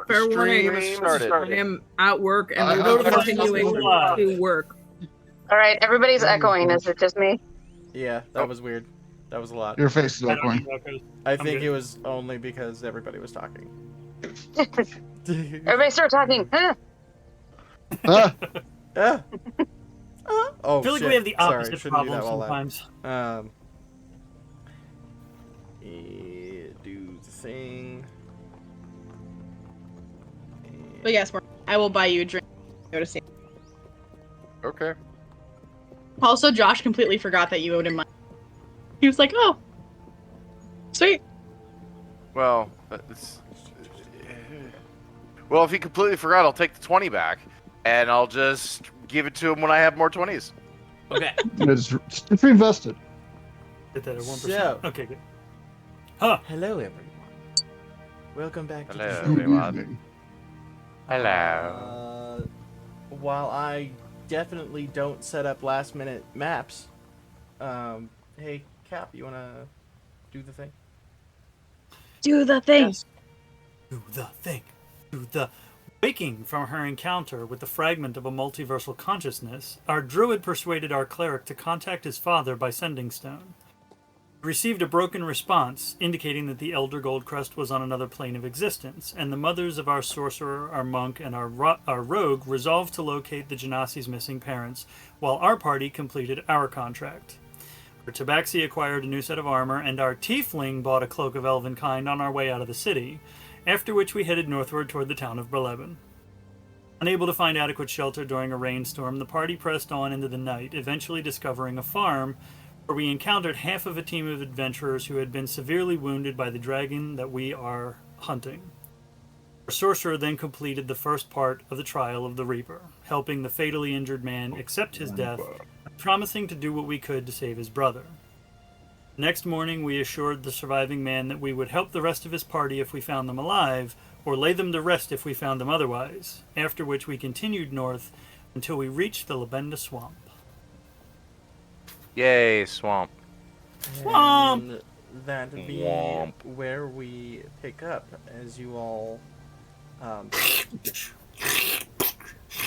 Fair warning, I am at work and we will continuing to work. All right, everybody's echoing. Is it just me? Yeah, that was weird. That was a lot. Your face is I don't echoing. know, 'cause I I'm think good. it was only because everybody was talking. Everybody start talking. Ah, Ah. Oh, I feel like shit. we have the Sorry, opposite shouldn't do problem that all loud. sometimes. Do the thing. But yes, I will buy you a drink. Go to see. Okay. Also, Josh completely forgot that you owed him money. He was like, "Oh, sweet." Well, if he completely forgot, I'll take the 20 back, and I'll just give it to him when I have more 20s. Okay. it's reinvested. Get that at 1%. So- Okay, good. Huh. Hello, everyone. Welcome back to Hello. the show. Good everyone. evening. Hello. While I definitely don't set up last-minute maps, hey, Cap, you wanna do the thing? Do the thing. Yes. Do the thing. Do the. Waking from her encounter with the fragment of a multiversal consciousness, our druid persuaded our cleric to contact his father by sending stone. He received a broken response, indicating that the Elder Goldcrest was on another plane of existence, and the mothers of our sorcerer, our monk, and our rogue resolved to locate the Genasi's missing parents, while our party completed our contract. Our Tabaxi acquired a new set of armor, and our tiefling bought a cloak of elven kind on our way out of the city, after which we headed northward toward the town of Berleben. Unable to find adequate shelter during a rainstorm, the party pressed on into the night, eventually discovering a farm where we encountered half of a team of adventurers who had been severely wounded by the dragon that we are hunting. Our sorcerer then completed the first part of the trial of the Reaper, helping the fatally injured man accept his death, promising to do what we could to save his brother. Next morning, we assured the surviving man that we would help the rest of his party if we found them alive, or lay them to rest if we found them otherwise, after which we continued north until we reached the Labenda Swamp. Yay, swamp. Swamp! And that'd be Swamp. where we pick up as you all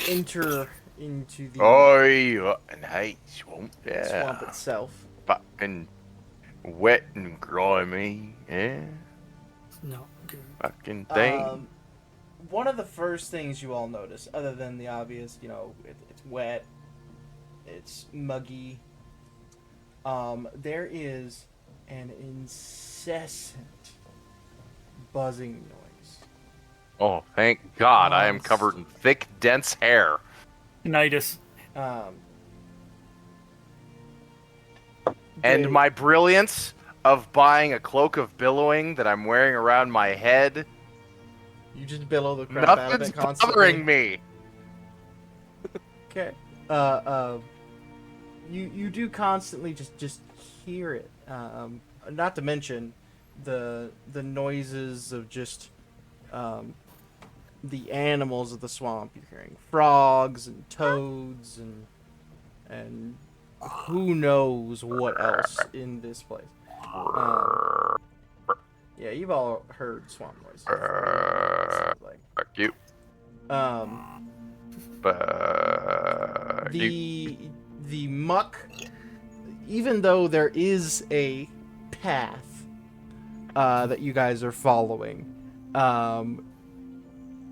enter into the Oi, nice swamp. Yeah. swamp itself. Fucking wet and grimy. Yeah. No, good. Fucking thing. One of the first things you all notice, other than the obvious, it's wet, it's muggy, there is an incessant buzzing noise. Oh, thank God, I am covered in thick, dense hair. Tinnitus. And my brilliance of buying a cloak of billowing that I'm wearing around my head. You just billow the crap out of Nothing's it constantly. bothering me. Okay. You do constantly just hear it. Not to mention the noises of just the animals of the swamp. You're hearing frogs and toads and who knows what else in this place. Yeah, you've all heard swamp noises. Before, like. Fuck you. The muck, even though there is a path that you guys are following,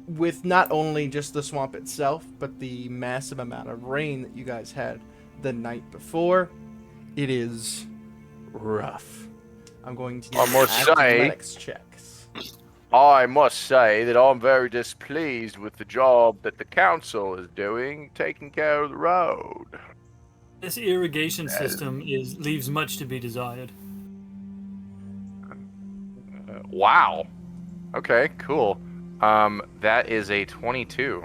with not only just the swamp itself, but the massive amount of rain that you guys had the night before, it is rough. I'm going to I need must say- athletics checks. I must say that I'm very displeased with the job that the council is doing, taking care of the road. This irrigation system leaves much to be desired. Wow. Okay, cool. That is a 22.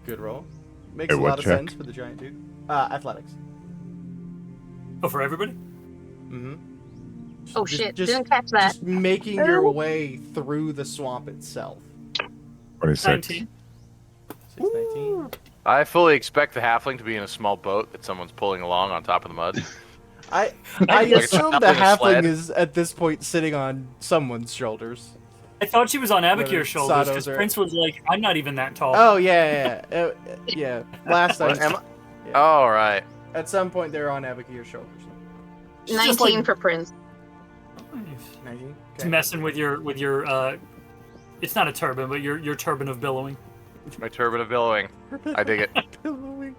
Good roll. Makes Hey, a what lot of check? sense for the giant dude. Athletics. Oh, for everybody? Mm-hmm. Oh shit! Didn't catch that. Just making your way through the swamp itself. 26. 19. 619. I fully expect the halfling to be in a small boat that someone's pulling along on top of the mud. I Like a assume the halfling halfling sled. is at this point sitting on someone's shoulders. I thought she was on Whether Abakir's shoulders Sato's because or- Prince was like, "I'm not even that tall." Oh yeah. Yeah. Last What, time, am I- Oh, all right. at some point, they're on Abakir's shoulders. She's 19 just like- for Prince. 19. It's messing with your it's not a turban, but your turban of billowing. My turban of billowing. I dig it. Billowing.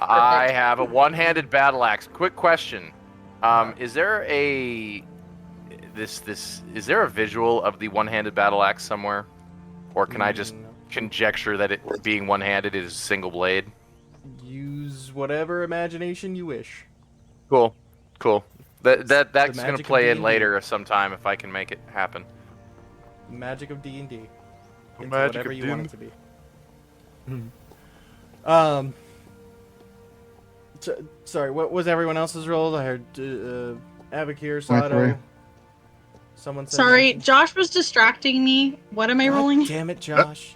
I have a one-handed battle axe. Quick question: is there a is there a visual of the one-handed battle axe somewhere, or can I just No. conjecture that it being one-handed is a single blade? Use whatever imagination you wish. Cool. That's magic gonna of play in D&D. later sometime if I can make it happen. Magic of D&D. The Into magic whatever of you want D&D. it to be. Sorry, what was everyone else's role? I heard Abakir, 23. Sato. Someone said Sorry, 19. Josh was distracting me. What am I God rolling? damn it, Josh.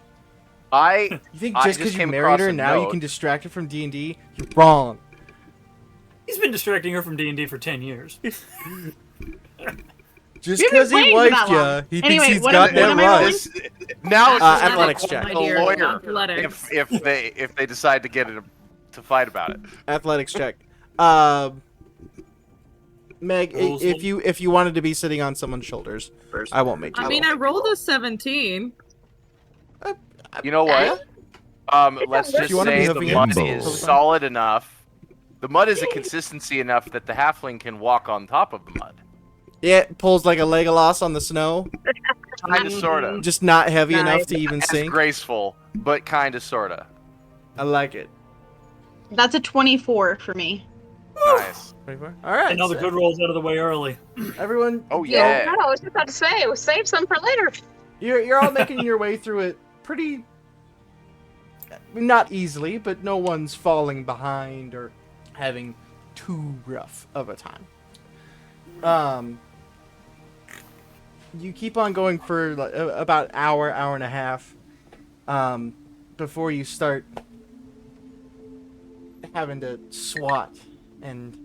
I You think I just just because you came married across her a now you note. can distract her from D&D? You're wrong. He's been distracting her from D&D for 10 years. Just You've been because he playing for that wiped long. ya, he Anyway, thinks he's what got am- that what am I right. rolling? now it's just gonna Athletics require check. a My dear, lawyer athletics. if they decide to get it to fight about it. Athletics check. Meg, Rules if you wanted to be sitting on someone's shoulders, I won't make you. I mean, I rolled a 17. You know what? Let's Do just you wanna be say the hoofing mud it? is Totally fine. solid enough. The mud is a consistency enough that the halfling can walk on top of the mud. Yeah, it pulls like a Legolas on the snow, Kinda, sorta. just not heavy enough Nice. to even As sink. graceful, but kinda, sorta. I like it. That's a 24 for me. Nice. 24? All right. And all the so good rolls out of the way early. everyone, Oh Yeah, yeah. no, I was just about to say, we'll save some for later. you're all making your way through it pretty, not easily, but no one's falling behind or having too rough of a time. You keep on going for like, about hour and a half, before you start having to swat and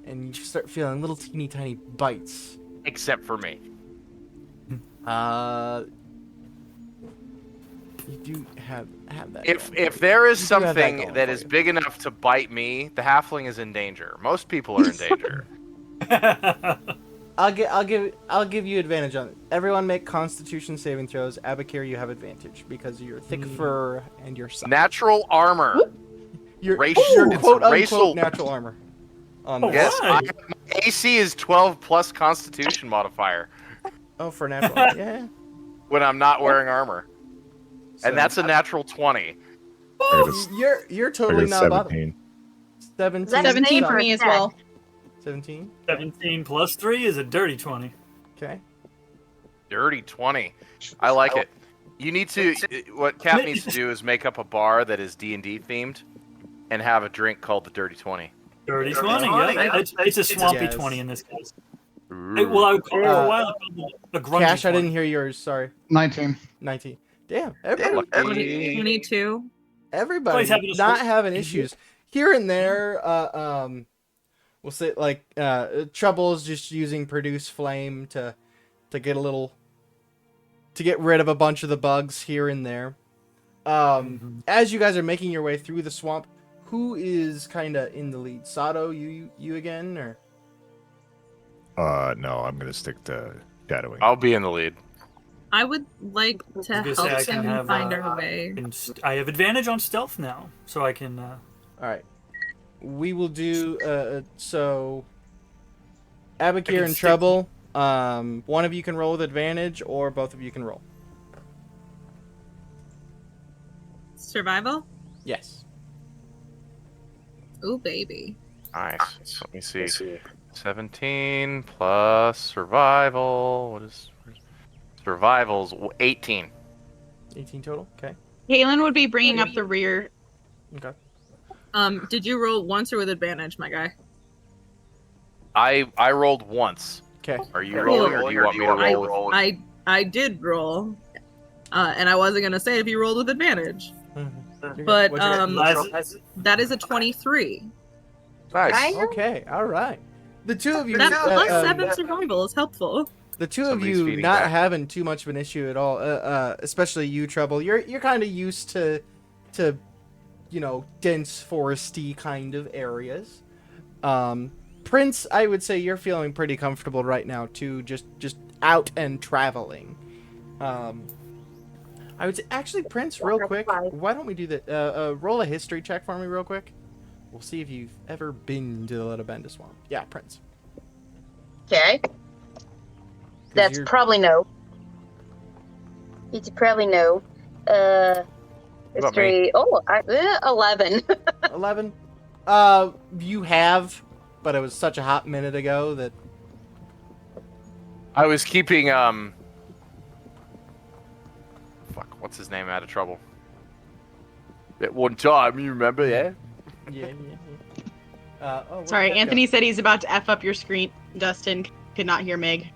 you start feeling little teeny tiny bites. Except for me. You do have that. If there is You do have that something going that for is you. big enough to bite me, the halfling is in danger. Most people are in danger. I'll give you advantage on it. Everyone make Constitution saving throws. Abakir, you have advantage because of your thick fur and your size. Natural armor. Your racial- it's quote unquote racial- natural armor. On Oh, this. Yes, Why? my AC is 12 plus Constitution modifier Oh, for natural. Armor. Yeah. when I'm not wearing armor, So, and that's a natural 20. you're I totally got not bothered. 17. 17. That's 17 name for or me as stat? well. 17. 17 plus 3 is a dirty 20. Okay. Dirty 20. I like it. You need to. What Cap needs to do is make up a bar that is D&D themed, and have a drink called the Dirty 20. Dirty 20, yeah. It's a swampy Yes. 20 in this case. Well, I would call it for a while. I called it a grungy Cash, I 20. didn't hear yours. Sorry. 19. 19. Damn. Everybody, Lucky. 22. everybody Everybody's having a not sword. having issues here and there. We'll say like Trouble's just using produce flame to get a little to get rid of a bunch of the bugs here and there. As you guys are making your way through the swamp, who is kind of in the lead? Sato, you again, or No, I'm gonna stick to shadowing. I'll be in the lead. I would like to I was gonna help say I can him have, find our way. I have advantage on stealth now, so I can. all right? We will do so. Abakir and stick- Trouble. One of you can roll with advantage, or both of you can roll. Survival? Yes. Ooh, baby. Nice. Let me see. 17 plus survival. What is survival's 18? 18 total. Okay. Kaylin would be bringing up the rear. Okay. Did you roll once or with advantage, my guy? I rolled once. Okay. Are you rolling, or do you want me to roll? I did roll, and I wasn't gonna say if you rolled with advantage, but that is a 23. Nice. I- Okay. All right. The two of you. That plus uh, 7 survival is helpful. the two of Somebody's you feeding not back. having too much of an issue at all, especially you, Trouble. You're kind of used to, you know, dense foresty kind of areas. Prince, I would say you're feeling pretty comfortable right now too, just out and traveling. I would say, actually, Prince, real quick, why don't we do that? Roll a history check for me real quick. We'll see if you've ever been to the Little Benda Swamp. Yeah, Prince. Okay. That's you're- probably no. It's probably no. about History. Oh, 11. 11. You have, but it was such a hot minute ago that I was keeping fuck, what's his name out of trouble? At one time, you remember, yeah? yeah. Where'd Sorry, that go? Anthony said he's about to F up your screen. Dustin could not hear Meg.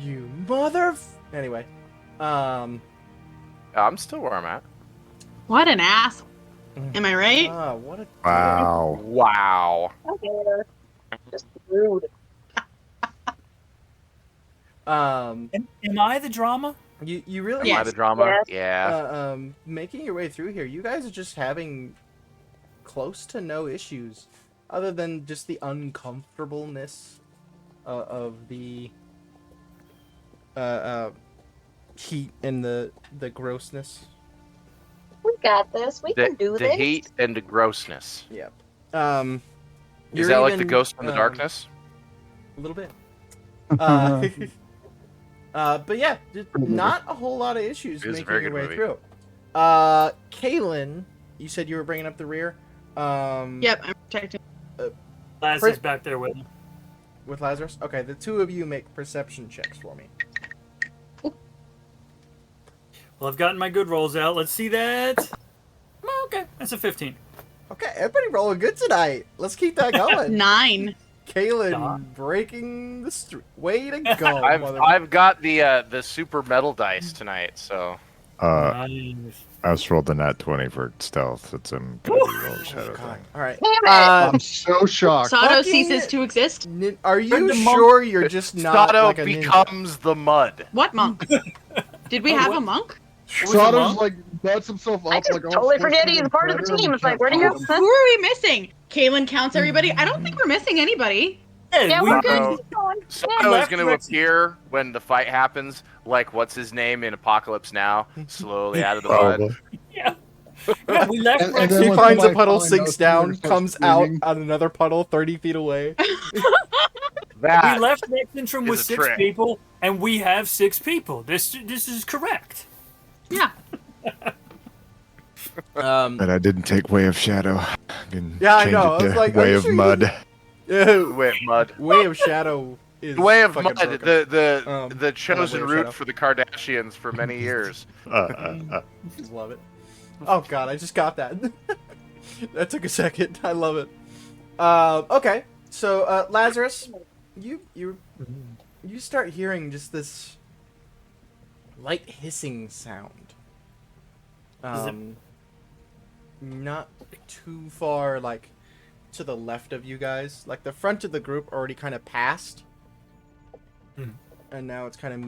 You mother. Anyway, I'm still where I'm at. What an ass. Am I right? What a Wow. Wow. Just rude. Am I the drama? You really Yes. Am I the drama? Yes. Yeah. making your way through here. You guys are just having close to no issues, other than just the uncomfortableness of the heat and the grossness. We got this. We can do The this. heat and the grossness. Yep. Is You're that like the even, ghost in the darkness? A little bit. But yeah, just not a whole lot of issues It is a making very your good way movie. through. Kaylin, you said you were bringing up the rear. Yep, I'm protecting. Laz Print- is back there with him. With Lazarus. Okay, the two of you make perception checks for me. Well, I've gotten my good rolls out. Let's see that. Oh, okay, that's a 15. Okay, everybody rolling good tonight. Let's keep that going. 9. Kaylin breaking the street. Way to go, mother. I've got the super metal dice tonight, so Nice. I just rolled the nat 20 for stealth. It's gonna be roll shadow God. thing. All right. Damn it. I'm so shocked. Sado Fucking- ceases to exist. Are you The monk- sure you're just not Sato like a ninja? becomes the mud. What monk? Did we Oh, have what? a monk? Sauter's like butts himself up I just like all totally flustered forget he's and part of the predator team. and It's like, can't where'd he find go? him. Who are we missing? Kaylin counts everybody. I don't think we're missing anybody. Yeah, we're good. Uh-oh. Keep going. Sato Yeah. is left going to next- appear when the fight happens, like what's his name in Apocalypse Now, slowly out of the Probably. mud. Yeah, we left And Rex. then He when finds a somebody puddle, finally sinks knows down, somebody starts comes out screaming. on another puddle 30 feet away. That We left Nexentrum with is a 6 trick. people, and we have 6 people. This is correct. Yeah. Um, And I didn't take Way of Shadow. I can Yeah, I change know. it I was to like, are Way you of sure you Mud. Way of mud. Way of Shadow is Way of fucking mud. broken. The chosen Way of route Shadow. for the Kardashians for many years. Just love it. Oh god, I just got that. That took a second. I love it. Okay, so Lazarus, you start hearing just this light hissing sound. Is it- Not too far, like to the left of you guys. Like the front of the group already kind of passed, Hmm. and now it's kind of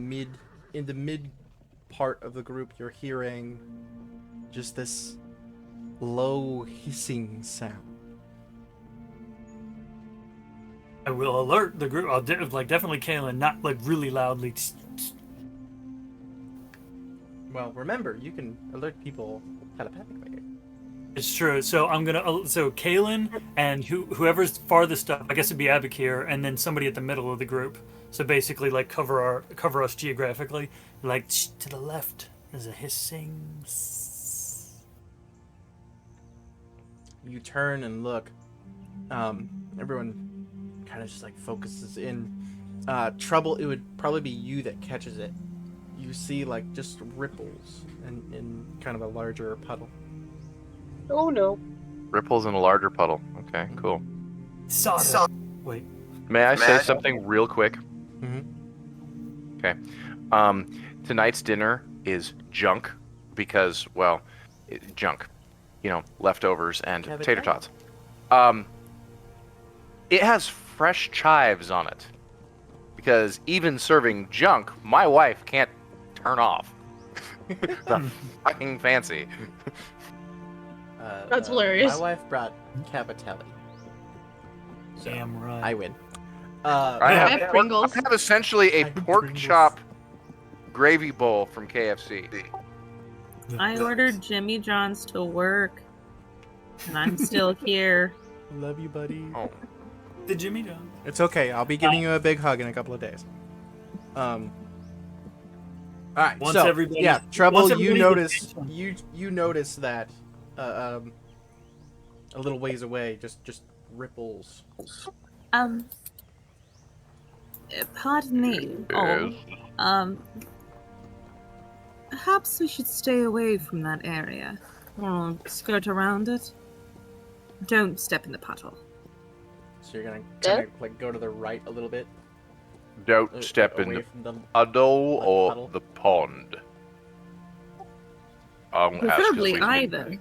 in the mid part of the group. You're hearing just this low hissing sound. I will alert the group. I'll definitely Kaylin, not like really loudly. Well, remember, you can alert people telepathically. It's true. So I'm gonna. So Kaylin and whoever's farthest up, I guess it'd be Abakir, and then somebody at the middle of the group. So basically, like cover us geographically. Like to the left, there's a hissing. You turn and look. Everyone kind of just like focuses in. Trouble, it would probably be you that catches it. You see like just ripples in kind of a larger puddle. Oh no. Ripples in a larger puddle. Okay, cool. Saw. Wait. May I say something real quick? Mm-hmm. Okay. Tonight's dinner is junk because, well, junk. You know, leftovers and Have it tater done. tots. It has fresh chives on it because even serving junk, my wife can't turn off. The fucking fancy. That's hilarious. My wife brought Cavatelli. So Damn right. I win. I have Pringles. I have essentially a I have pork Pringles. chop gravy bowl from KFC. I ordered Jimmy John's to work, and I'm still here. Love you, buddy. Oh, The Jimmy John. It's okay. I'll be giving you a big hug in a couple of days. All right. Once so everybody- yeah, Trouble. once You everybody's notice attention. you notice that a little ways away, just ripples. Pardon me. Yes. Perhaps we should stay away from that area, or skirt around it. Don't step in the puddle. So you're gonna Yeah. kind of like go to the right a little bit. Don't step in away the from the. puddle Like or puddle? the pond. I'll ask Preferably this reason. either.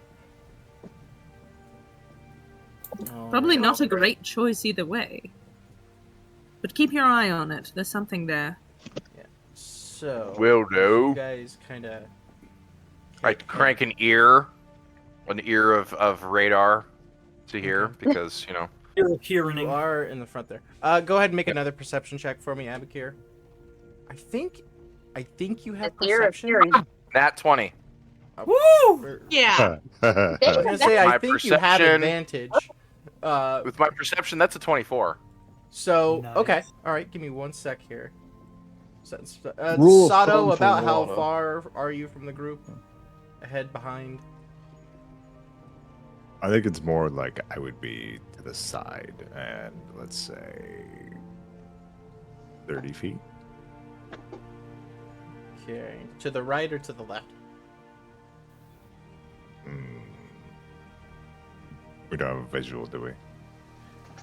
Oh, Probably yeah. not a great choice either way. But keep your eye on it. There's something there. So. Will You do. guys kind of. I crank an ear of radar to hear because You're hearing. You are in the front there. Go ahead and make another perception check for me, Abakir. I think you have The ear of perception. hearing. Nat 20. Woo! Or- Yeah. I was gonna say I My think you have perception- advantage. With my perception, that's a 24. So Nice. okay, all right. Give me 1 sec here. Rule of Sato, thumb for about how water. far are you from the group? Ahead, behind? I think it's more like I would be to the side, and let's say 30 feet. Okay. To the right or to the left? We don't have a visual, do we?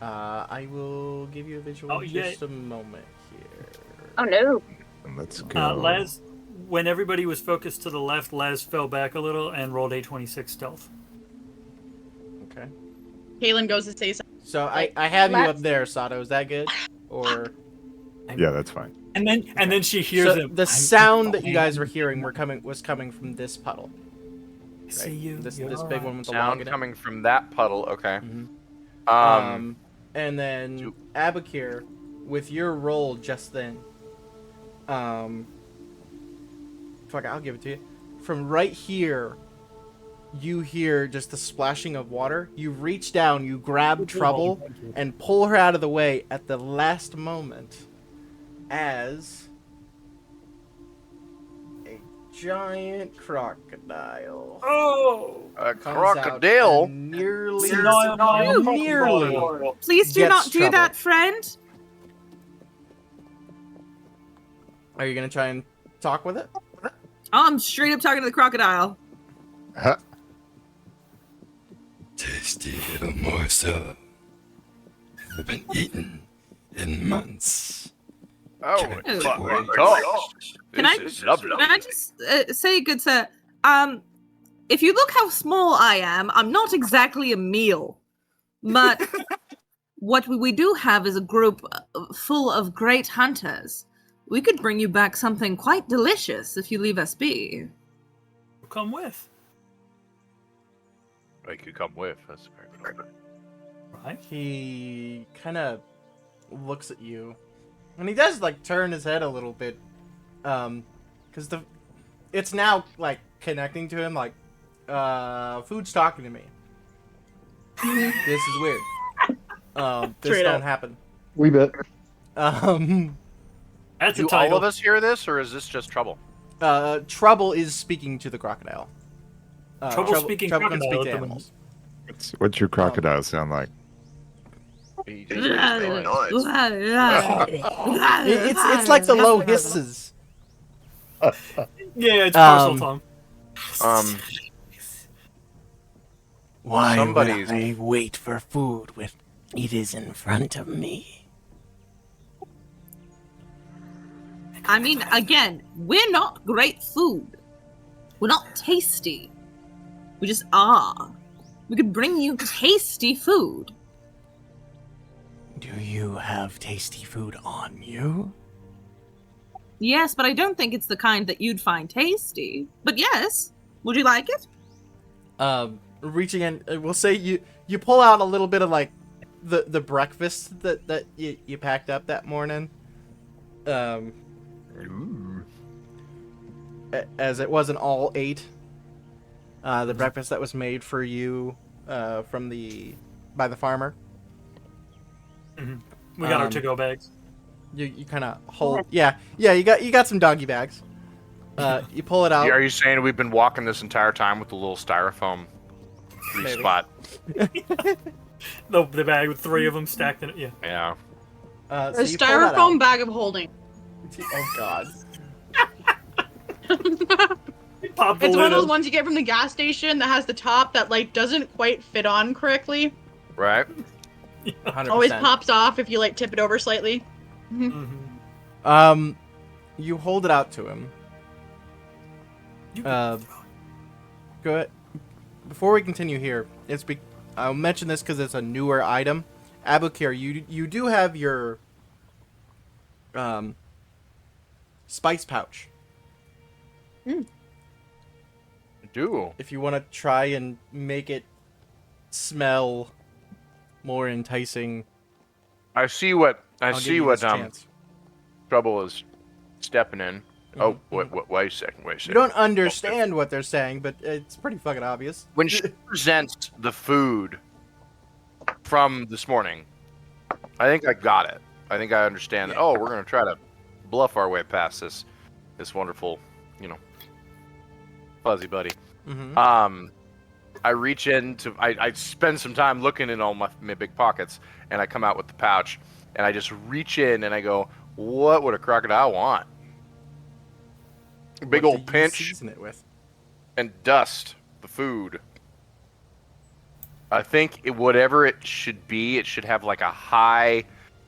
I will give you a visual Oh, in yeah. just a moment here. Oh no. And let's go. Les, when everybody was focused to the left, Les fell back a little and rolled a 26 stealth. Okay. Kaylin goes to say something. So I have you up Let's- there, Sato. Is that good? Or Yeah, that's fine. And then she hears so him. the sound that you guys were hearing was coming from this puddle. I see you. This You're big alright. one with the log Sound in it. coming from that puddle. Okay. Mhm. And then do- Abakir, with your roll just then, fuck, I'll give it to you. From right here, you hear just the splashing of water. You reach down, you grab Trouble, Thank you. and pull her out of the way at the last moment, as a giant crocodile Oh! A comes out crocodile. and nearly, Nearly. nearly. Please do Gets not do trouble. that, friend. Are you gonna try and talk with it? I'm straight up talking to the crocodile. Huh. Tasty little morsel. Haven't been eaten in months. Oh, Can it's I- fucking tough. Can I- This is lovely. Can I just say, good sir, if you look how small I am, I'm not exactly a meal. But what we do have is a group full of great hunters. We could bring you back something quite delicious if you leave us be. Come with. I could come with. That's very good. Right? He kind of looks at you, and he does like turn his head a little bit, because it's now like connecting to him, like, food's talking to me. This is weird. This Straight don't up. happen. We bet. That's Do the title. all of us hear this, or is this just trouble? Trouble is speaking to the crocodile. Trouble speaking Trouble can crocodile speak to at the animals. What's your crocodile sound like? It's like the low hisses. Yeah, it's parcel tongue. Why Somebody's- would I wait for food when it is in front of me? I mean, again, we're not great food. We're not tasty. We just are. We could bring you tasty food. Do you have tasty food on you? Yes, but I don't think it's the kind that you'd find tasty. But yes, would you like it? Reaching in, we'll say you pull out a little bit of like the breakfast that you packed up that morning. As it wasn't all 8. The breakfast that was made for you by the farmer. We got our to-go bags. You kind of hold, yeah. You got some doggy bags. You pull it out. Are you saying we've been walking this entire time with the little styrofoam Maybe. spot? The bag with 3 of them stacked in it. Yeah. Yeah. So A you pull that styrofoam out. bag of holding. Oh God. Pop the It's lid one of those up. ones you get from the gas station that has the top that like doesn't quite fit on correctly. Right. 100%. Always pops off if you like tip it over slightly. You hold it out to him. Go ahead. Before we continue here, I'll mention this because it's a newer item. Abukir, you do have your spice pouch. Do. If you want to try and make it smell more enticing, I see what I'll give you this chance. Trouble is stepping in. Oh, Mhm. wait a second. You don't understand what they're saying, but it's pretty fucking obvious. When she presents the food from this morning, I think I got it. I think I understand that. Oh, we're gonna try to bluff our way past this wonderful, fuzzy buddy. Mm-hmm. I reach into. I spend some time looking in all my big pockets, and I come out with the pouch, and I just reach in and I go, "What would a crocodile want?" Big old pinch. Season it with. And dust the food. I think whatever it should be, it should have like a high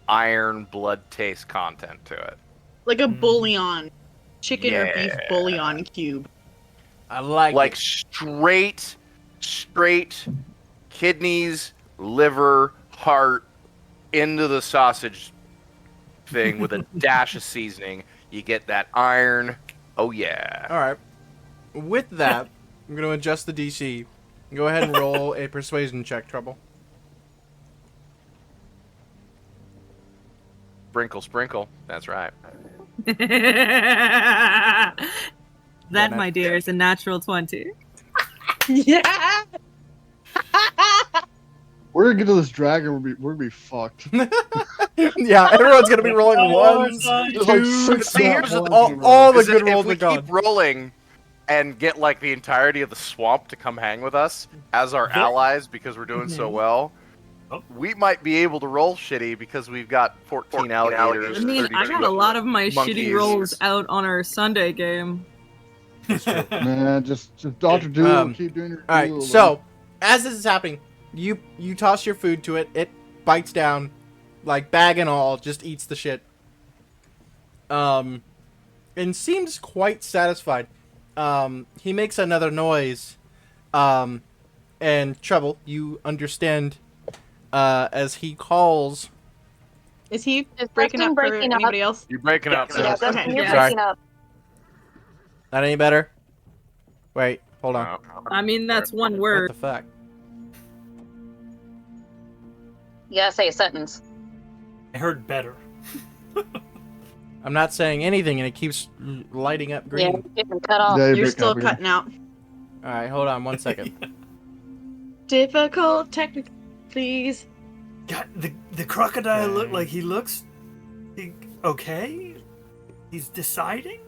iron blood taste content to it. Like a bouillon. Chicken or beef Yeah. bouillon cube. I like Like it. straight kidneys, liver, heart into the sausage thing with a dash of seasoning. You get that iron. Oh yeah. All right. With that, I'm going to adjust the DC. Go ahead and roll a persuasion check, Trouble. Sprinkle, sprinkle. That's right. That, my dear, is a natural 20. Yeah! We're gonna get to this dragon. We're gonna be fucked. Yeah, everyone's going to be rolling ones, There's like twos, 6 See, here's the ones all, in a row. all the Is good if rolls we are gone. keep rolling and get like the entirety of the swamp to come hang with us as our allies because we're doing so well, we might be able to roll shitty because we've got 14 alligators. I mean, I 32 got a lot of my monkeys. shitty rolls out on our Sunday game. Man, just Dr. Doodle, keep doing your All right, Doodle, so as this is happening, you toss your food to it. It bites down, like bag and all, just eats the shit. And seems quite satisfied. He makes another noise. And Trouble, you understand, as he calls. Is he Is breaking Dustin up for breaking up? anybody else? You're breaking up. Yeah, sis. Dustin, you're Sorry. breaking up. Not any better? Wait, hold on. I mean, that's one What word. the fuck? You gotta say a sentence. I heard better. I'm not saying anything, and it keeps lighting up green. Yeah, getting cut off. Yeah, You're breaking still up again. cutting out. All right, hold on one second. Difficult technical, please. God, the crocodile look like he looks okay. He's deciding.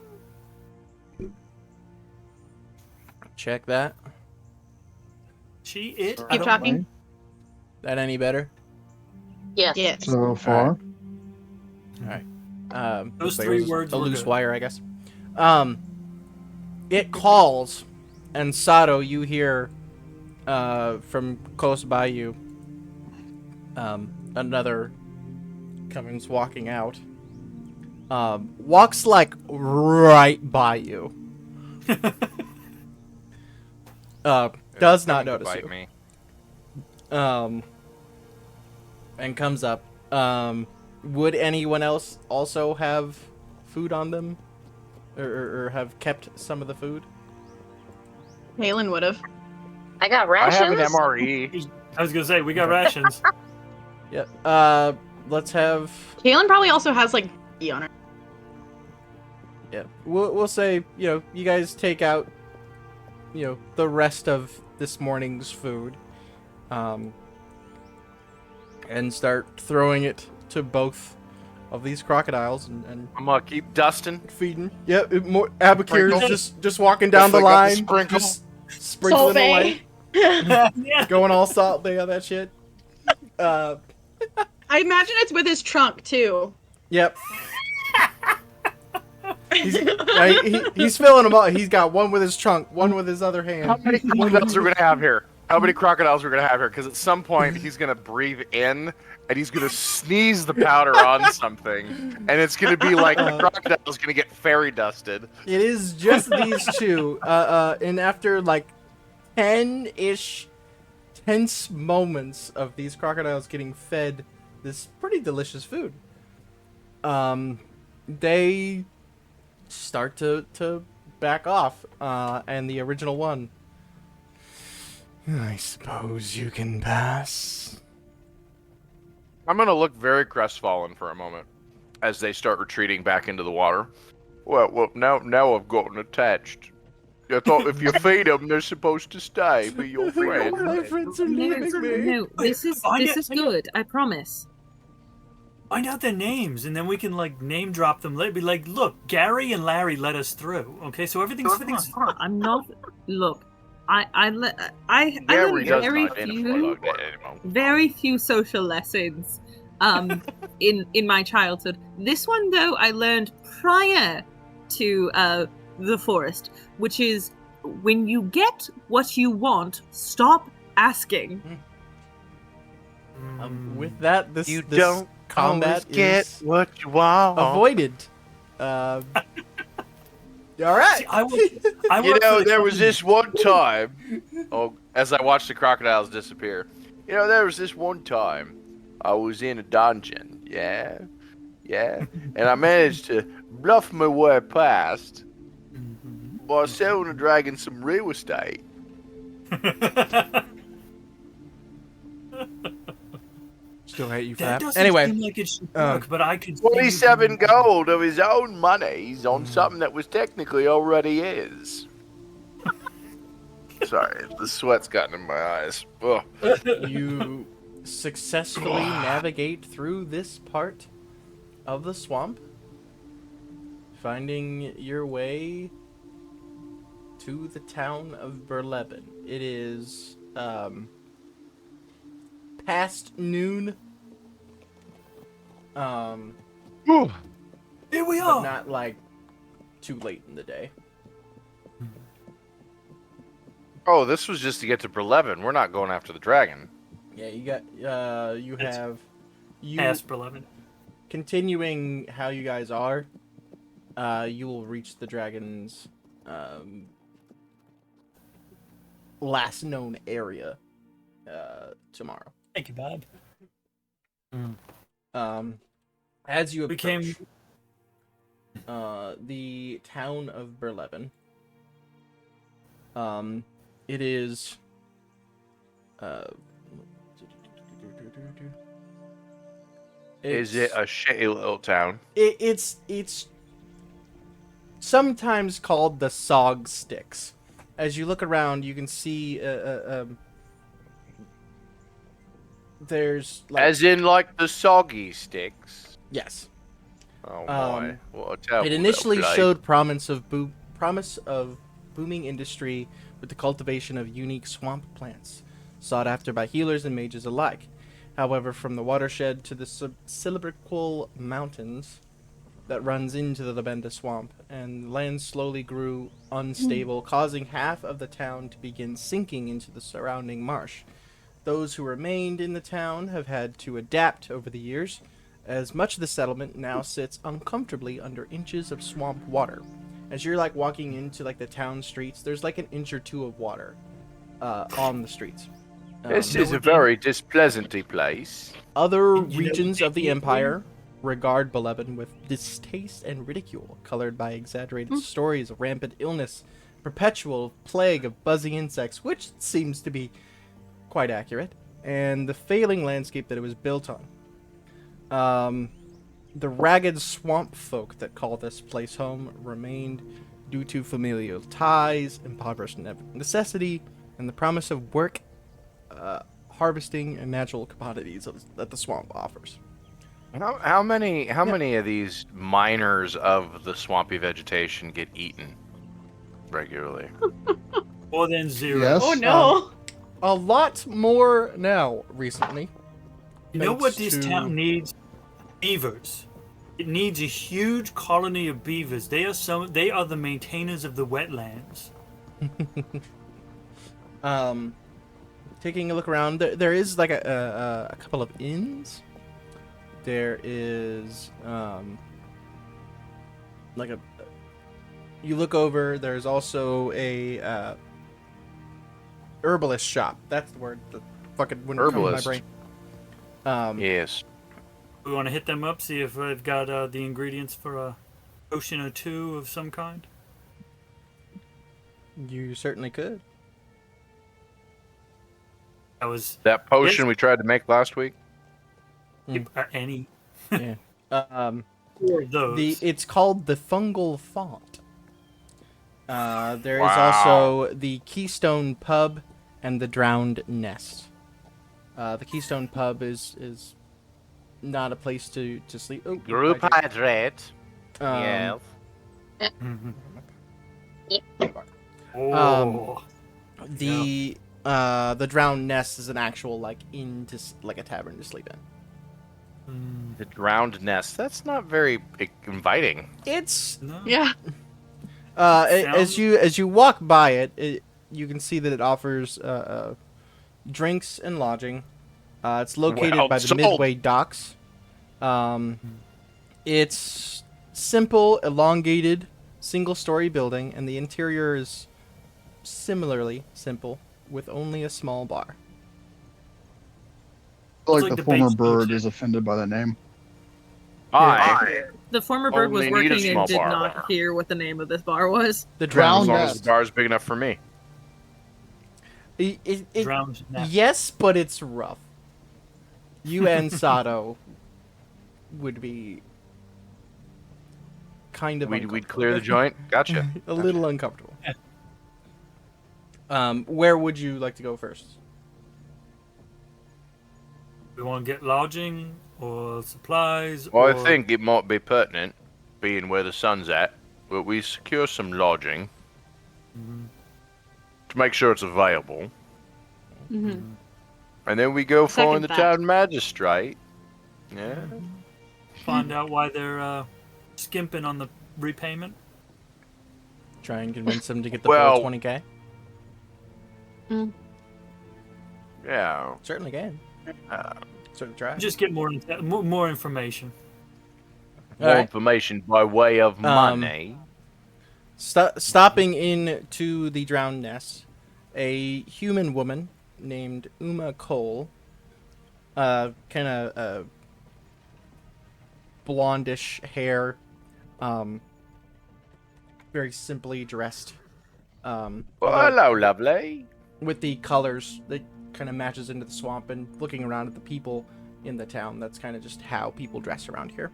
Check that. She it. I Keep don't talking. That any better? Yes. Yes. So far. Those like 3 it was words a were loose good. wire, I guess. It calls, and Sato, you hear, from close by you, another comes walking out. Walks like right by you. Does not notice Bite you. me. And comes up. Would anyone else also have food on them? or have kept some of the food? Halen would have. I got I rations. have an MRE. I was gonna say we got rations. Yep. Let's have. Halen probably also has like E on her. Yeah. We'll say you guys take out the rest of this morning's food, and start throwing it to both of these crocodiles and I'm gonna keep dusting. feeding. Yep. Abakir Sprinkle. is just walking down the Definitely got the line, sprinkle. just sprinkling away, Yeah. going all Salt Bay on that shit. I imagine it's with his trunk too. Yep. He's filling them all. He's got one with his trunk, one with his other hand. How many crocodiles are we gonna have here? How many crocodiles are we gonna have here? Because at some point he's gonna breathe in and he's gonna sneeze the powder on something, and it's gonna be like the crocodile's gonna get fairy dusted. It is just these two. And after like 10-ish tense moments of these crocodiles getting fed this pretty delicious food, they start to back off. And the original one. I suppose you can pass. I'm gonna look very crestfallen for a moment as they start retreating back into the water. Well, now I've gotten attached. I thought if you feed them, they're supposed to stay, be your friend. My friends are No, leaving me. no, this is good. I promise. Find out their names, and then we can like name drop them later. Be like, look, Gary and Larry let us through. Okay, so everything's fine. I'm not. Look, I learned Gary does very not identify few like that anymore. very few social lessons in my childhood. This one though I learned prior to the forest, which is when you get what you want, stop asking. With that, this You this don't combat get is what you want. avoided. All right. See, I work You for know, the there was company. this one time. Oh, as I watched the crocodiles disappear. You know, there was this one time I was in a dungeon. Yeah. And I managed to bluff my way past by selling a dragon some real estate. Still hate you, That Fap. doesn't Anyway, seem like it should work, but I could. see 27 you- gold of his own monies on something that was technically already his. Sorry, the sweat's gotten in my eyes. Ugh. you successfully navigate through this part of the swamp, finding your way to the town of Berleben. It is past noon. Here we But are. not like too late in the day. Oh, this was just to get to Berlevin. We're not going after the dragon. Yeah, you got you It's have you Past Berlevin. continuing how you guys are. You will reach the dragon's last known area tomorrow. Thank you, Bob. As you We approach came. the town of Berlevin, it is Is it a shitty little town? It's sometimes called the Sog Sticks. As you look around, you can see there's like As in, like, the soggy sticks? yes. Oh, boy. What a terrible It initially little place. showed promise of booming industry with the cultivation of unique swamp plants, sought after by healers and mages alike. However, from the watershed to the Celebriqual Mountains that runs into the Labenda Swamp, and land slowly grew unstable, causing half of the town to begin sinking into the surrounding marsh. Those who remained in the town have had to adapt over the years, as much of the settlement now sits uncomfortably under inches of swamp water. As you're like walking into like the town streets, there's like an inch or two of water on the streets. This is a very displeasanty place. Other You know regions what of the they do? empire regard Beloved with distaste and ridicule, colored by exaggerated stories of rampant illness, perpetual plague of buzzing insects, which seems to be quite accurate, and the failing landscape that it was built on. The ragged swamp folk that call this place home remained due to familial ties, impoverished necessity, and the promise of work, harvesting, and natural commodities that the swamp offers. How many of these miners of the swampy vegetation get eaten regularly? More than 0. Yes. Oh no. A lot more now, recently. You know what Thanks this to- town needs? Beavers. It needs a huge colony of beavers. They are the maintainers of the wetlands. Taking a look around, there is like a couple of inns. There is like you look over. There's also a herbalist shop. That's the word. The fucking wouldn't come to my Herbalist. brain. Yes. We want to hit them up, see if they've got the ingredients for a potion or two of some kind. You certainly could. That was That potion we tried to make last week. any Yeah. four of those. It's called the Fungal Font. There is Wow. also the Keystone Pub and the Drowned Nest. The Keystone Pub is not a place to sleep. Oh, Group I hydrate. did. Mhm. Yep. Oh, The Drowned Nest is an actual like inn to like a tavern to sleep in. Mm, The drowned nest. That's not very inviting. It's no. Yeah. as you walk by it, you can see that it offers drinks and lodging. It's located Well by the sold. Midway Docks. It's simple, elongated, single-story building, and the interior is similarly simple, with only a small bar. I feel It's like like the the former base bird music. is offended by the name. The former bird was Only need a working small and did bar. not hear what the name of this bar was. The As Drowned long Nest. as the bar is big enough for me. It, Drowned nest. yes, but it's rough. You and Sato would be kind of We'd clear the joint. Gotcha. a little uncomfortable. Where would you like to go first? We want to get lodging or supplies. Well, or... I think it might be pertinent, being where the sun's at, but we secure some lodging to make sure it's available, Mm-hmm. and then we go Second find the that. town magistrate. Yeah. find out why they're skimping on the repayment. Try and convince them to get the Well- full 20k? Yeah. Certainly can. Sort of try. Just get more information. All More right. information by way of money. Stopping in to the Drowned Nest, a human woman named Uma Cole, kind of blondish hair, very simply dressed, Well, although hello, lovely. with the colors that kind of matches into the swamp, and looking around at the people in the town, that's kind of just how people dress around here.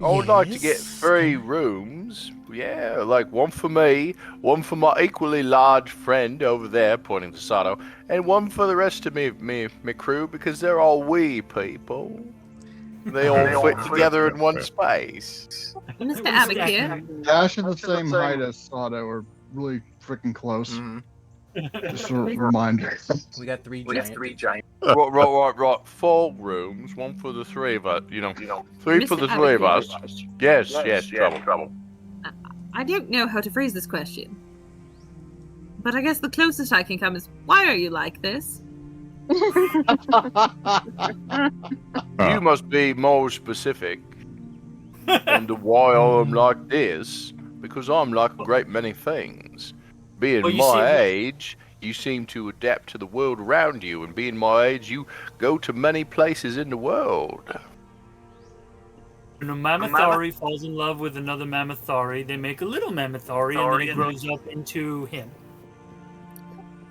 I would like to get Yes. 3 rooms. Yeah, like one for me, one for my equally large friend over there, pointing to Sato, and one for the rest of me crew because they're all wee people. They all fit together in one space. Mr. Abacus. Dash and the same height as Sato are really freaking close. Mhm. Just a reminder. We got three giant. Right. 4 rooms, one for the 3 of us. 3 for Mr. the 3 of Abacus. us. Yes, trouble. I don't know how to phrase this question. But I guess the closest I can come is, why are you like this? You must be more specific. And why I'm like this, because I'm like a great many things. Being Well, you my seem- age, you seem to adapt to the world around you, and being my age, you go to many places in the world. When a Mammothari falls in love with another Mammothari, they make a little Mammothari, and then it grows up into him.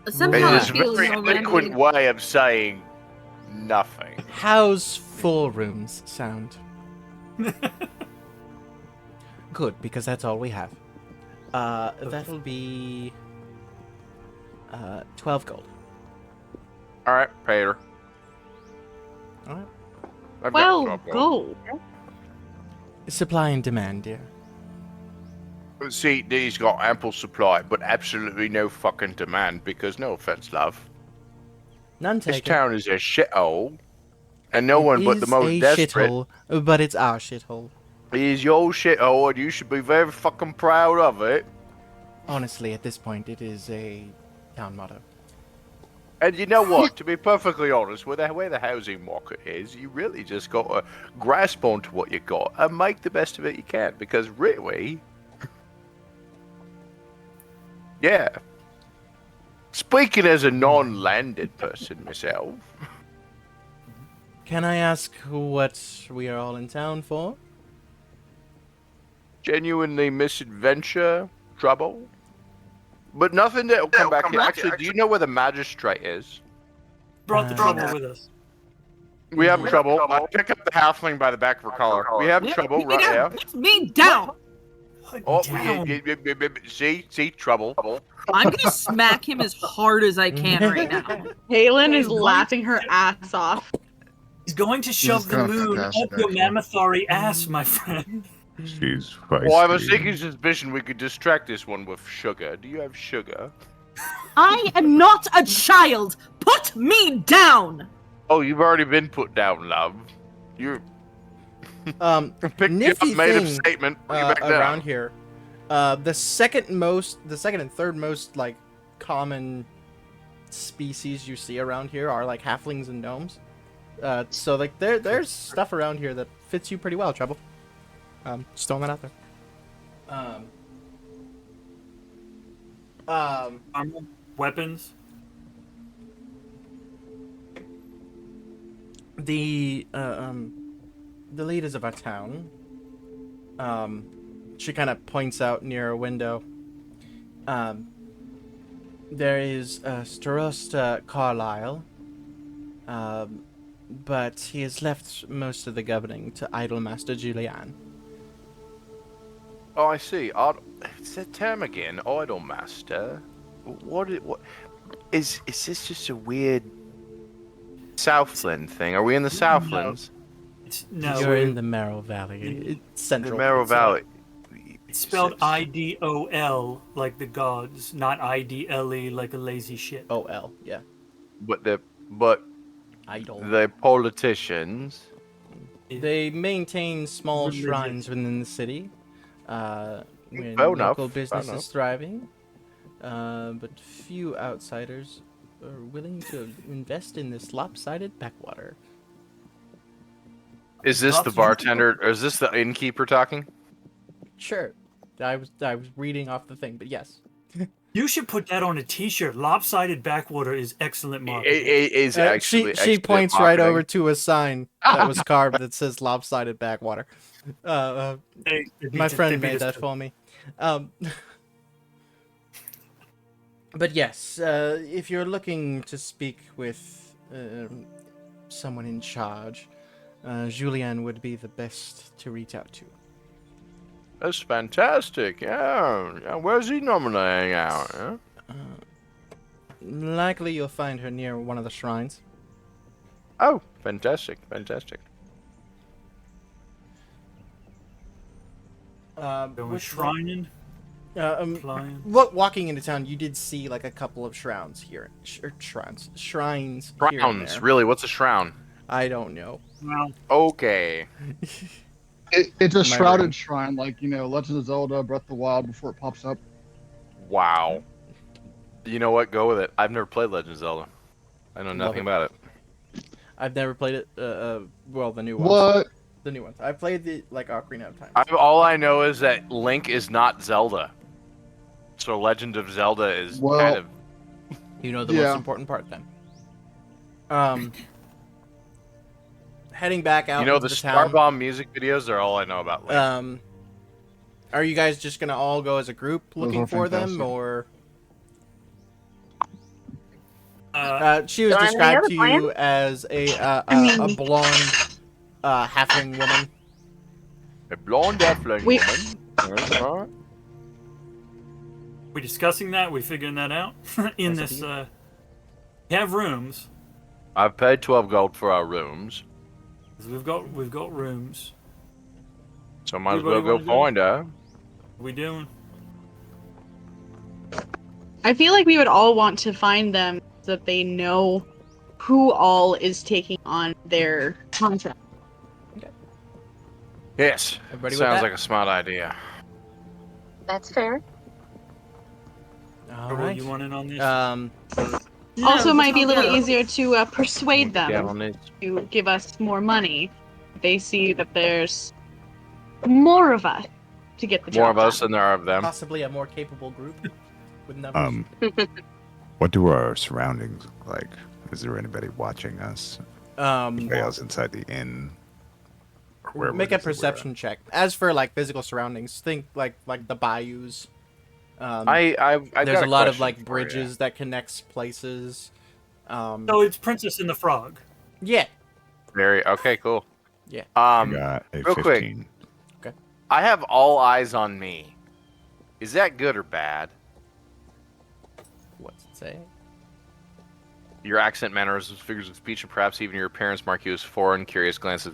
Somehow I It is a feel very your eloquent landlady. way of saying nothing. How's full rooms sound? Good, because that's all we have. That'll be 12 gold. All right, pay her. All right. I've got Well, 12 gold. go. Supply and demand, dear. See, he's got ample supply, but absolutely no fucking demand. Because no offense, love, None this taken. town is a shithole, and no It one but the is most a desperate shithole, but it's our shithole. is your shithole, and you should be very fucking proud of it. Honestly, at this point, it is a town motto. And you know what? To be perfectly honest, with the way the housing market is, you really just got to grasp onto what you got and make the best of it you can. Because really, yeah. Speaking as a non-landed person myself, Can I ask what we are all in town for? genuinely misadventure, trouble, but nothing that'll come back here. Actually, do you know where the magistrate is? Brought the trouble with us. We have trouble. Pick up the halfling by the back of her collar. We have trouble right here. Put me down. Oh, Down. see, trouble. I'm gonna smack him as hard as I can right now. Kaylin is laughing her ass off. He's going to shove the kinda moon fantastic, up your actually. Mammothari ass, my friend. She's feisty. Well, I have a sneaking suspicion we could distract this one with sugar. Do you have sugar? I am not a child. Put me down. Oh, you've already been put down, love. You're picked you up, Nifty made a thing, statement, put you back around down. here. The second and third most like common species you see around here are like halflings and gnomes. So like there's stuff around here that fits you pretty well, Trouble. Just throwing that out there. Armor, weapons. The leaders of our town. She kind of points out near a window. There is Starosta Carlisle, but he has left most of the governing to Idolmaster Julian. Oh, I see. It's that term again, Idolmaster. What is this just a weird Southland thing? Are we in the Southlands? No, You're we're- in the Merrill Valley. It's The central. Merrill Valley. it's spelled IDOL like the gods, not IDLE like a lazy shit. OL, yeah. But Idol. the politicians. They maintain small Religion. shrines within the city. When Fair enough, local fair business enough. is thriving. But few outsiders are willing to invest in this lopsided backwater. Is this the bartender? Or is this the innkeeper talking? Sure. I was reading off the thing, but yes. You should put that on a T-shirt. Lopsided backwater is excellent marketing. It is actually. she excellent points right marketing. over to a sign that was carved that says lopsided backwater. It My beats- friend they beat made us that to it. for me. But yes, if you're looking to speak with someone in charge, Julien would be the best to reach out to. That's fantastic. Yeah. Where's he normally hang out? Huh? Likely you'll find her near one of the shrines. Oh, fantastic. Going Which shrining, one? flying. Walking into town, you did see like a couple of shrines here. Shrines here and Frowns. there. Really? What's a shroud? I don't know. Well, Okay. It's a My shrouded brain. shrine, like, you know, Legend of Zelda, Breath of the Wild before it pops up. Wow. You know what? Go with it. I've never played Legend of Zelda. I know nothing it. about it. I've never played it. Well, the new ones. What? The new ones. I played the like Ocarina of Time. All I know is that Link is not Zelda. So Legend of Zelda is Well- kind of. You know the Yeah. most important part then. heading back out You know, into the the Star town. Bomb music videos are all I know about. Link. Are you guys just gonna all go as a group looking are for them, fantastic. or Uh, she was Don't have any described other to plan? you as a mean- blonde halfling woman. A blonde halfling We- woman. Alright. we discussing that? We figuring that out in That's this? up We have rooms. I've paid 12 gold for our rooms, 'Cause we've got rooms. so might as well Anybody go wanna do it? find her. What we doing? I feel like we would all want to find them so that they know who all is taking on their contract. Yes. Everybody with Sounds that? like a smart idea. That's fair. All Or right. you want in on this? Also, No, might be a that's little all easier to persuade Get them on it. to give us more money. They see that there's more of us to get the job More of us done. than there are of them. Possibly a more capable group with numbers. What do our surroundings look like? Is there anybody watching us? Anybody else inside the inn? Or where Make it a is that we're at? perception check. As for like physical surroundings, think like the bayous. I've There's got a lot of question like for you. bridges that connects places. So it's Princess and the Frog. Yeah. Very okay, cool. Yeah. I got a real quick. 15. I have all eyes on me. Is that good or bad? What's it say? Your accent, mannerisms, figures of speech, and perhaps even your appearance mark you as foreign. Curious glances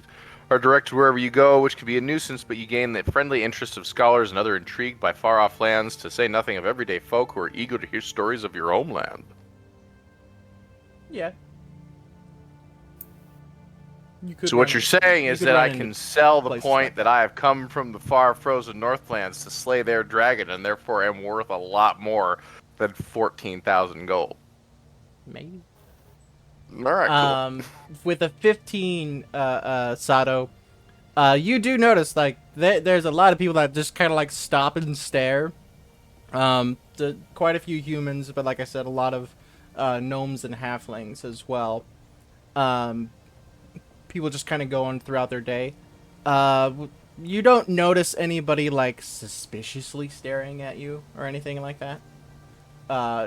are directed wherever you go, which can be a nuisance, but you gain the friendly interest of scholars and other intrigued by far-off lands, to say nothing of everyday folk who are eager to hear stories of your homeland. Yeah. You could So what run you're it. saying You is could that I run into can sell the places point like that I have come from the far frozen Northlands to slay their dragon, and therefore am worth a lot more than 14,000 gold. Maybe. All right, cool. With a 15, Sato, you do notice like there's a lot of people that just kind of like stop and stare. Quite a few humans, but like I said, a lot of gnomes and halflings as well. People just kind of go on throughout their day. You don't notice anybody like suspiciously staring at you or anything like that.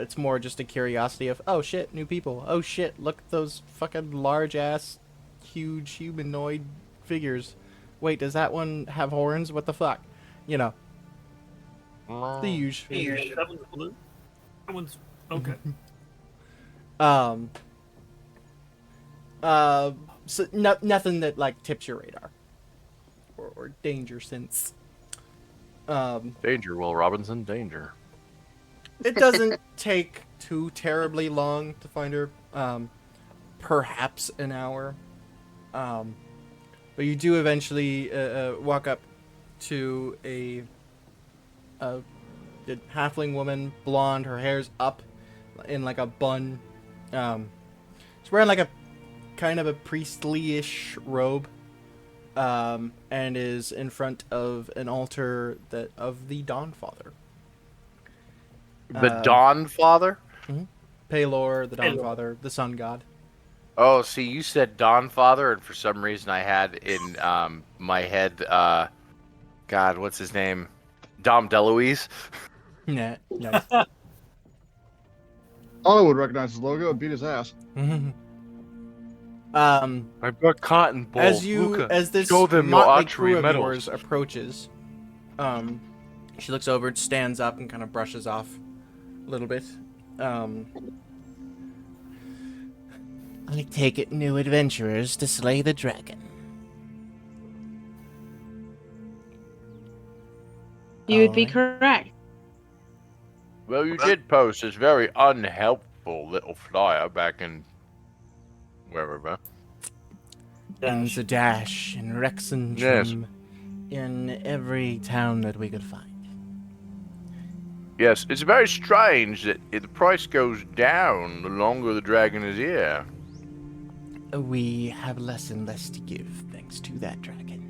It's more just a curiosity of, oh shit, new people. Oh shit, look at those fucking large ass, huge humanoid figures. Wait, does that one have horns? What the fuck? You know, the usual. That one's blue. That one's okay. So nothing that like tips your radar or danger sense. Danger, Will Robinson, danger. It doesn't take too terribly long to find her. Perhaps an hour. But you do eventually walk up to a halfling woman, blonde. Her hair's up in like a bun. She's wearing like a kind of a priestly-ish robe, and is in front of an altar of the Dawnfather. The Dawn Father? Pelor, the Pelor. Dawnfather, the sun god. Oh, see, you said Dawn Father, and for some reason I had in my head, God, what's his name? Dom DeLuise. Nah, nice. Otto would recognize his logo and beat his ass. I've got cotton balls. As this show them your motley archery crew of medals. yours approaches, she looks over, stands up, and kind of brushes off a little bit. I take it new adventurers to slay the dragon. You would be Alright. correct. Well, you did post this very unhelpful little flyer back in wherever. In Zadash, in Rexentrum, Yes. in every town that we could find. Yes, it's very strange that the price goes down the longer the dragon is here. We have less and less to give thanks to that dragon.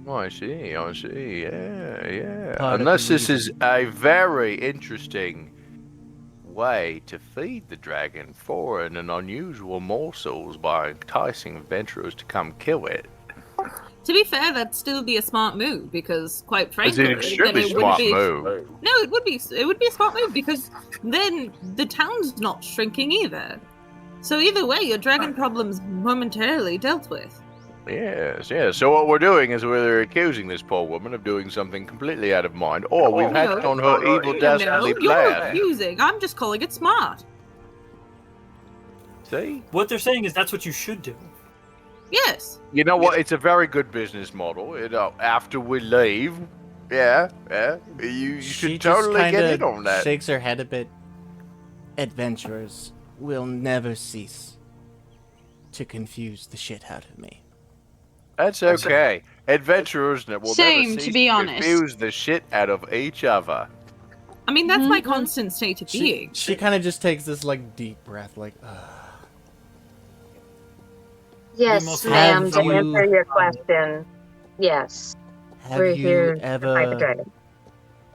Oh, I see, yeah. Part of Unless the this is a very interesting way to feed the dragon foreign and unusual morsels by enticing adventurers to come kill it. To be fair, that'd still be a smart move because, quite It's frankly, an extremely then it smart would be, move. No, it would be a smart move because then the town's not shrinking either. So either way, your dragon problem's momentarily dealt with. Yes, yes. So what we're doing is we're accusing this poor woman of doing something completely out of mind, or we've hacked on her evil, dastardly No, you're plan. accusing. I'm just calling it smart. See? What they're saying is that's what you should do. Yes. You know what? It's a very good business model. After we leave, you She should just totally get kinda in on that. Shakes her head a bit. Adventurers will never cease to confuse the shit out of me. That's okay. Adventurers will Same, never to cease be to honest. confuse the shit out of each other. I mean, that's my Mhm. constant state of being. She kind of just takes this like deep breath, like, Yes, must ma'am, have to you- answer your question. Yes, have we're you here to fight the ever dragon.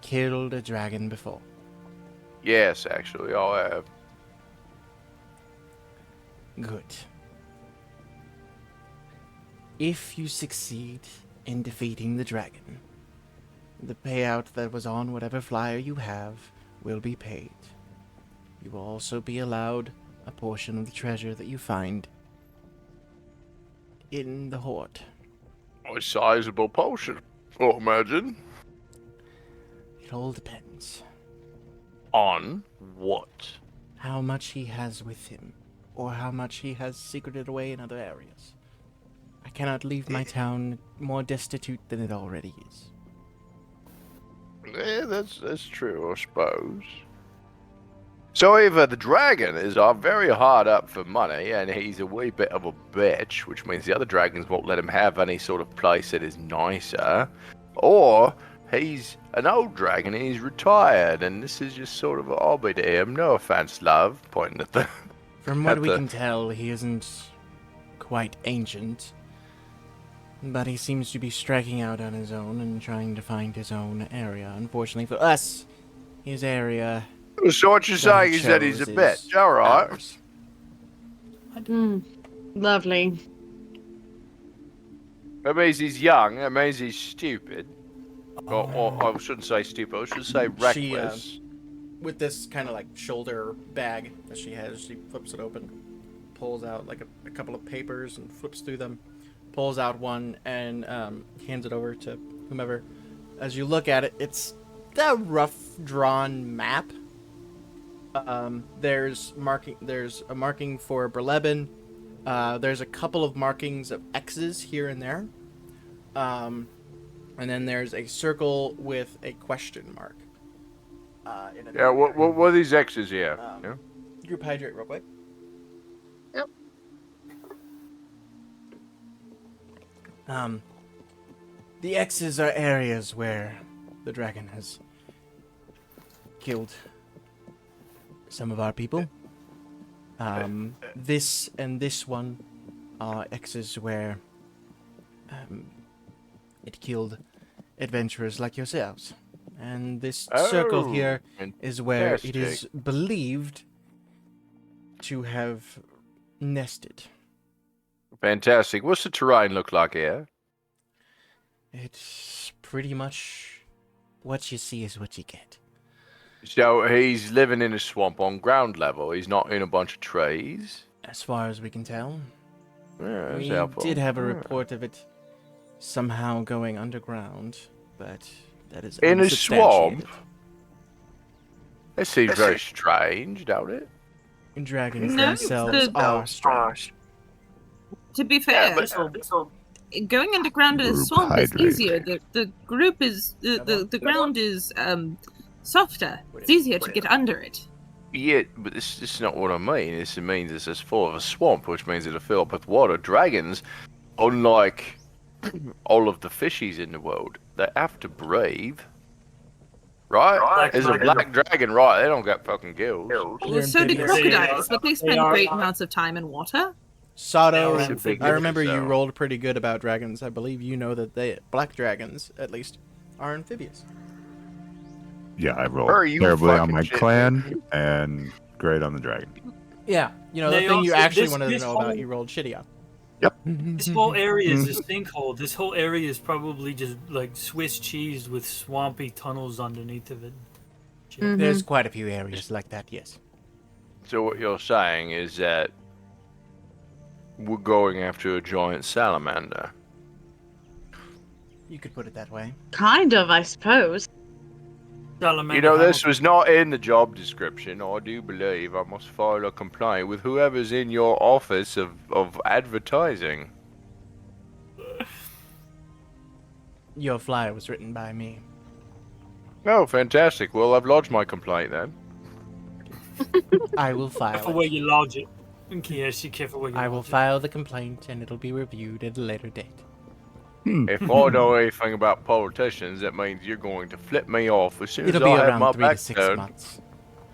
killed a dragon before? Yes, actually, I have. Good. If you succeed in defeating the dragon, the payout that was on whatever flyer you have will be paid. You will also be allowed a portion of the treasure that you find in the hoard. A sizable potion, I imagine. It all depends On what? how much he has with him, or how much he has secreted away in other areas. I cannot leave my town more destitute than it already is. Yeah, that's true, I suppose. So either the dragon is very hard up for money, and he's a wee bit of a bitch, which means the other dragons won't let him have any sort of place that is nicer, or he's an old dragon and he's retired, and this is just sort of a hobby to him. No offense, love, pointing at the... From what At we the- can tell, he isn't quite ancient, but he seems to be striking out on his own and trying to find his own area. Unfortunately for us, his area. So what you're that saying he is that he's a chose bitch, is alright. ours. Lovely. That means he's young, that means he's stupid. Or I shouldn't say stupid, I should say She, reckless. With this kind of like shoulder bag that she has, she flips it open, pulls out like a couple of papers and flips through them, pulls out one and hands it over to whomever. As you look at it, it's a rough drawn map. There's a marking for Berleben. There's a couple of markings of X's here and there. And then there's a circle with a question mark. Yeah, what are these X's here? Yeah? Group hydrate real quick. Yep. The X's are areas where the dragon has killed some of our people. This and this one are X's where it killed adventurers like yourselves. And this circle Oh, here is where it is fantastic. believed to have nested. Fantastic. What's the terrain look like here? It's pretty much what you see is what you get. So he's living in a swamp on ground level. He's not in a bunch of trees. As far as we can tell, Yeah, that's we helpful. did have a Yeah. report of it somehow going underground, but that is In a unsubstantiated. swamp? That seems very strange, don't it? Dragons No, themselves the- are strange. To be fair, going underground in a Group swamp is hydrate. easier. The group is the ground is softer. It's easier to get under it. Yeah, but this is not what I mean. This means it's just full of a swamp, which means it'll fill up with water. Dragons, unlike all of the fishies in the world, they have to breathe. Right? There's a black dragon, right? They don't get fucking gills. Well, so do amphibious. crocodiles, but they spend great amounts of time in water. Sato, Yeah, it's a big I remember you difference, though. rolled pretty good about dragons. I believe you know that black dragons, at least, are amphibious. Yeah, I rolled Hurry, you terribly on fucking my shit, clan and great on the dragon. Yeah, you know, the They thing you also- actually this- wanted to this know about, whole- you rolled shitty on. This whole area is a sinkhole. This whole area is probably just like Swiss cheese with swampy tunnels underneath of it. Shit. There's quite a few areas like that, yes. So what you're saying is that we're going after a giant salamander. You could put it that way. Kind of, I suppose. Salamander You know, this Hamilton. was not in the job description. I do believe I must file a complaint with whoever's in your office of advertising. Your flyer was written by me. Oh, fantastic. Well, I've lodged my complaint then. I will Careful file where it. you lodge it. Yes, you careful where you I will lodge it. file the complaint and it'll be reviewed at a later date. If I know anything about politicians, that means you're going to flip me off as soon It'll as be I have my around 3 to back 6 turned. months.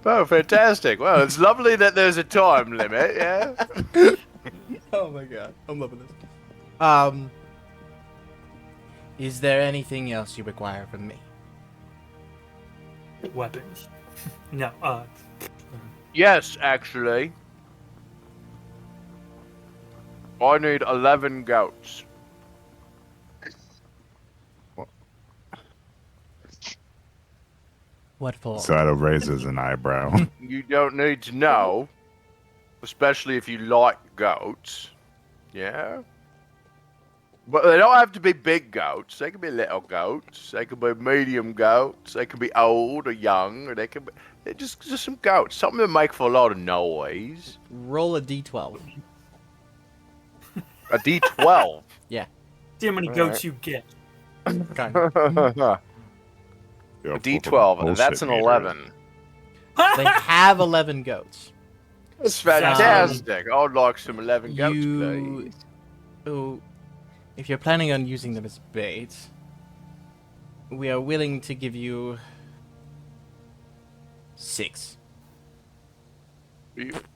Oh, fantastic. Well, it's lovely that there's a time limit, yeah? Oh my god, I'm loving this. Is there anything else you require from me? Weapons. No, Yes, actually. I need 11 goats. What for? Sato raises an eyebrow. You don't need to know, especially if you like goats. Yeah? But they don't have to be big goats. They can be little goats. They can be medium goats. They can be old or young, or they can be they're just some goats. Something that make for a lot of noise. Roll a d12. A D12. see how many goats you get. Okay. A D12. That's an 11. They have 11 goats. That's fantastic. I would like some 11 goats, You- please. Oh, if you're planning on using them as bait, we are willing to give you 6.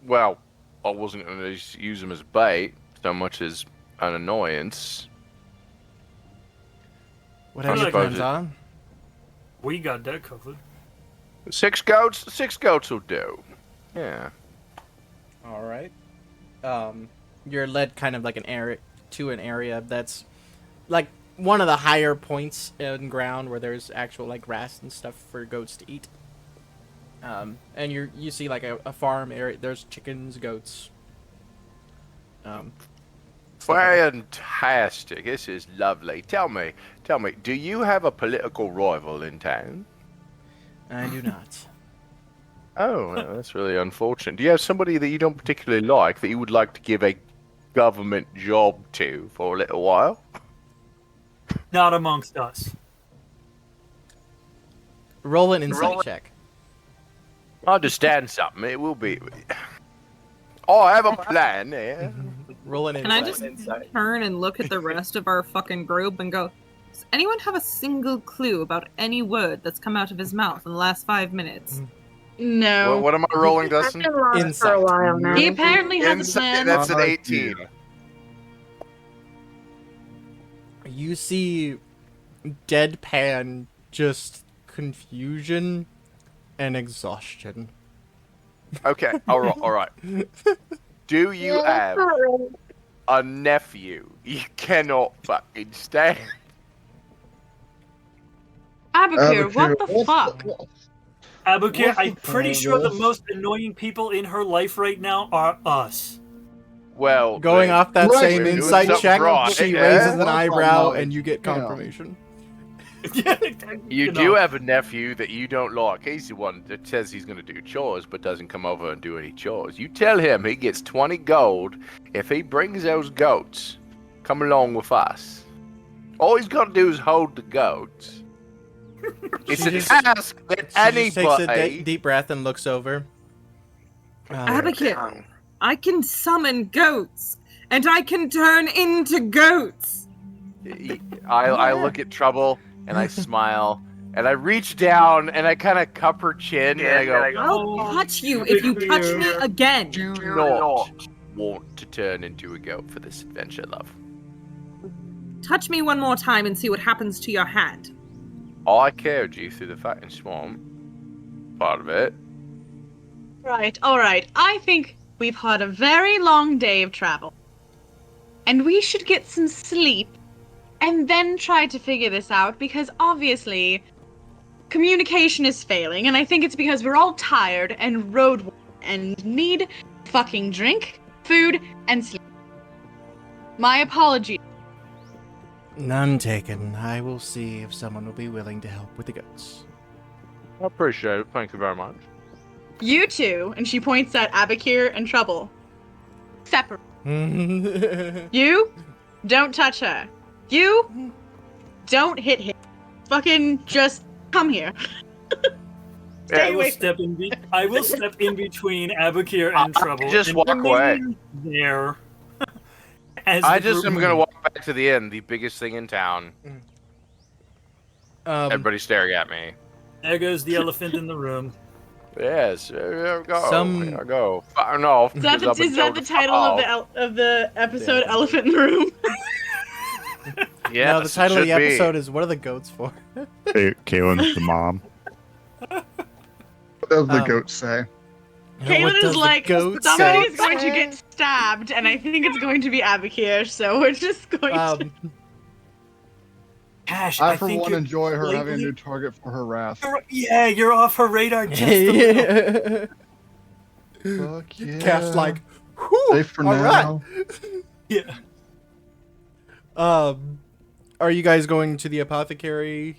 Well, I wasn't going to use them as bait so much as an annoyance. Whatever I your suppose plans it- are. We got that covered. 6 goats? 6 goats will do. Yeah. All right. You're led kind of like an area to an area that's like one of the higher points in ground where there's actual like grass and stuff for goats to eat. And you see like a farm area. There's chickens, goats. Stuff like that. Fantastic. This is lovely. Tell me, do you have a political rival in town? I do not. Oh, well, that's really unfortunate. Do you have somebody that you don't particularly like that you would like to give a government job to for a little while? Not amongst us. Roll an insight check. I understand something. It will be. Oh, I have a plan. Yeah. Roll an Can I insight. just turn and look at the rest of our fucking group and go, does anyone have a single clue about any word that's come out of his mouth in the last 5 minutes? No. What am I rolling, I've Dustin? been lost for Insight. a while now. He apparently has a Insight- plan. That's an Fuck 18. you. You see deadpan just confusion and exhaustion. Okay. All right. Do you Yeah, have that's not right. a nephew you cannot fucking stand? Abacur, what the Abacur, fuck? Abukir, What I'm the pretty fuck sure the is- most annoying people in her life right now are us. Well, Going off that Right, same we're doing insight something check, right, she yeah? raises an Well, eyebrow knowledge, and you get yeah. confirmation. You do have a nephew that you don't like. He's the one that says he's going to do chores but doesn't come over and do any chores. You tell him he gets 20 gold if he brings those goats. Come along with us. All he's got to do is hold the goats. It's She a just- task that She just takes a anybody. deep breath and looks over. Abacus, I can summon goats, and I can turn into goats. I look at Trouble and I smile and I reach down and I kind of cup her chin and I go, I'll touch you if you touch me again. "Do not want to turn into a goat for this adventure, love. Touch me one more time and see what happens to your hand. I carried you through the fucking swamp. part of it. Right, alright. I think we've had a very long day of travel. And we should get some sleep and then try to figure this out because obviously communication is failing and I think it's because we're all tired and road worn and need fucking drink, food, and sleep. My apologies. None taken. I will see if someone will be willing to help with the goats. I appreciate it. Thank you very much. You two, and she points at Abakir and Trouble, separate. You don't touch her. You don't hit him. Fucking just come here. Stay away. I will step in between Abakir and Trouble. Just and walk away. remain there. As I the just group am gonna moves. walk back to the inn, the biggest thing in town. Everybody's staring at me. There goes the elephant in the room. Yes, there we go. Some- There we go. Firing off. Is that the, because I've been is that told the to title fuck of the episode? Yeah. Elephant in the Room. off. Yes, No, the title of it the should be. episode is "What are the goats for?" Kaylin's the mom. What does the Um, goat say? What Kaylin does is the like, goat somebody say? is going to get stabbed, and I think it's going to be Abakir, so we're just going to... Cash, I, for think one, you're enjoy her having a lately- new target for her wrath. Yeah, you're off her radar just a little. Fuck yeah. Cast like, whew, Safe for all right. now. Yeah. Are you guys going to the apothecary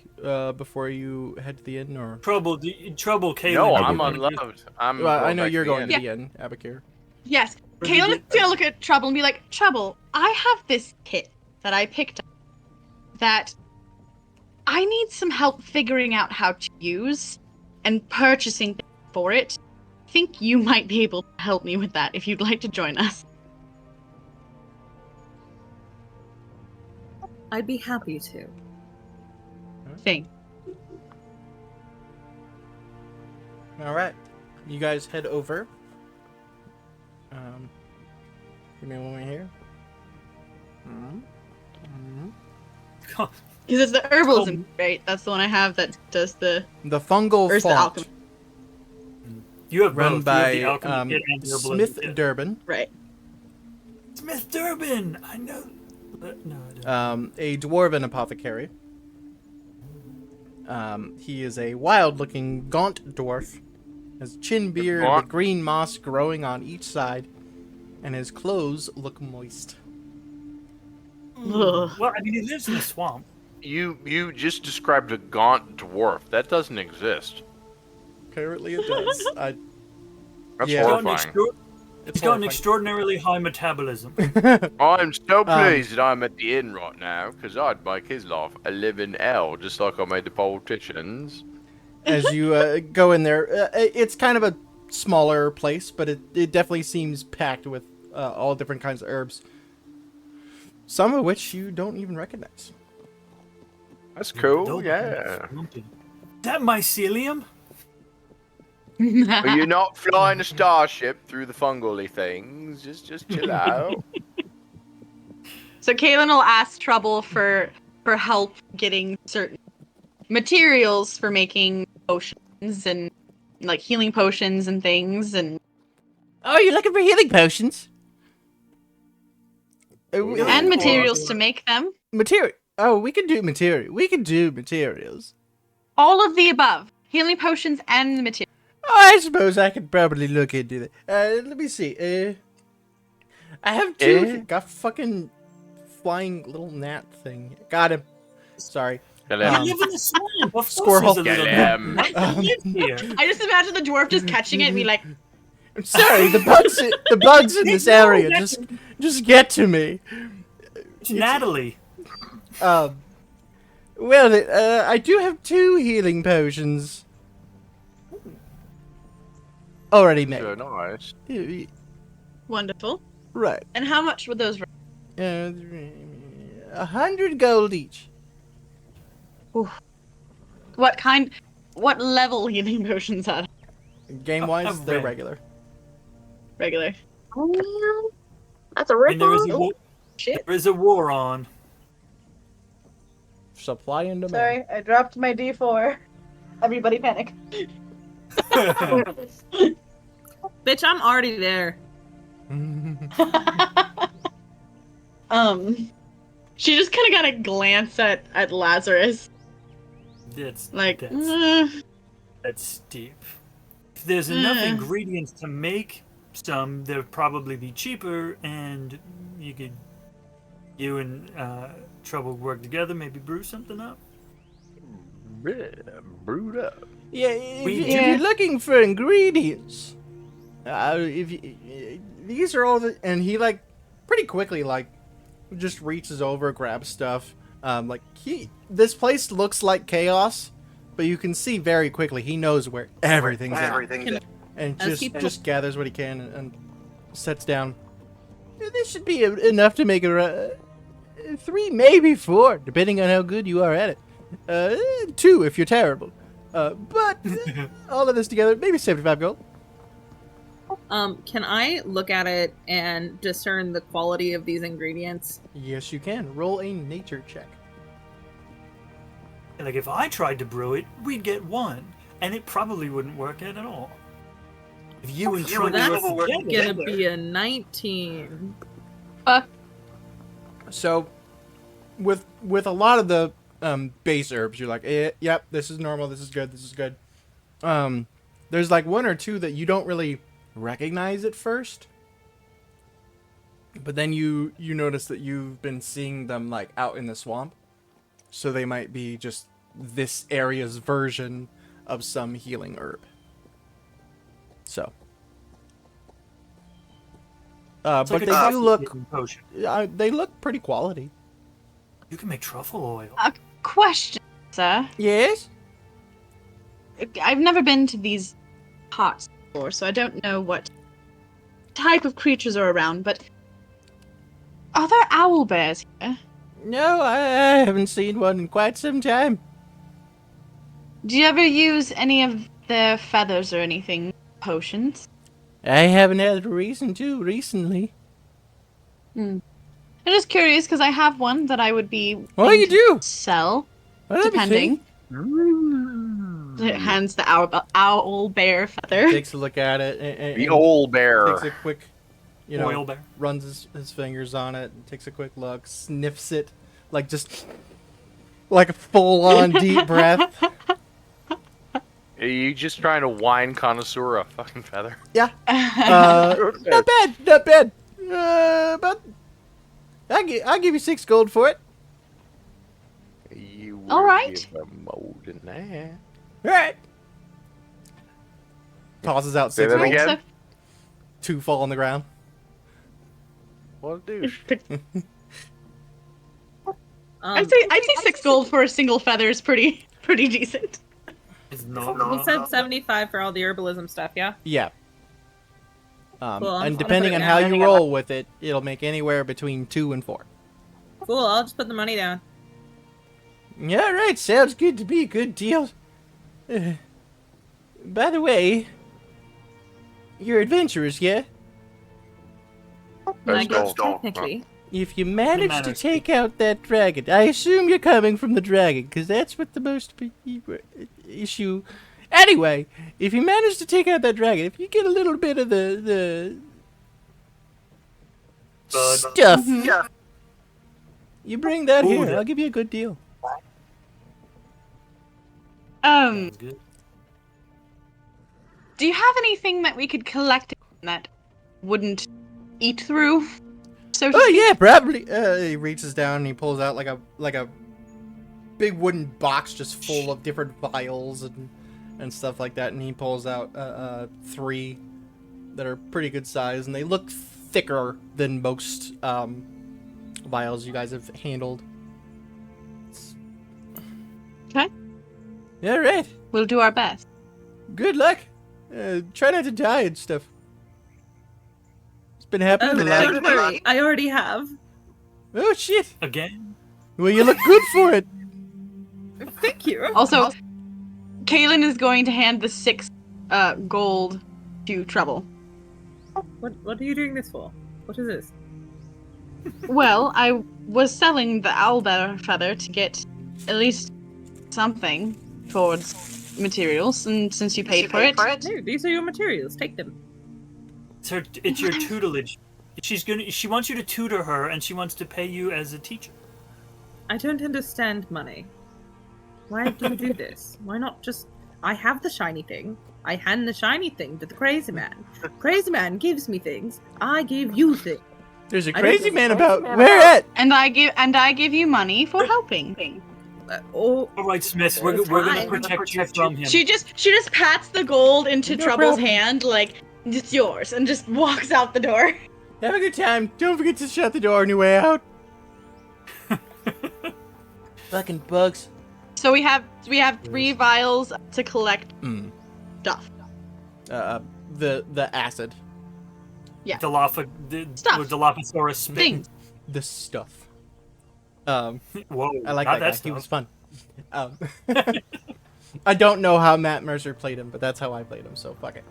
before you head to the inn, or? Trouble, Kaylin. No, you're I'm going to- unloved. I'm. Well, I going know back you're to going the to inn. the inn, Abakir. Yes. Where did Kaylin's you- gonna look at Trouble and be like, Trouble, I have this kit that I picked up that I need some help figuring out how to use and purchasing things for it. I think you might be able to help me with that if you'd like to join us. I'd be happy to. Thing. All right, you guys head over. Give me a moment here. Because it's the herbalism, right? That's the one I have that does the... The fungal Or is the font alchemy? You have run both. by you have the alchemy kit and the herbalism Smith kit. Durbin, Right. Smith Durbin! I know. No, I don't. a dwarven apothecary. He is a wild-looking, gaunt dwarf. Has chin beard with green moss growing on each side, and his clothes look moist. Ugh. Well, I mean, he lives in a swamp. You just described a gaunt dwarf. That doesn't exist. Apparently, it does. That's Yeah. horrifying. It's got an extraordinarily high metabolism. I'm so pleased that I'm at the inn right now, because I'd make his life a living hell, just like I made the politicians. As you go in there, it's kind of a smaller place, but it definitely seems packed with all different kinds of herbs. Some of which you don't even recognize. That's cool, Dope. yeah. That mycelium? But you're not flying a starship through the fungally things. Just chill out. So Kaylin will ask Trouble for help getting certain materials for making potions and like healing potions and things and Oh, you're looking for healing potions? and materials to make them. Material. Oh, we can do material. We can do materials. All of the above. Healing potions and the materials. Oh, I suppose I could probably look into that. Let me see. I have two. Got fucking flying little gnat thing. Got him. Sorry. You live in the swamp. Of course Squirrel. there's a little Get him. Why do you live here? I just imagine the dwarf just catching it and be like, I'm sorry. The bugs in this area just get to me. It's Natalie. Well, I do have 2 healing potions already made. Sure, nice. wonderful. Right. And how much would those 100 gold each. what level healing potions are Game wise, they're red. regular. regular? Oh, that's a And there is, rip a war, Shit. there is a war on. Supply and demand. I dropped my D4. Everybody panic. Bitch, I'm already there. She just kind of got a glance at Lazarus. That's Like, that's steep. If there's enough ingredients to make some, they'd probably be cheaper, and you and Trouble work together, maybe brew something up. Brewed up. Yeah, if you're looking for ingredients, these are all the, and he like pretty quickly like just reaches over, grabs stuff. This place looks like chaos, but you can see very quickly he knows where everything's at, and just gathers what he can and sets down. This should be enough to make a 3, maybe 4, depending on how good you are at it. 2 if you're terrible. But all of this together, maybe 75 gold. Can I look at it and discern the quality of these ingredients? Yes, you can. Roll a nature check. Like, if I tried to brew it, we'd get 1, and it probably wouldn't work out at all. If you and Trouble That's work together, gonna be a 19. So, with a lot of the base herbs, you're like, yep, this is normal, this is good, this is good. There's like 1 or 2 that you don't really recognize at first, but then you notice that you've been seeing them like out in the swamp, so they might be just this area's version of some healing herb. So, it's but like they do look, potion. they look pretty quality. You can make truffle oil. Question, sir. Yes. I've never been to these parts before, so I don't know what type of creatures are around, but are there owl bears here? No, I haven't seen one in quite some time. Do you ever use any of their feathers or anything? Potions? I haven't had a reason to recently. I'm just curious because I have one that I would be What do you willing do? to sell, Well, let me depending. see. It hands the owl bear feather. Takes a look at it. And The old bear. takes a quick, Oil bear. runs his fingers on it, takes a quick look, sniffs it, like just like a full-on deep breath. Are you just trying to wine connoisseur a fucking feather? Yeah. Not bad, not bad. But I'll give you 6 gold for it. You All right. give more than that. All right. Tosses out Say 6 that gold. again? 2 fall on the ground. What a douche. I'd say 6 gold for a single feather is pretty decent. It's not. He said 75 for all the herbalism stuff, yeah? Yeah. Cool, I'm And gonna depending put on it how down. you roll with it, it'll make anywhere between 2 and 4. Cool, I'll just put the money down. Yeah, right. Sounds good to me. Good deal. By the way, you're adventurers, yeah? I guess go. technically. If you manage to managed. take out that dragon, I assume you're coming from the dragon, because that's what the most issue. Anyway, if you manage to take out that dragon, if you get a little bit of the Bud. stuff, Yeah. you bring that Ooh, here. that- I'll give you a good deal. Sounds good. Do you have anything that we could collect that wouldn't eat through? So to Oh speak? yeah, probably. He reaches down and he pulls out like a big wooden box just full of different vials and stuff like that, and he pulls out 3 that are pretty good size, and they look thicker than most vials you guys have handled. Okay. All right. We'll do our best. Good luck. Try not to die and stuff. It's been happening a lot. Don't worry, I already have. Oh shit. Again? Well, you look good for it. Thank you. Also, Kaylin is going to hand the 6 gold to Trouble. What are you doing this for? What is this? Well, I was selling the owlbear feather to get at least something towards materials, and since you paid for it. No, these are your materials. Take them. It's your tutelage. She wants you to tutor her, and she wants to pay you as a teacher. I don't understand money. Why do you do this? Why not just... I have the shiny thing. I hand the shiny thing to the crazy man. Crazy man gives me things. I give you things. There's a I don't crazy know. man about. Where at? And I give you money for helping. Or All right, Smith, we're gonna protect you from him. She just pats the gold into No Trouble's problem. hand like it's yours, and just walks out the door. Have a good time. Don't forget to shut the door on your way out. Fucking bugs. So we have 3 vials to collect stuff. The acid. Yeah. The Stuff. Dilophosaurus spitting. Things. The stuff. Whoa, I like not that guy. stuff. He was fun. I don't know how Matt Mercer played him, but that's how I played him, so fuck it.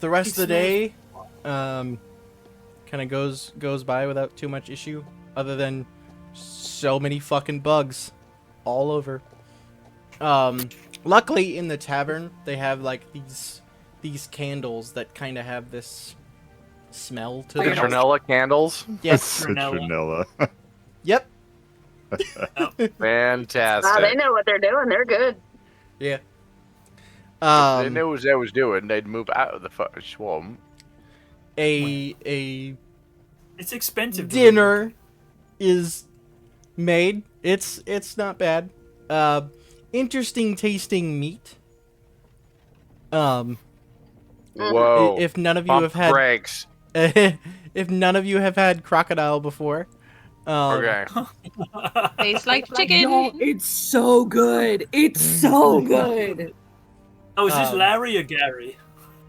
The rest of the day, kind of goes by without too much issue, other than so many fucking bugs all over. Luckily in the tavern they have like these candles that kind of have this smell to them. Citronella candles. Yes. Citronella. Yep. Fantastic. They know what they're doing. They're good. Yeah. If they knew what they was doing, they'd move out of the fucking swamp. A It's expensive. dinner is made. It's not bad. Interesting tasting meat. Whoa. If none of you Pump have had brakes. if none of you have had crocodile before, Okay. Tastes like chicken. No, it's so good. It's so good. Oh, is this Larry or Gary?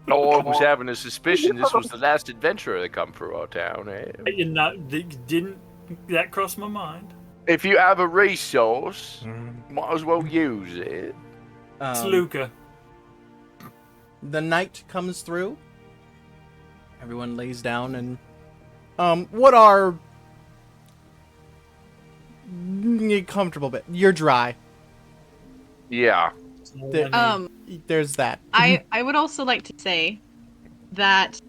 No, I was having a suspicion this was the last adventurer that come through our town. Eh? Didn't that cross my mind? If you have a resource, might as well use it. It's Luca. The night comes through. Everyone lays down and what are comfortable bit. You're dry. Yeah. There's that. I would also like to say that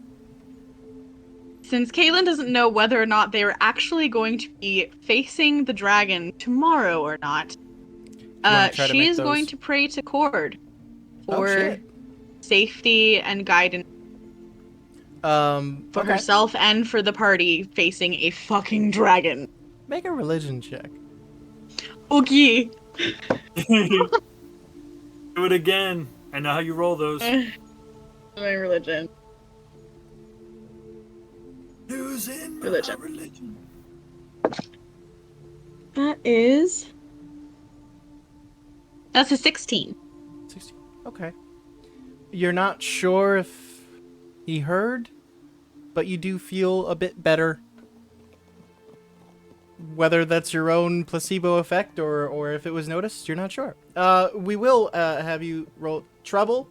since Caitlin doesn't know whether or not they are actually going to be facing the dragon tomorrow or not, wanna try to she make is going those- to pray to Cord Oh, for shit. safety and guidance for okay. herself and for the party facing a fucking dragon. Make a religion check. Okay. Do it again. I know how you roll those. My religion. Losing my Religion. religion. That's a 16. 16. Okay. You're not sure if he heard, but you do feel a bit better. Whether that's your own placebo effect or if it was noticed, you're not sure. We will have you roll Trouble.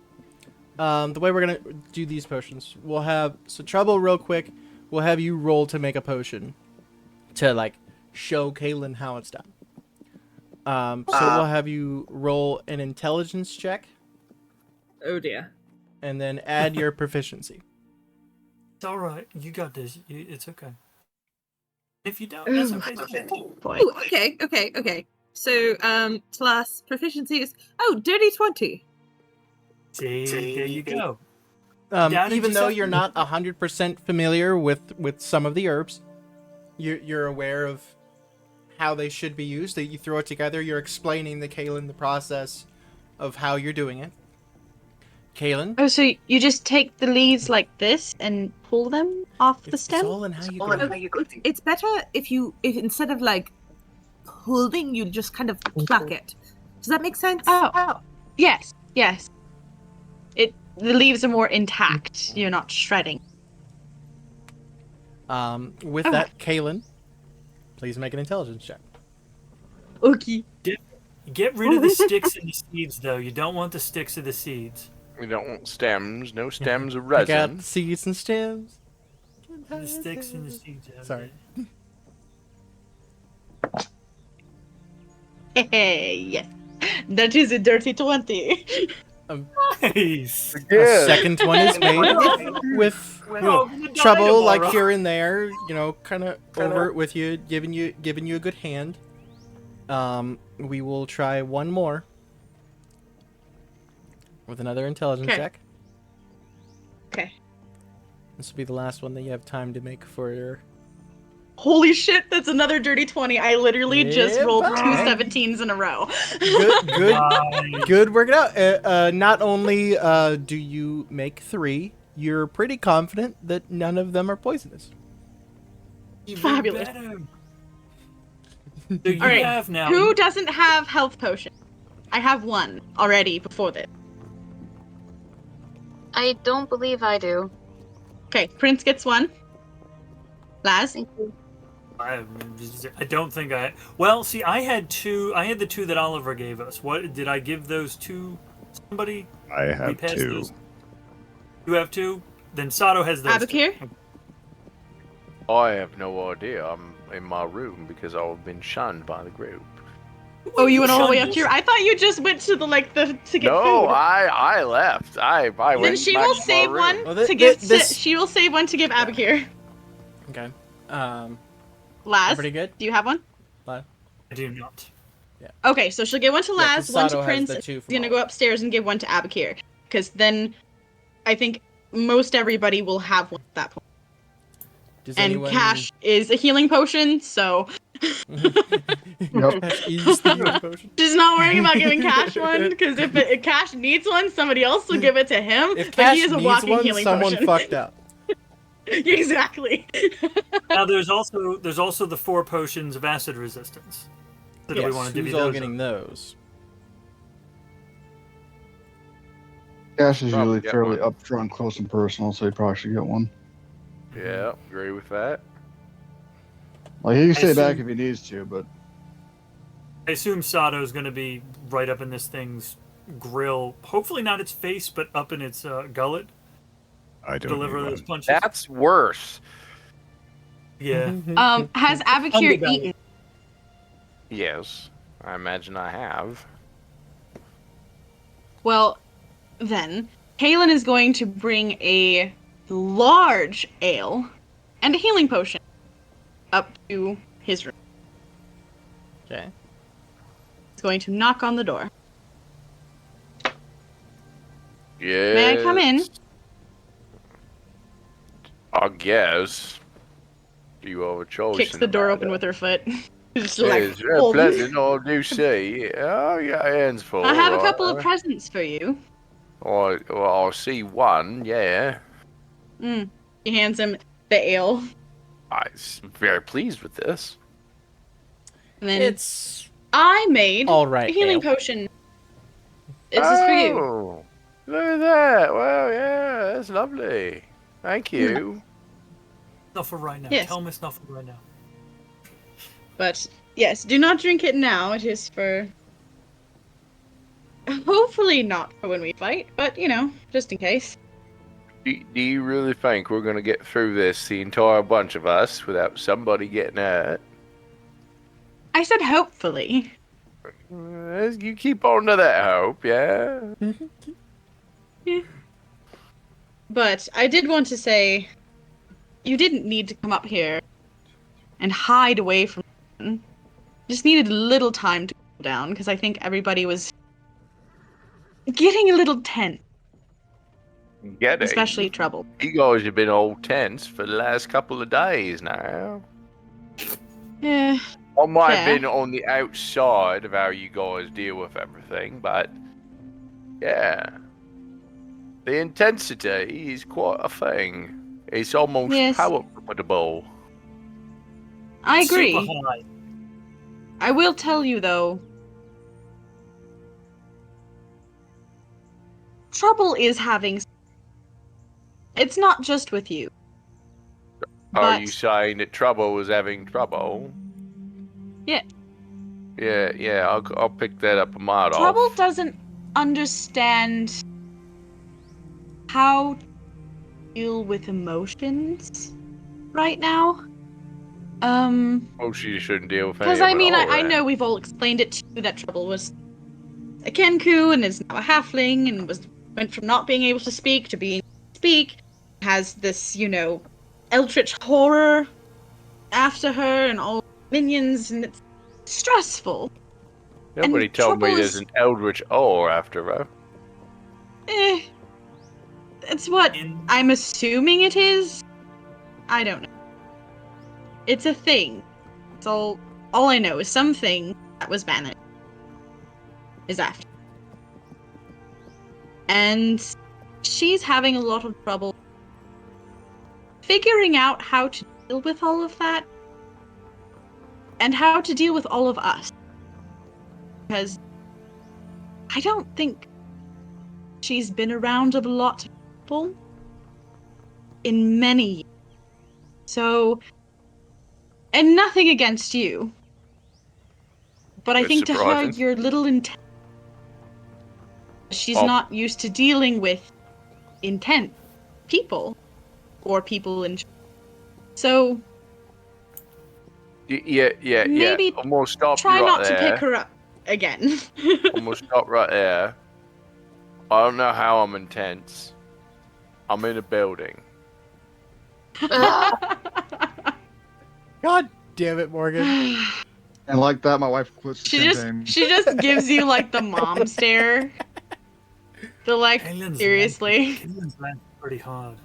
The way we're gonna do these potions, we'll have Trouble real quick. We'll have you roll to make a potion to like show Kaylin how it's done. So we'll have you roll an intelligence check Oh dear. and then add your proficiency. It's all right. You got this. It's okay. If you don't, that's okay. Boy. Oh, okay. So, plus proficiency is dirty 20. See, there you go. Even just though have- you're not 100% familiar with some of the herbs, you're aware of how they should be used. That you throw it together. You're explaining to Kaylin the process of how you're doing it. Kaylin, Oh, so you just take the leaves like this and pull them off the it's stem? all in how you grow. It's better if instead of like pulling, you just kind of pluck it. Does that make sense? Oh. Yes. The leaves are more intact. You're not shredding. With that, Kaylin, please make an intelligence check. Okay. Get rid of the sticks and the seeds, though. You don't want the sticks or the seeds. We don't want stems. No stems or Pick out resin. seeds and stems. The sticks and the seeds. out Sorry. there. Hey, yes. That is a dirty 20. Nice. A second one is made with Oh, the trouble, like dynamo. here and there, you know, kind of over it with you, giving you a good hand. We will try one more with another intelligence Okay. check. Okay. This will be the last one that you have time to make for your. Holy shit, that's another dirty 20. I literally just Yeah, rolled two bud. 17s in a row. Good, Nice. good work it out. Not only do you make 3, you're pretty confident that none of them are poisonous. Even Fabulous. better. So you All right, have now. Who doesn't have health potion? I have one already before this. I don't believe I do. Okay, Prince gets one. Laz? Thank you. I don't think I. Well, see, I had 2. I had the 2 that Oliver gave us. What did I give those to somebody? I We have passed 2. those. You have 2. Then Sato has those. Abakir? 2. I have no idea. I'm in my room because I've been shunned by the group. Oh, you went all the way up to your. I thought you just went to the to get No, food. I left. I went. Then she back will to my save room. one Well, to give. this- She will save one to give Abakir. Okay. Laz, Pretty good. do you have one? I do not. Okay, so she'll give one to Yeah, Laz, 'cause one Sato to has Prince. the and 2 She's from gonna all. go upstairs and give one to Abakir, because then I think most everybody will have one at that point. Does And anyone... Cash is a healing potion, so Yep. Cash is the healing potion. she's not worrying about giving Cash one, because if Cash needs one, somebody else will give it to him. If but Cash he is a needs walking one, healing someone potion. fucked up. Exactly. Now there's also the 4 potions of acid resistance. So do we Yes, want to divvy who's all those getting up? those? Cash is Probably usually get fairly one. upfront, close and personal, so you probably should get one. Yeah, agree with that. Like he can stay back assume- if he needs to, but I assume Sato's going to be right up in this thing's grill. Hopefully not its face, but up in its gullet. I don't Deliver need those one. punches. That's worse. Yeah. Has Abakir Underbelly. eaten? Yes, I imagine I have. Well, then, Kalen is going to bring a large ale and a healing potion up to his room. Okay. He's going to knock on the door. Yeah. May I come in? I guess. You have a choice. Kicks in the door matter. open with her foot. Just Yeah, like, it's very "Oh, pleasant. I do see. Oh, yeah, hands full. I have a right. couple of presents for you. I'll see one. Yeah. He hands him the ale. I'm very pleased with this. And then It's I made all right. a healing ale. potion. This is for you. Oh, look at that. Well, yeah, that's lovely. Thank you. Snuffle right now. Yes. Tell Miss Snuffle right now. But yes, do not drink it now. It is for. Hopefully not for when we fight, but you know, just in case. Do you really think we're going to get through this, the entire bunch of us, without somebody getting hurt? I said hopefully. You keep on to that hope, yeah? But I did want to say, you didn't need to come up here and hide away from. Just needed a little time to cool down because I think everybody was getting a little tense, Get it. especially trouble. You guys have been all tense for the last couple of days now. Yeah. I might have Fair. been on the outside of how you guys deal with everything, but yeah. The intensity is quite a thing. It's almost Yes. palatable. I agree. Super high. I will tell you though, trouble is having. It's not just with you. Are But you saying that Trouble was having trouble? Yeah. Yeah, I'll pick that up a mile Trouble off. doesn't understand how to deal with emotions right now. Oh, she shouldn't deal with any Because of I it mean, all, I then. know we've all explained it to you that Trouble was a Kenku and is now a halfling and went from not being able to speak to being able to speak. Has this, eldritch horror after her and all minions, and it's stressful. Nobody and told me trouble there's is- an eldritch ore after her. It's what I'm assuming it is. I don't know. It's a thing. It's all I know is something that was banished is after. And she's having a lot of trouble figuring out how to deal with all of that and how to deal with all of us. Because I don't think she's been around a lot of people in many years. So, and nothing against you, but I It's think to her surprising. you're a little intense. She's Oh. not used to dealing with intense people or people in. So Yeah. Maybe I'm gonna stop try you right not there. to pick her up again. I'm gonna stop right there. I don't know how I'm intense. I'm in a building. God damn it, Morgan. And like that, my wife quits the She campaign. just gives you like the mom stare. The like Kalen's seriously. Kalen's pretty hard.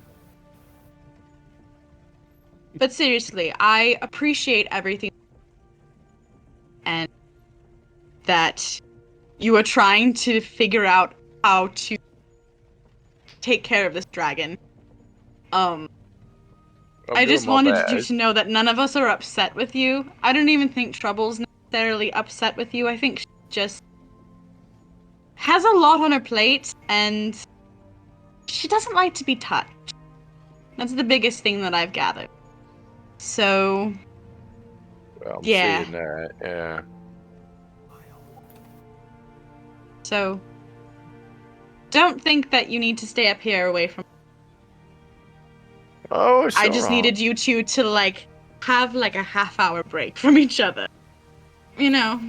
But seriously, I appreciate everything and that you are trying to figure out how to take care of this dragon. I'm I doing just my wanted you best. to know that none of us are upset with you. I don't even think Trouble's necessarily upset with you. I think she just has a lot on her plate and she doesn't like to be touched. That's the biggest thing that I've gathered. So, Well, I'm yeah. seeing that. Yeah. So, don't think that you need to stay up here away from. Oh, it's I just alright. needed you two to like have like a half-hour break from each other. You know.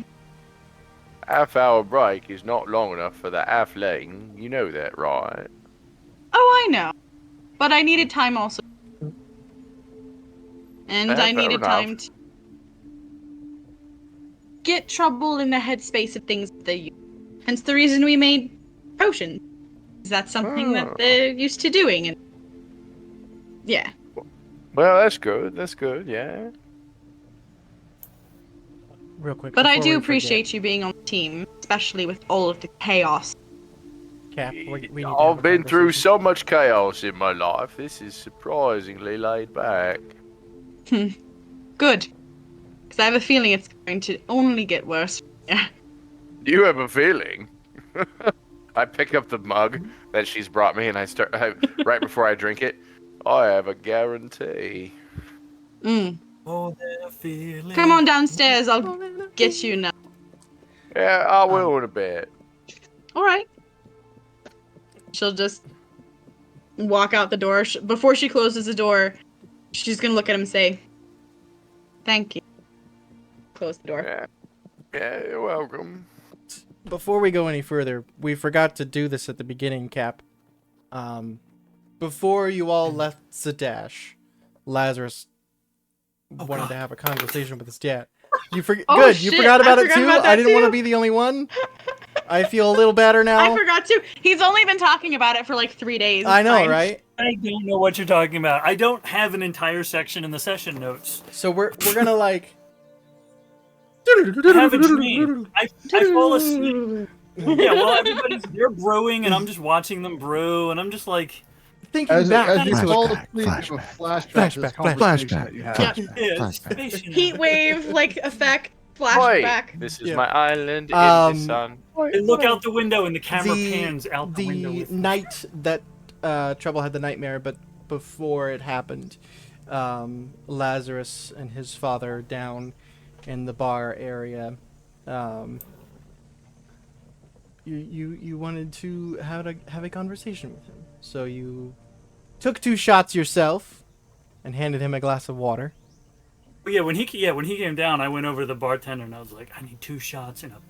Half-hour break is not long enough for the halfling. You know that, right? Oh, I know. But I needed time also. And Yeah, I fair needed enough. time to get Trouble in the headspace of things that they use. Hence the reason we made potions. Is that something that Oh. they're used to doing? And yeah. Well, that's good. That's good. Yeah. Real quick. But I before do we forget, appreciate you being on the team, especially with all of the chaos. Cap, we need to have I've a been through conversation. so much chaos in my life. This is surprisingly laid back. Good. Because I have a feeling it's going to only get worse. Yeah. You have a feeling. I pick up the mug that she's brought me, and I start right before I drink it. I have a guarantee. Mm. Oh, they're feeling. Come on downstairs, I'll get you now. Yeah, I will in a bit. Alright. She'll just walk out the door. Before she closes the door, she's gonna look at him and say, "Thank you." Close the door. Yeah, you're welcome. Before we go any further, we forgot to do this at the beginning, Cap. Before you all left Zadash, Lazarus wanted to have a conversation with his dad. You Oh, good. You shit, forgot about I it forgot too. about that I didn't want to too. be the only one. I feel a little better now. I forgot to. He's only been talking about it for like 3 days. I It's know, fine. right? I don't know what you're talking about. I don't have an entire section in the session notes. So we're gonna like. I have a dream. I fall asleep. Yeah, well, they're brewing, and I'm just watching them brew, and I'm just like, Thinking As back you into fall it. asleep, you have a flashback to this Flashback, conversation flashback, that you had. flashback, yeah, flashback. space Heat wave like effect Oi, flashback. this is Yeah. my island in the sun. They look out the window, and the camera the pans out the window. the With them. night that Trouble had the nightmare, but before it happened, Lazarus and his father down in the bar area. You wanted to have a conversation with him, so you took 2 shots yourself and handed him a glass of water. Yeah, when he came down, I went over to the bartender and I was like, I need 2 shots and a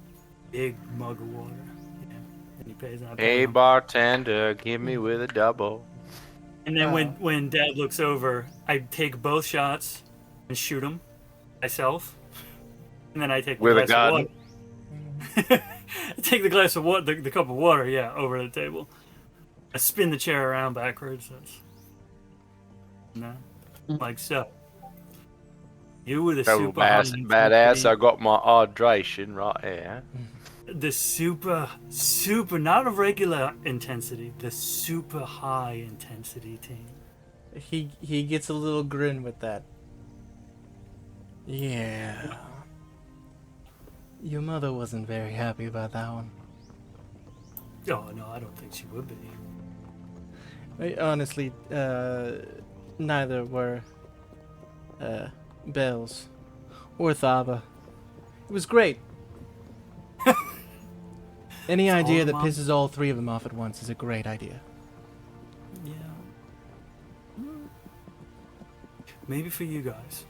big mug of water. Yeah, and he pays. And I pay Hey him. bartender, give me with a double. And then when Dad looks over, I take both shots and shoot him myself, and then I take the With a glass of gun? water. I take the glass of water, the cup of water, yeah, over the table. I spin the chair around backwards. Like so. You were the super high badass. intensity- I got my hydration right here. The super, not a regular intensity, the super high intensity team. He gets a little grin with that. Yeah. Your mother wasn't very happy about that one. Oh no, I don't think she would be. Honestly, neither were Bells or Thava. It was great. Any idea that pisses all 3 of them off at once is a great idea. Yeah. Maybe for you guys.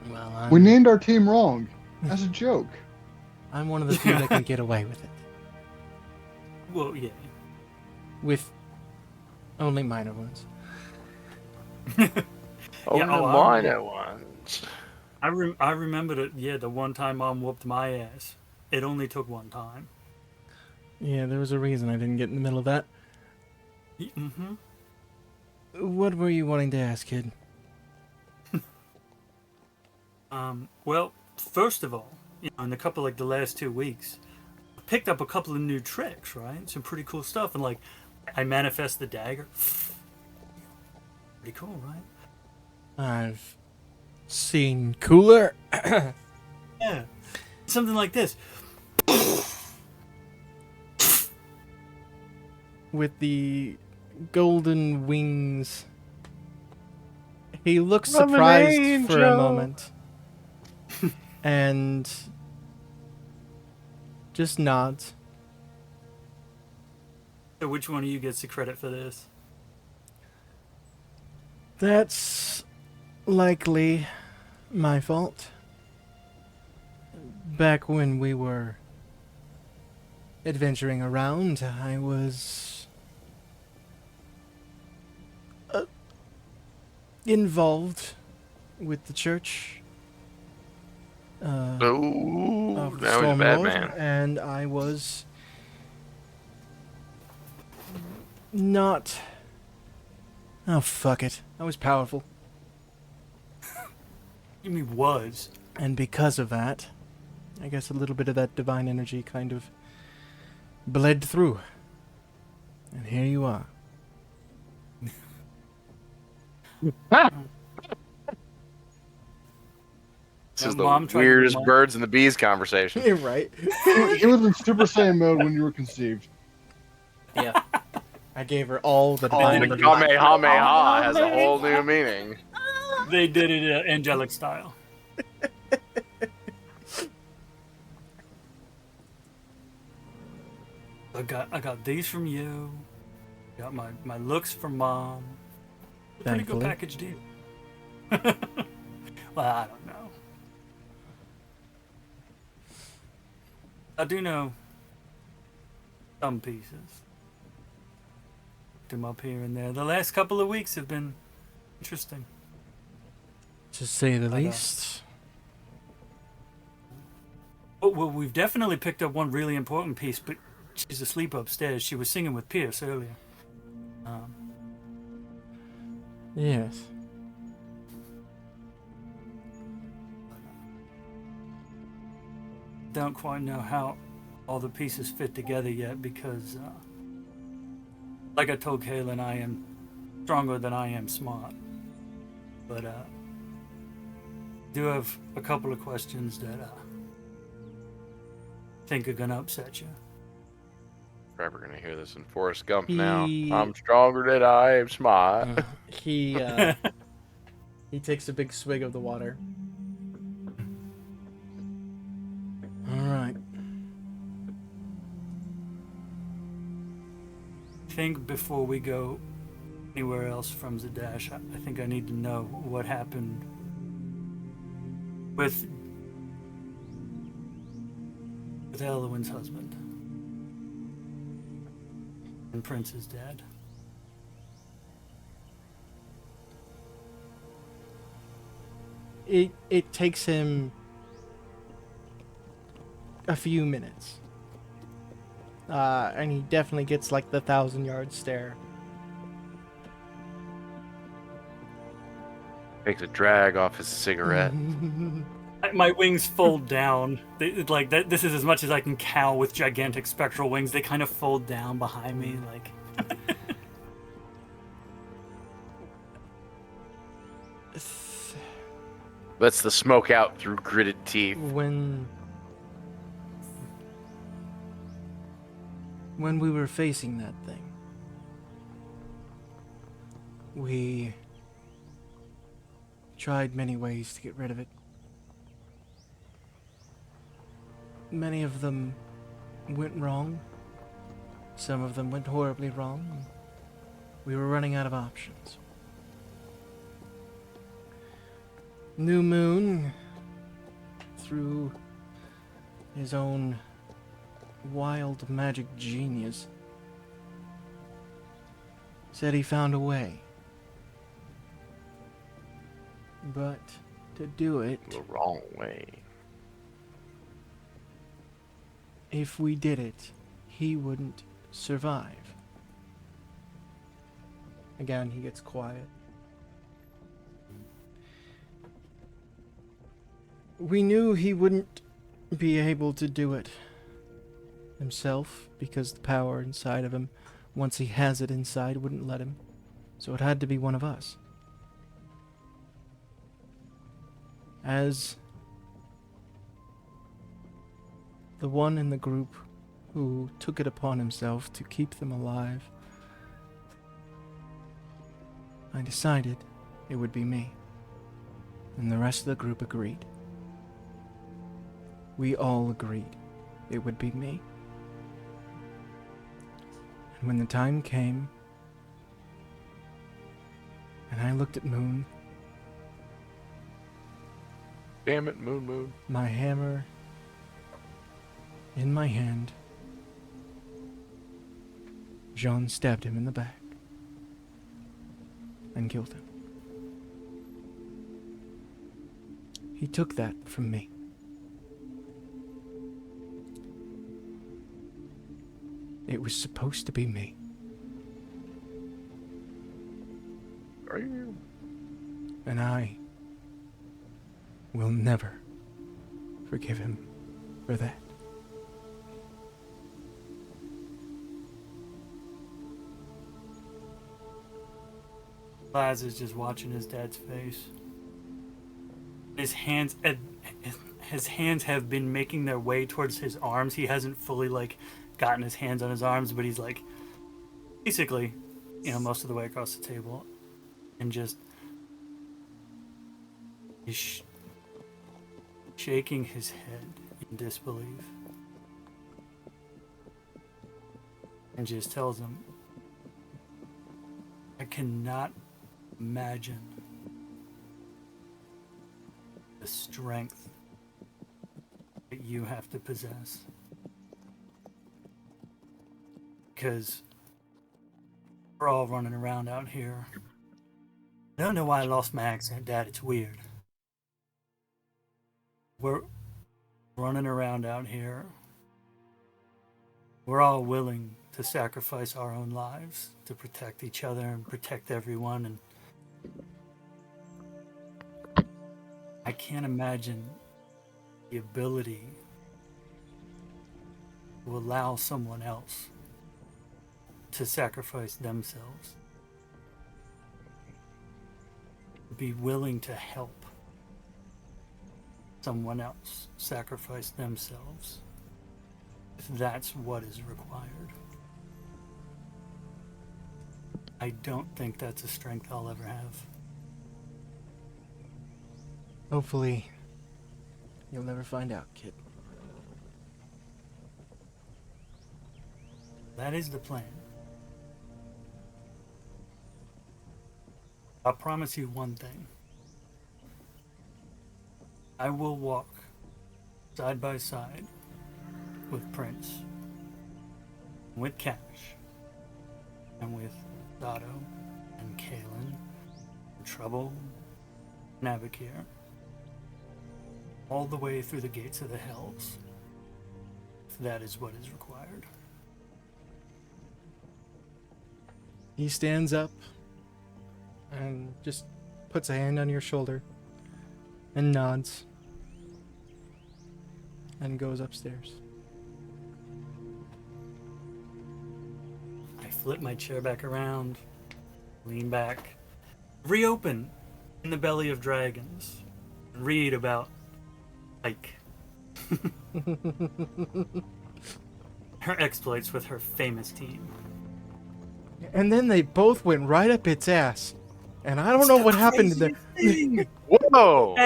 Well, We named our team wrong. As a joke. I'm one of the few that can get away with it. Well, yeah. With only minor ones. Only minor ones. I remember that. Yeah, the one time Mom whooped my ass. It only took one time. Yeah, there was a reason I didn't get in the middle of that. Mm-hmm. What were you wanting to ask, kid? Well, first of all, in a couple the last 2 weeks, I picked up a couple of new tricks, right? Some pretty cool stuff, and I manifest the dagger. Pretty cool, right? I've seen cooler. Yeah, something like this. With the golden wings. He looks surprised for a moment. And just nods. So which one of you gets the credit for this? That's likely my fault. Back when we were adventuring around, I was involved with the church. Ooh, Of now he's a bad Stormlord, man. and I was not. Oh, fuck it. I was powerful. You mean was? And because of that, I guess a little bit of that divine energy kind of bled through. And here you are. This is Mom the tried to weirdest remind- birds and the bees conversation. You're right. He was in Super Saiyan mode when you were conceived. Yeah. I gave her all the Oh, divine the energy. Kamehameha has a whole new meaning. They did it angelic style. I got these from you. Got my looks from Mom. Pretty good Thankfully. package deal. Well, I don't know. I do know some pieces. Them up here and there. The last couple of weeks have been interesting. To say the know. least. Well, we've definitely picked up one really important piece, but she's asleep upstairs. She was singing with Pierce earlier. Yes. Don't quite know how all the pieces fit together yet because, like I told Kaylin, I am stronger than I am smart. But do have a couple of questions that I think are gonna upset you. Forever gonna hear this in Forrest Gump now. He- I'm stronger than I am smart. He takes a big swig of the water. All right. Think before we go anywhere else from Zadash. I think I need to know what happened with Elwyn's husband and Prince's dad. It takes him a few minutes. And he definitely gets like the 1,000-yard stare. Takes a drag off his cigarette. My wings fold down. Like that. This is as much as I can cow with gigantic spectral wings. They kind of fold down behind me, like. Lets the smoke out through gritted teeth. When we were facing that thing, we tried many ways to get rid of it. Many of them went wrong. Some of them went horribly wrong. We were running out of options. New Moon, through his own wild magic genius, said he found a way. But to do it, The wrong way. if we did it, he wouldn't survive. Again, he gets quiet. We knew he wouldn't be able to do it himself because the power inside of him, once he has it inside, wouldn't let him. So it had to be one of us. As the one in the group who took it upon himself to keep them alive, I decided it would be me. And the rest of the group agreed. We all agreed it would be me. And when the time came, and I looked at Moon, Damn it, Moon. my hammer in my hand, Jean stabbed him in the back and killed him. He took that from me. It was supposed to be me. Are you? And I will never forgive him for that. Laz is just watching his dad's face. His hands have been making their way towards his arms. He hasn't fully like gotten his hands on his arms, but he's like basically, most of the way across the table, and just he's shaking his head in disbelief, and just tells him, "I cannot imagine the strength that you have to possess, because we're all running around out here. I don't know why I lost my accent, Dad. It's weird. We're running around out here. We're all willing to sacrifice our own lives to protect each other and protect everyone, and I can't imagine the ability to allow someone else to sacrifice themselves, be willing to help someone else sacrifice themselves, if that's what is required. I don't think that's a strength I'll ever have." Hopefully, you'll never find out, kid. That is the plan. I'll promise you one thing. I will walk side by side with Prince, with Cash, and with Dotto, and Kalen, and Trouble, and Abakir, all the way through the gates of the Hells, if that is what is required. He stands up and just puts a hand on your shoulder and nods and goes upstairs. I flip my chair back around, lean back, reopen In the Belly of Dragons, read about Ike. Her exploits with her famous team. And then they both went right up its ass. And I don't know what happened to them. Whoa!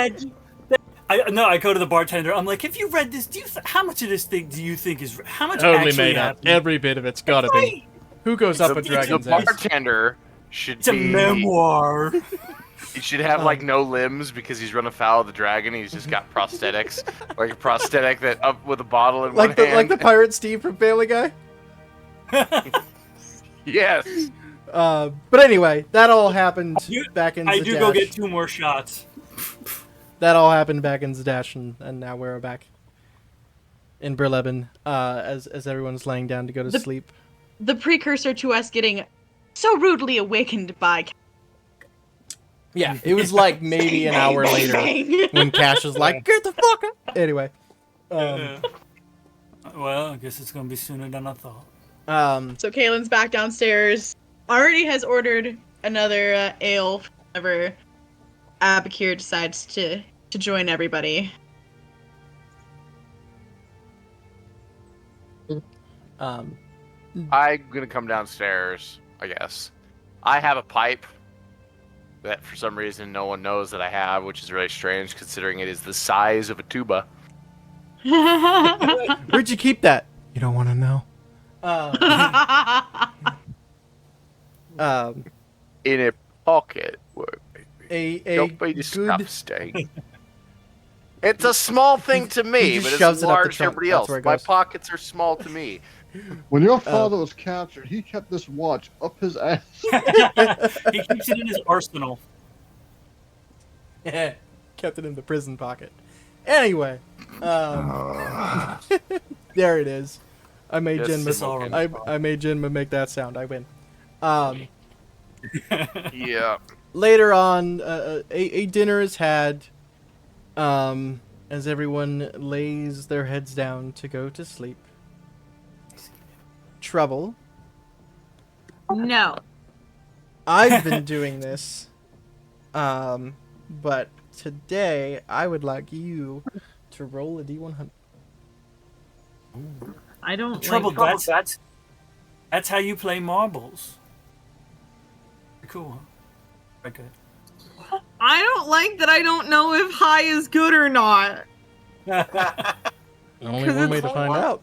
I go to the bartender. I'm like, if you read this, how much of this thing do you think is how much Totally actually made up. happened? Every bit of it's gotta be. Who goes up a dragon's The ass? bartender should It's a be. memoir. He should have like no limbs because he's run afoul of the dragon. He's just got prosthetics, like a prosthetic that up with a bottle in one hand. Like the pirate Steve from Family Guy. Yes. But anyway, that all happened back in Zadash. I do go get 2 more shots. That all happened back in Zadash, and now we're back in Berleben, as everyone's laying down to go to sleep. The precursor to us getting so rudely awakened by. Yeah, it was like maybe an hour later when Cash was like, "Get the fuck up!" Anyway, Well, I guess it's gonna be sooner than I thought. So Kaylin's back downstairs. Already has ordered another ale whenever Abakir decides to join everybody. I'm gonna come downstairs, I guess. I have a pipe that for some reason no one knows that I have, which is really strange considering it is the size of a tuba. where'd you keep that? You don't want to know. In a pocket. A Don't be good. disgusting. It's a small thing to He me, just but it's shoves it up the large to trunk. everybody That's else. where it My goes. pockets are small to me. When your father was captured, he kept this watch up his ass. He keeps it in his arsenal. Kept it in the prison pocket. Anyway, there it is. I made Yes, it's all Jinma. I made Jinma make that sound. I win. Yeah. Later on, a dinner is had. As everyone lays their heads down to go to sleep. Trouble. No. I've been doing this. But today I would like you to roll a D100. I don't Trouble. like That's how you play marbles. Cool. Huh? Very good. I don't like that I don't know if high is good or not. Only one way to find out.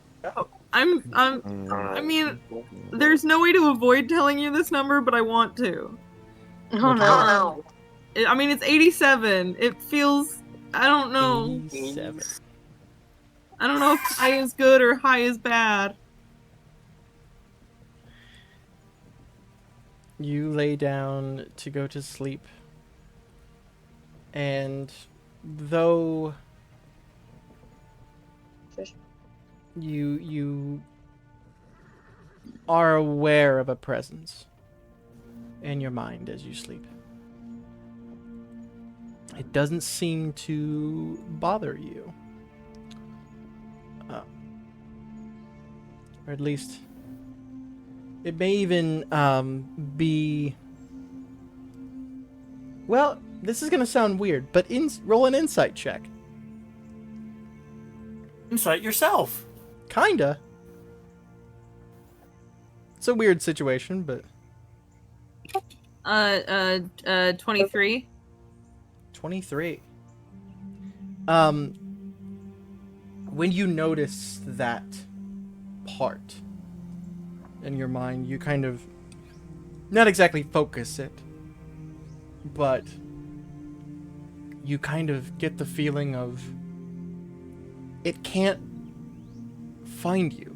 I mean, there's no way to avoid telling you this number, but I want to. Oh no. I mean, it's 87. It feels, I don't know. 87. I don't know if high is good or high is bad. You lay down to go to sleep. And though you are aware of a presence in your mind as you sleep, it doesn't seem to bother you. Or at least it may even be... Well, this is going to sound weird, but roll an insight check. Insight yourself. Kinda. It's a weird situation, but... 23. 23. When you notice that part in your mind, you kind of not exactly focus it, but you kind of get the feeling of it can't find you.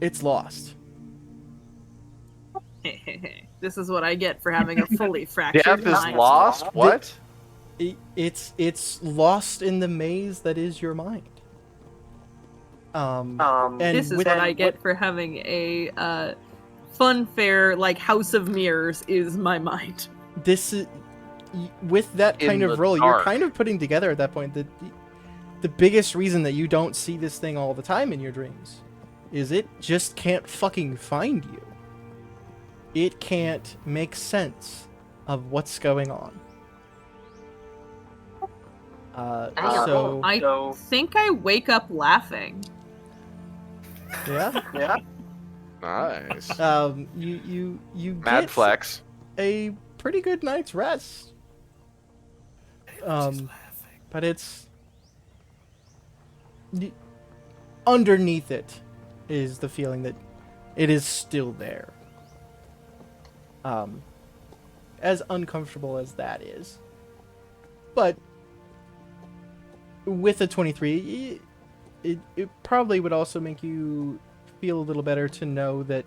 It's lost. This is what I get for having a fully fractured Death is mind. lost? What? It's lost in the maze that is your mind. And This is with what I get for having a fun fair like House of Mirrors is my mind. this is with that In kind the of role, you're dark. kind of putting together at that point that the biggest reason that you don't see this thing all the time in your dreams is it just can't fucking find you. It can't make sense of what's going on. So I think I wake up laughing. yeah, Nice. you Mad get flex. a pretty good night's rest. But it's underneath it is the feeling that it is still there. As uncomfortable as that is, but with a 23, it probably would also make you feel a little better to know that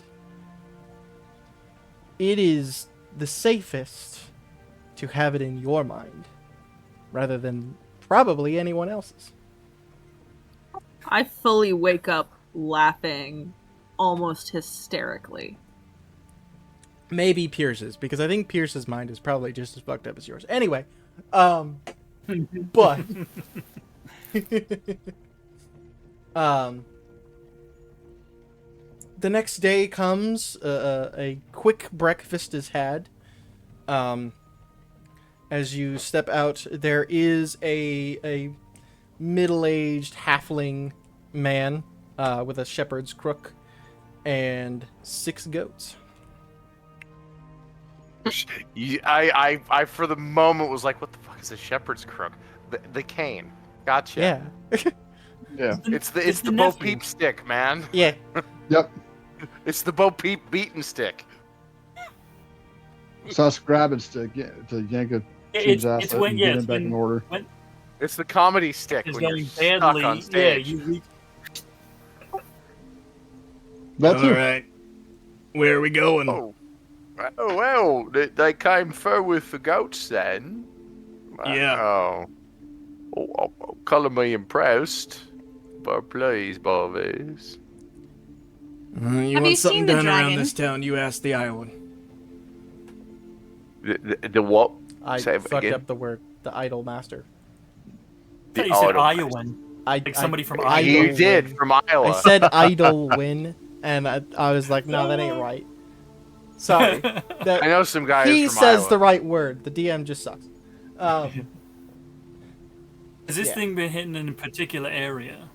it is the safest to have it in your mind rather than probably anyone else's. I fully wake up laughing almost hysterically. Maybe Pierce's, because I think Pierce's mind is probably just as fucked up as yours. Anyway, but the next day comes, a quick breakfast is had. As you step out, there is a middle-aged halfling man with a shepherd's crook and 6 goats. I for the moment was like, what the fuck is a shepherd's crook? The cane. Gotcha. Yeah. Yeah. It's the the Bo nephew. Peep stick, man. Yeah. Yep. It's the Bo Peep beaten stick. So us grabbing stick to yank a It's team's ass it's up when and yeah, get it's him back in when order. It's the comedy stick it's when you're going stuck badly. on Yeah, stage. you reach. That's it. right. Where are we going? Oh, well, they came through with the goats then. Yeah. Oh, colour me impressed. But please, boys. You Have you seen the dragon? town, you ask the Iowan. The what? I Say it fucked again. up the word. The idol master. I thought you said idol. Iowan. Like somebody from Iowa. You did from Iowa. I said idol win, and I was like, no, that ain't right. Sorry. I know some guys He from says Iowa. the right word. The DM just sucks. Has this Yeah. thing been hitting in a particular area?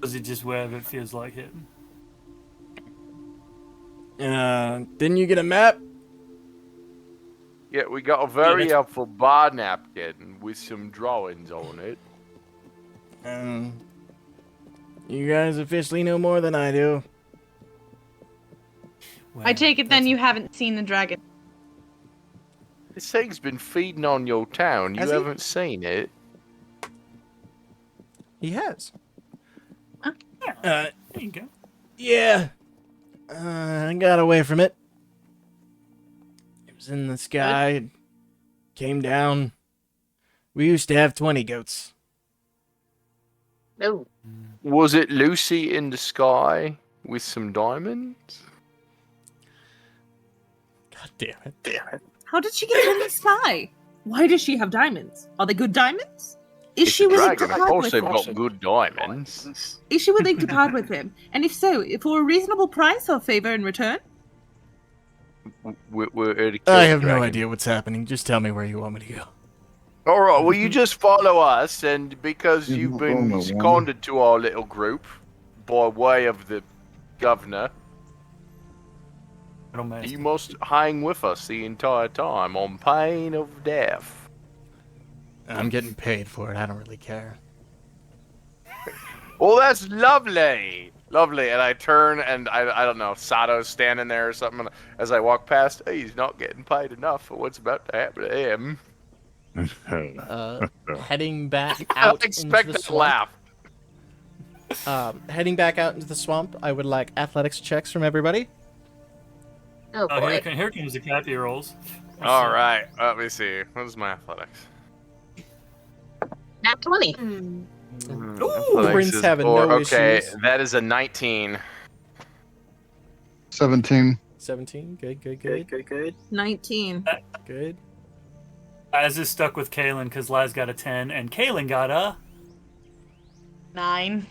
Or is it just wherever it feels like hitting? Didn't you get a map? Yeah, we got a very that's- helpful bar napkin with some drawings on it. You guys officially know more than I do. Well, I take it then that's- you haven't seen the dragon. This thing's been feeding on your town. You Has he? haven't seen it. He has. There you go. Yeah. I got away from it. It was in the sky. It came down. We used to have 20 goats. No. Was it Lucy in the sky with some diamonds? God damn it. How did she get in the sky? Why does she have diamonds? Are they good diamonds? Is It's she a willing to dragon. Of part course with they've him? got good diamonds. Is she willing to part with him? And if so, for a reasonable price or favor in return? We're here to kill I the have no dragon. idea what's happening. Just tell me where you want me to go. All right, well, you just follow us, and because Yeah, you've no, been no, seconded to our little group by way of the governor, I don't mess. you must hang with us the entire time on pain of death. I'm getting paid for it. I don't really care. Oh, that's lovely. Lovely. And I turn and I don't know, Sato's standing there or something. And as I walk past, hey, he's not getting paid enough for what's about to happen to him. Heading back I out don't into expect the that swamp. laugh. Heading back out into the swamp, I would like athletics checks from everybody. Oh Oh, boy. here comes the Cappy rolls. All right. Let me see. What is my athletics? Nat 20. Athletics Prince is having 4. no Okay, issues. that is a 19. 17. 17. Good. 19. Good. Laz is stuck with Kalen because Laz got a 10 and Kalen got a. 9.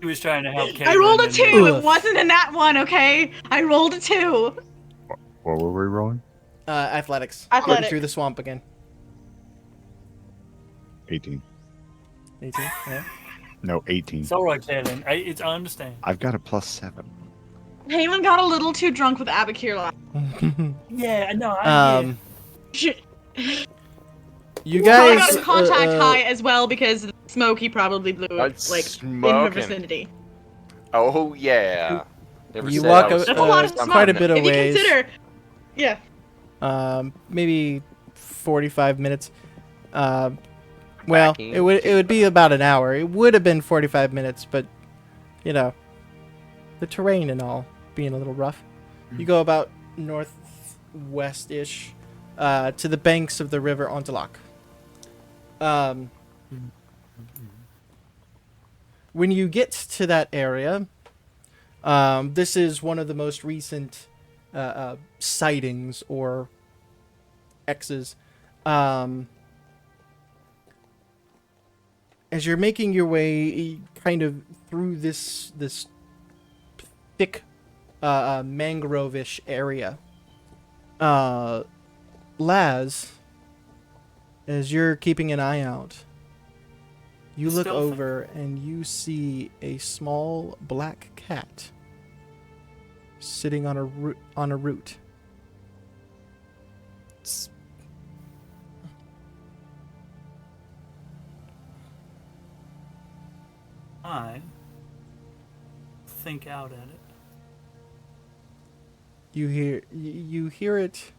He was trying to help Kalen. I rolled a and- 2. Ugh. It wasn't a nat 1, okay? I rolled a 2. What were we rolling? Athletics. Athletics. Getting through the swamp again. 18. 18. Yeah. No, 18. It's all right, Kalen. I understand. I've got a +7. Halen got a little too drunk with Abakir last. Yeah, no, I Shit. You I guys. got a contact high as well because of the smoke he probably blew That's like in the smoking. vicinity. Oh yeah. Never You said walk I was a- That's a lot of smoking. smoke. quite a bit of If you ways. consider, yeah. Maybe 45 minutes. Well, Backing. it would be about an hour. It would have been 45 minutes, but you know, the terrain and all being a little rough. You go about northwest-ish to the banks of the river Ontalak. When you get to that area, this is one of the most recent sightings or X's. As you're making your way kind of through this thick mangrove-ish area, Laz, as you're keeping an eye out, you look Still over and you see a small black cat sitting on a root. It's I think out at it. You hear it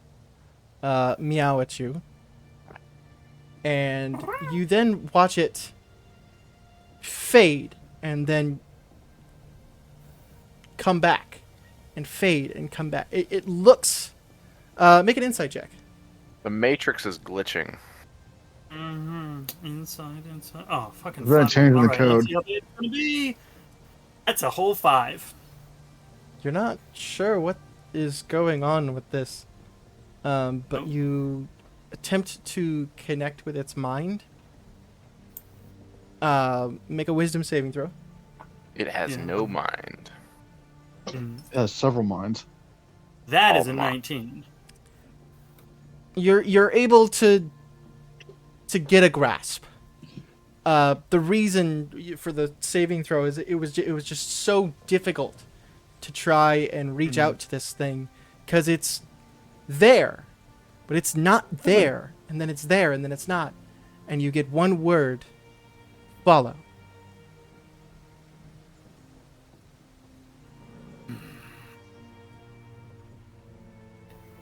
meow at you, and you then watch it fade and then come back and fade and come back. It looks make an insight check. The Matrix is glitching. Inside. Oh, fucking. We're gonna fuck. change the Alright, code. let's see how big it's gonna be. That's a whole 5. You're not sure what is going on with this, but Nope. you attempt to connect with its mind. Make a wisdom saving throw. It has Yeah. no mind. Mm. It has several minds. That is Oh a my. 19. You're able to get a grasp. The reason for the saving throw is it was just so difficult to try and reach out to this thing because it's there, but it's not there, and then it's there, and then it's not, and you get one word: follow.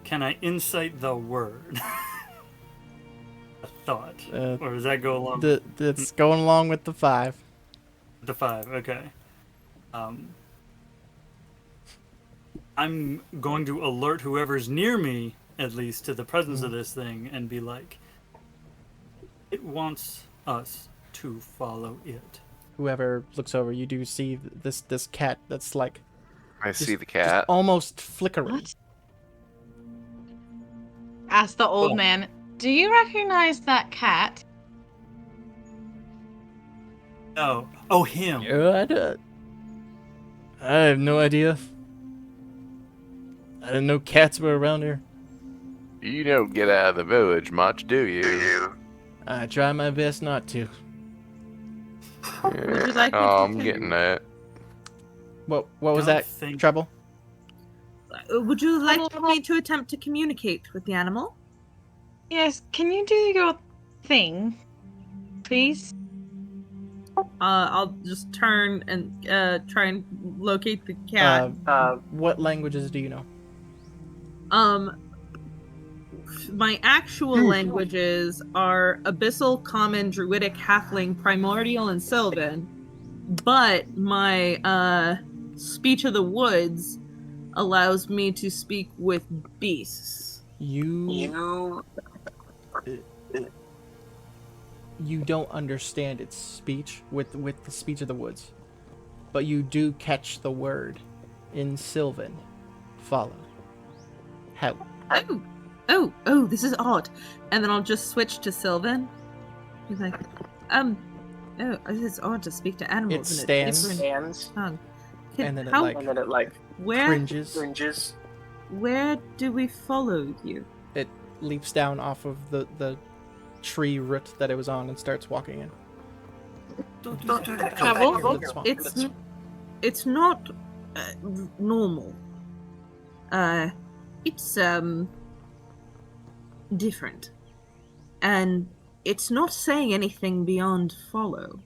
Can I insight the word? A thought. Uh, Or does that go along That's going along with the 5. with the 5? Okay. I'm going to alert whoever's near me, at least, to the presence of this thing and be like, it wants us to follow it. Whoever looks over, you do see this cat that's like I see the just cat. almost flickering. What? Asked the old Oh. man, "Do you recognize that cat?" No. Oh, him. I have no idea. I didn't know cats were around here. You don't get out of the village much, do you? I try my best not to. Would you like me Oh, to I'm take- getting that. What was Don't that? think- Trouble? Would you like me to attempt to communicate with the animal? Yes, can you do your thing, please? I'll just turn and try and locate the cat. What languages do you know? My actual languages are Abyssal, Common, Druidic, Halfling, Primordial, and Sylvan. But my Speech of the Woods allows me to speak with beasts. You don't understand its speech with the Speech of the Woods, but you do catch the word in Sylvan. Follow. Help. Oh, this is odd. And then I'll just switch to Sylvan. He's like, oh, it's odd to speak to animals. It in a stands. different tongue. And then it like where cringes. Where do we follow you? It leaps down off of the tree root that it was on and starts walking in. Travel? It's not normal. It's different, and it's not saying anything beyond follow.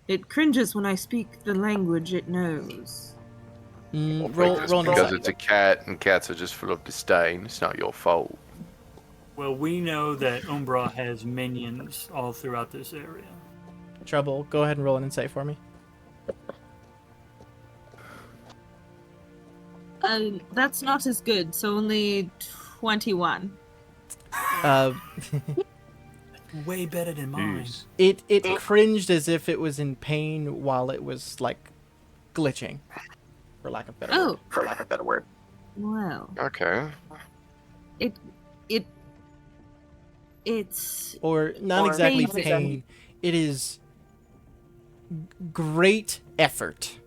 It cringes when I speak the language it knows. Roll Because an insight. it's a cat, and cats are just full of disdain. It's not your fault. Well, we know that Umbra has minions all throughout this area. Trouble. Go ahead and roll an insight for me. That's not as good, so only 21. Way better than mine. It cringed as if it was in pain while it was like glitching, for lack of a better word. Well, Okay. it's Or not exactly crazy. pain. It is great effort.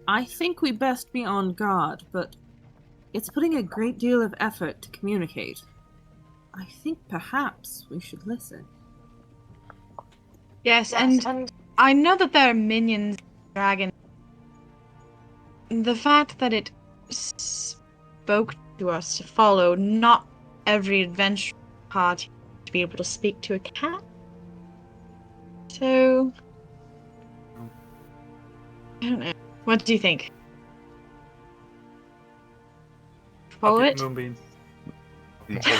I think we best be on guard, but it's putting a great deal of effort to communicate. I think perhaps we should listen. Yes, and I know that there are minions, dragon. The fact that it spoke to us to follow, not every adventure party to be able to speak to a cat. So, I don't know. What do you think? Follow Okay, it? Moonbeam.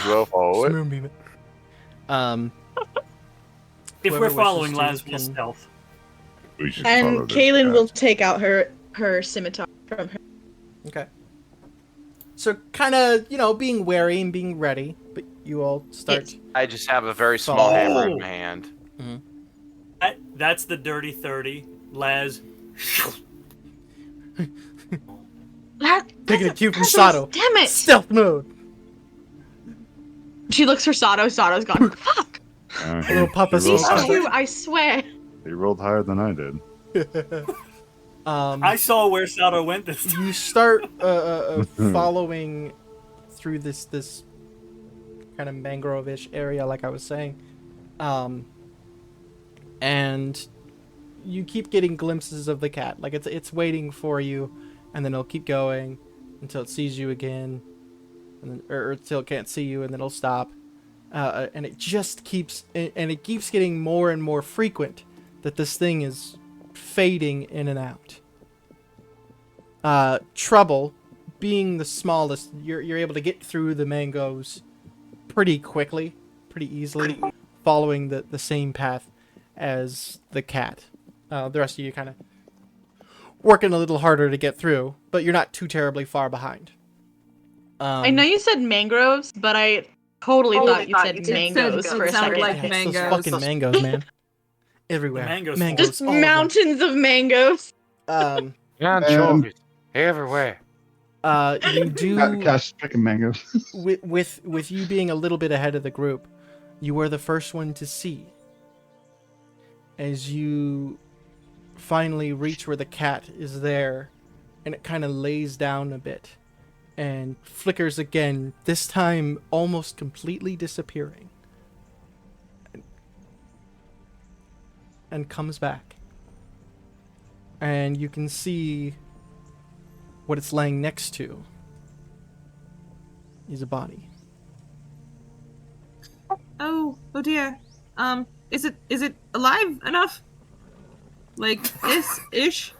Well, follow it. Moonbeam it. If Whoever we're wishes following to Laz can- will stealth. We should follow And this Kaylin cat. will take out her scimitar from her. Okay. So kind of, being wary and being ready, but you all start. I just have a very small Follow. hammer in my hand. That's the dirty 30. Laz. Taking a cue from That's Sato. Damn it! Stealth mode. She looks for Sato. Sato's gone. Fuck! Little Papa he rolled These Sato. high- two, I swear. He rolled higher than I did. I saw where Sato went this time. You start following through this kind of mangrove-ish area, like I was saying, and you keep getting glimpses of the cat. Like it's waiting for you, and then it'll keep going until it sees you again, and then, or until it can't see you, and then it'll stop. And it just keeps, and it keeps getting more and more frequent that this thing is fading in and out. Trouble, being the smallest, you're able to get through the mangoes pretty quickly, pretty easily, following the same path as the cat. The rest of you kind of working a little harder to get through, but you're not too terribly far behind. I know you said mangroves, but I totally thought you said mangoes for a sounded second. like Yeah, it's those mangoes. fucking mangoes, man. Everywhere. The mangoes Just all over. mountains of mangoes. Anchovies everywhere. You do Cash picking mangoes. with you being a little bit ahead of the group, you were the first one to see. As you finally reach where the cat is there, and it kind of lays down a bit and flickers again, this time almost completely disappearing. And comes back. And you can see what it's laying next to is a body. Oh dear. Is it alive enough? Like this ish?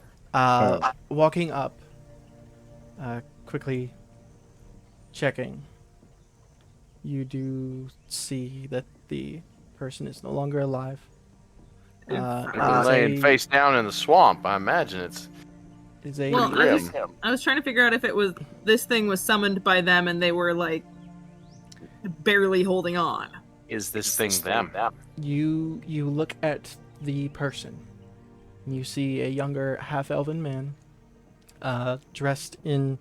Walking up, quickly checking, you do see that the person is no longer alive. They've It been is laying face down in the swamp. I imagine it's is a Well, grim. I was trying to figure out if it was this thing was summoned by them and they were like barely holding on. Is this thing them? you look at the person. You see a younger half-elven man, dressed in,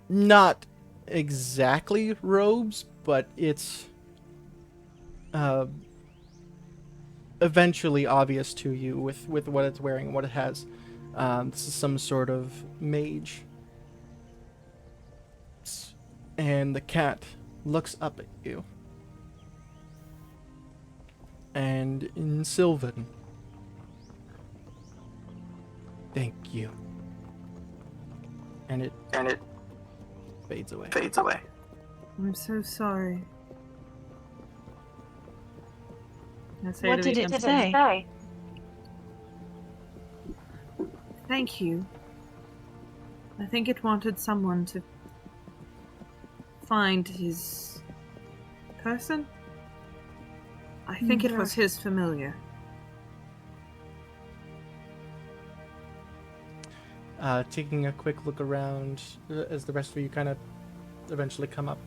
not exactly robes, but it's eventually obvious to you with what it's wearing and what it has. This is some sort of mage. And the cat looks up at you. And in Sylvan, thank you. And it fades away. I'm so sorry. What did it say? Thank you. I think it wanted someone to find his person. I think it was his familiar. Taking a quick look around as the rest of you kind of eventually come up.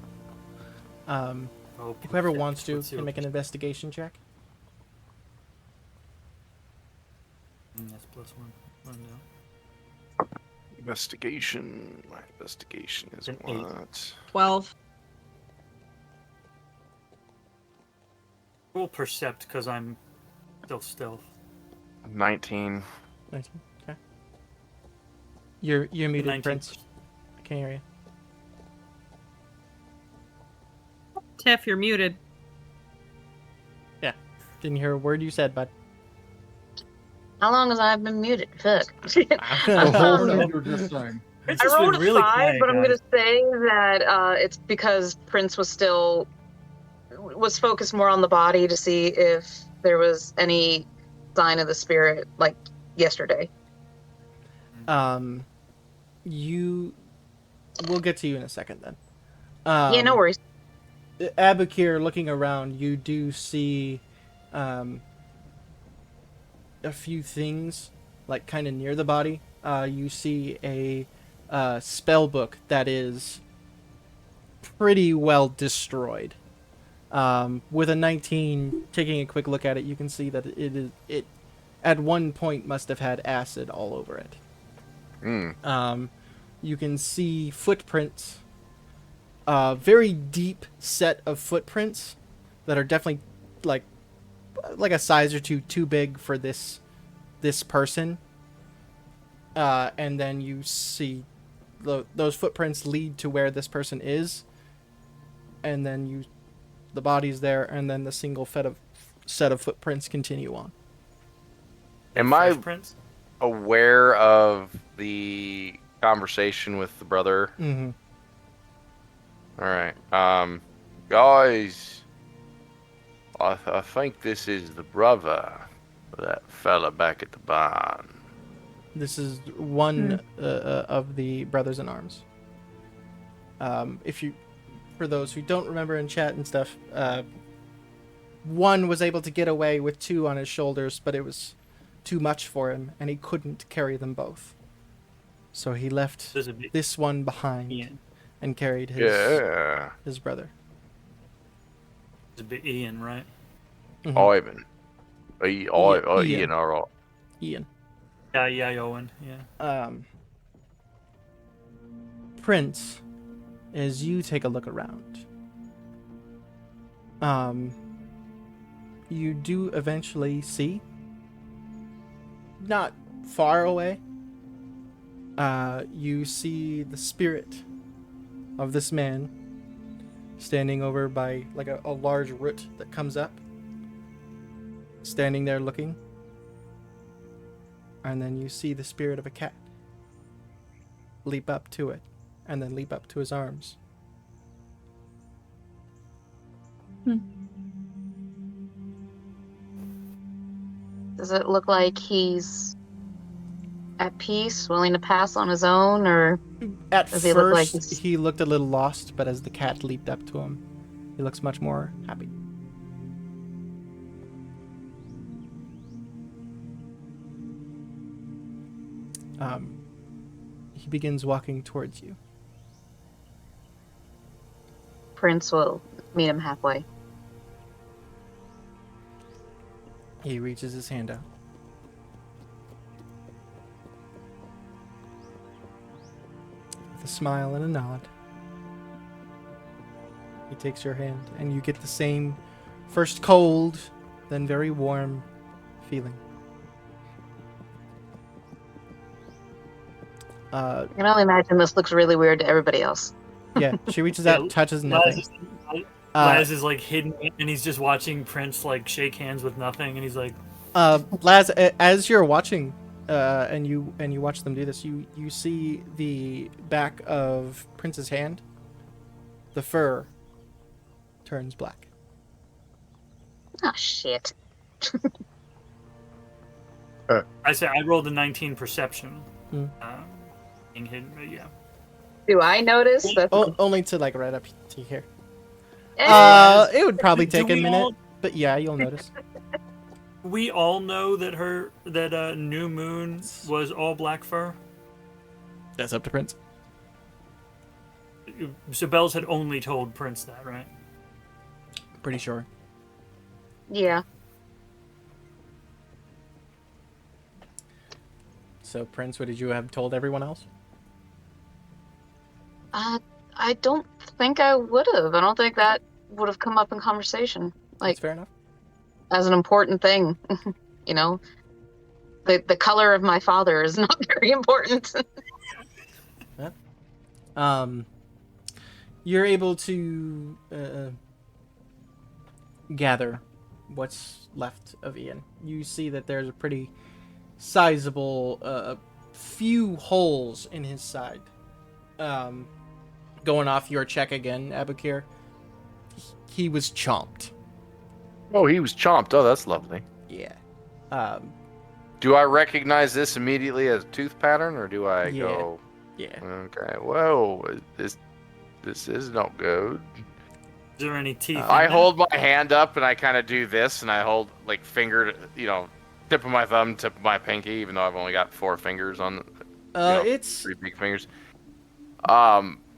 Whoever wants to can make an investigation check. That's +1. Run down. Investigation. My investigation is An 8. what? 12. We'll percept because I'm still stealth. 19. 19. Okay. You're muted, 19. Prince. I can't hear you. Tiff, you're muted. Yeah. Didn't hear a word you said, bud. How long has I been muted? Fuck. The whole thing you were just saying. It's I just rolled been a really 5, quiet, but I'm guys. gonna say that it's because Prince was focused more on the body to see if there was any sign of the spirit, like yesterday. We'll get to you in a second then. Yeah, no worries. Abukir, looking around, you do see a few things, like kind of near the body. You see a spell book that is pretty well destroyed. With a 19, taking a quick look at it, you can see that it at one point must have had acid all over it. You can see footprints, very deep set of footprints that are definitely like a size or two too big for this person. And then you see those footprints lead to where this person is, and then the body's there, and then the single set of footprints continue on. Am I Prince? aware of the conversation with the brother? Mm-hmm. All right. Guys, I think this is the brother of that fella back at the barn. This is one of the brothers in arms. For those who don't remember in chat and stuff, one was able to get away with 2 on his shoulders, but it was too much for him, and he couldn't carry them both. So he left There's a bit this one behind Ian. and carried Yeah. his brother. There's a bit Ian, right? Mhm. Ivan. Ian. Ian, all right. Ian. Yeah, Owen. Yeah. Prince, as you take a look around, you do eventually see, not far away, you see the spirit of this man standing over by like a large root that comes up, standing there looking. And then you see the spirit of a cat leap up to it, and then leap up to his arms. Does it look like he's at peace, willing to pass on his own, or At does he look like first, he looked a little lost, but as the cat leaped up to him, he looks much more happy. He begins walking towards you. Prince will meet him halfway? He reaches his hand out. With a smile and a nod, he takes your hand, and you get the same first cold, then very warm feeling. I can only imagine this looks really weird to everybody else. Yeah, she reaches out, touches nothing. Laz is like hidden, and he's just watching Prince like shake hands with nothing, and he's like, Laz, as you're watching, and you watch them do this, you see the back of Prince's hand. The fur turns black. Oh shit! I say I rolled a 19 perception. Hmm. Being hidden, but yeah. Do I notice? Only to like right up to here. Eh. It would probably take Do a we minute, all- but yeah, you'll notice. We all know that New Moon was all black fur. That's up to Prince. So Bells had only told Prince that, right? Pretty sure. Yeah. So, Prince, what did you have told everyone else? I don't think I would have. I don't think that would have come up in conversation. Like, That's fair enough. as an important thing, you know. The color of my father is not very important. You're able to gather what's left of Ian. You see that there's a pretty sizable few holes in his side. Going off your check again, Abukir, he was chomped. Oh, he was chomped. Oh, that's lovely. Yeah. Do I recognize this immediately as a tooth pattern, or do I Yeah. go? Yeah. Okay. Whoa, this is not good. Is there any teeth? in I there? hold my hand up and I kind of do this, and I hold like finger, tip of my thumb, tip of my pinky, even though I've only got 4 fingers on. It's 3 big fingers.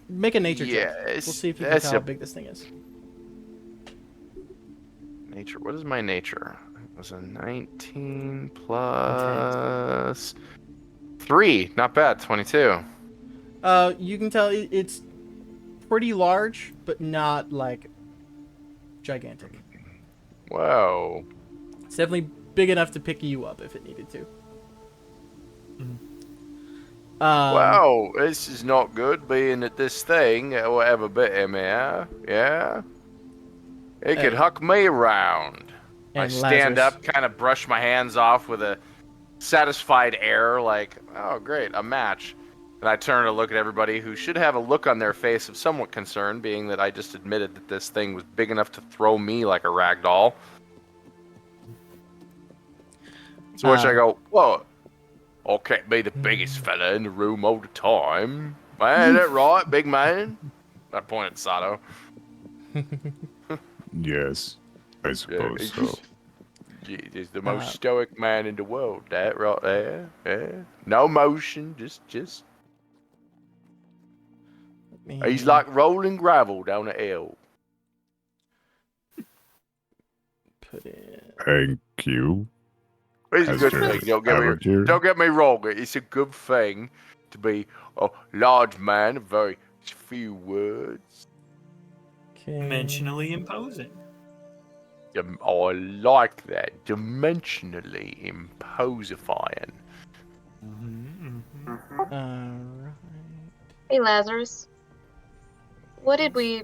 make a nature check. Yeah, We'll see if you can that's tell how a- big this thing is. Nature. What is my nature? It was a 19 plus 3. Not bad. 22. You can tell it's pretty large, but not like gigantic. Whoa. It's definitely big enough to pick you up if it needed to. Wow, this is not good. Being that this thing, whatever bit him here, yeah, it could huck me around. I and stand Lazarus- up, kind of brush my hands off with a satisfied air, like, oh, great, a match. And I turn to look at everybody who should have a look on their face of somewhat concern, being that I just admitted that this thing was big enough to throw me like a rag doll. To which I go, whoa, I can't be the biggest fella in the room all the time. Man, is that right, big man? I pointed at Sato. Yes, I suppose he's so. He's the most stoic man in the world, that right there. Yeah. No motion, just. He's like rolling gravel down a hill. put in. Thank you. It's a As good your thing. Abukir. Don't get me wrong. It's a good thing to be a large man of very few words. Dimensionally imposing. I like that. Dimensionally imposifying. Alright. Hey, Lazarus. What did we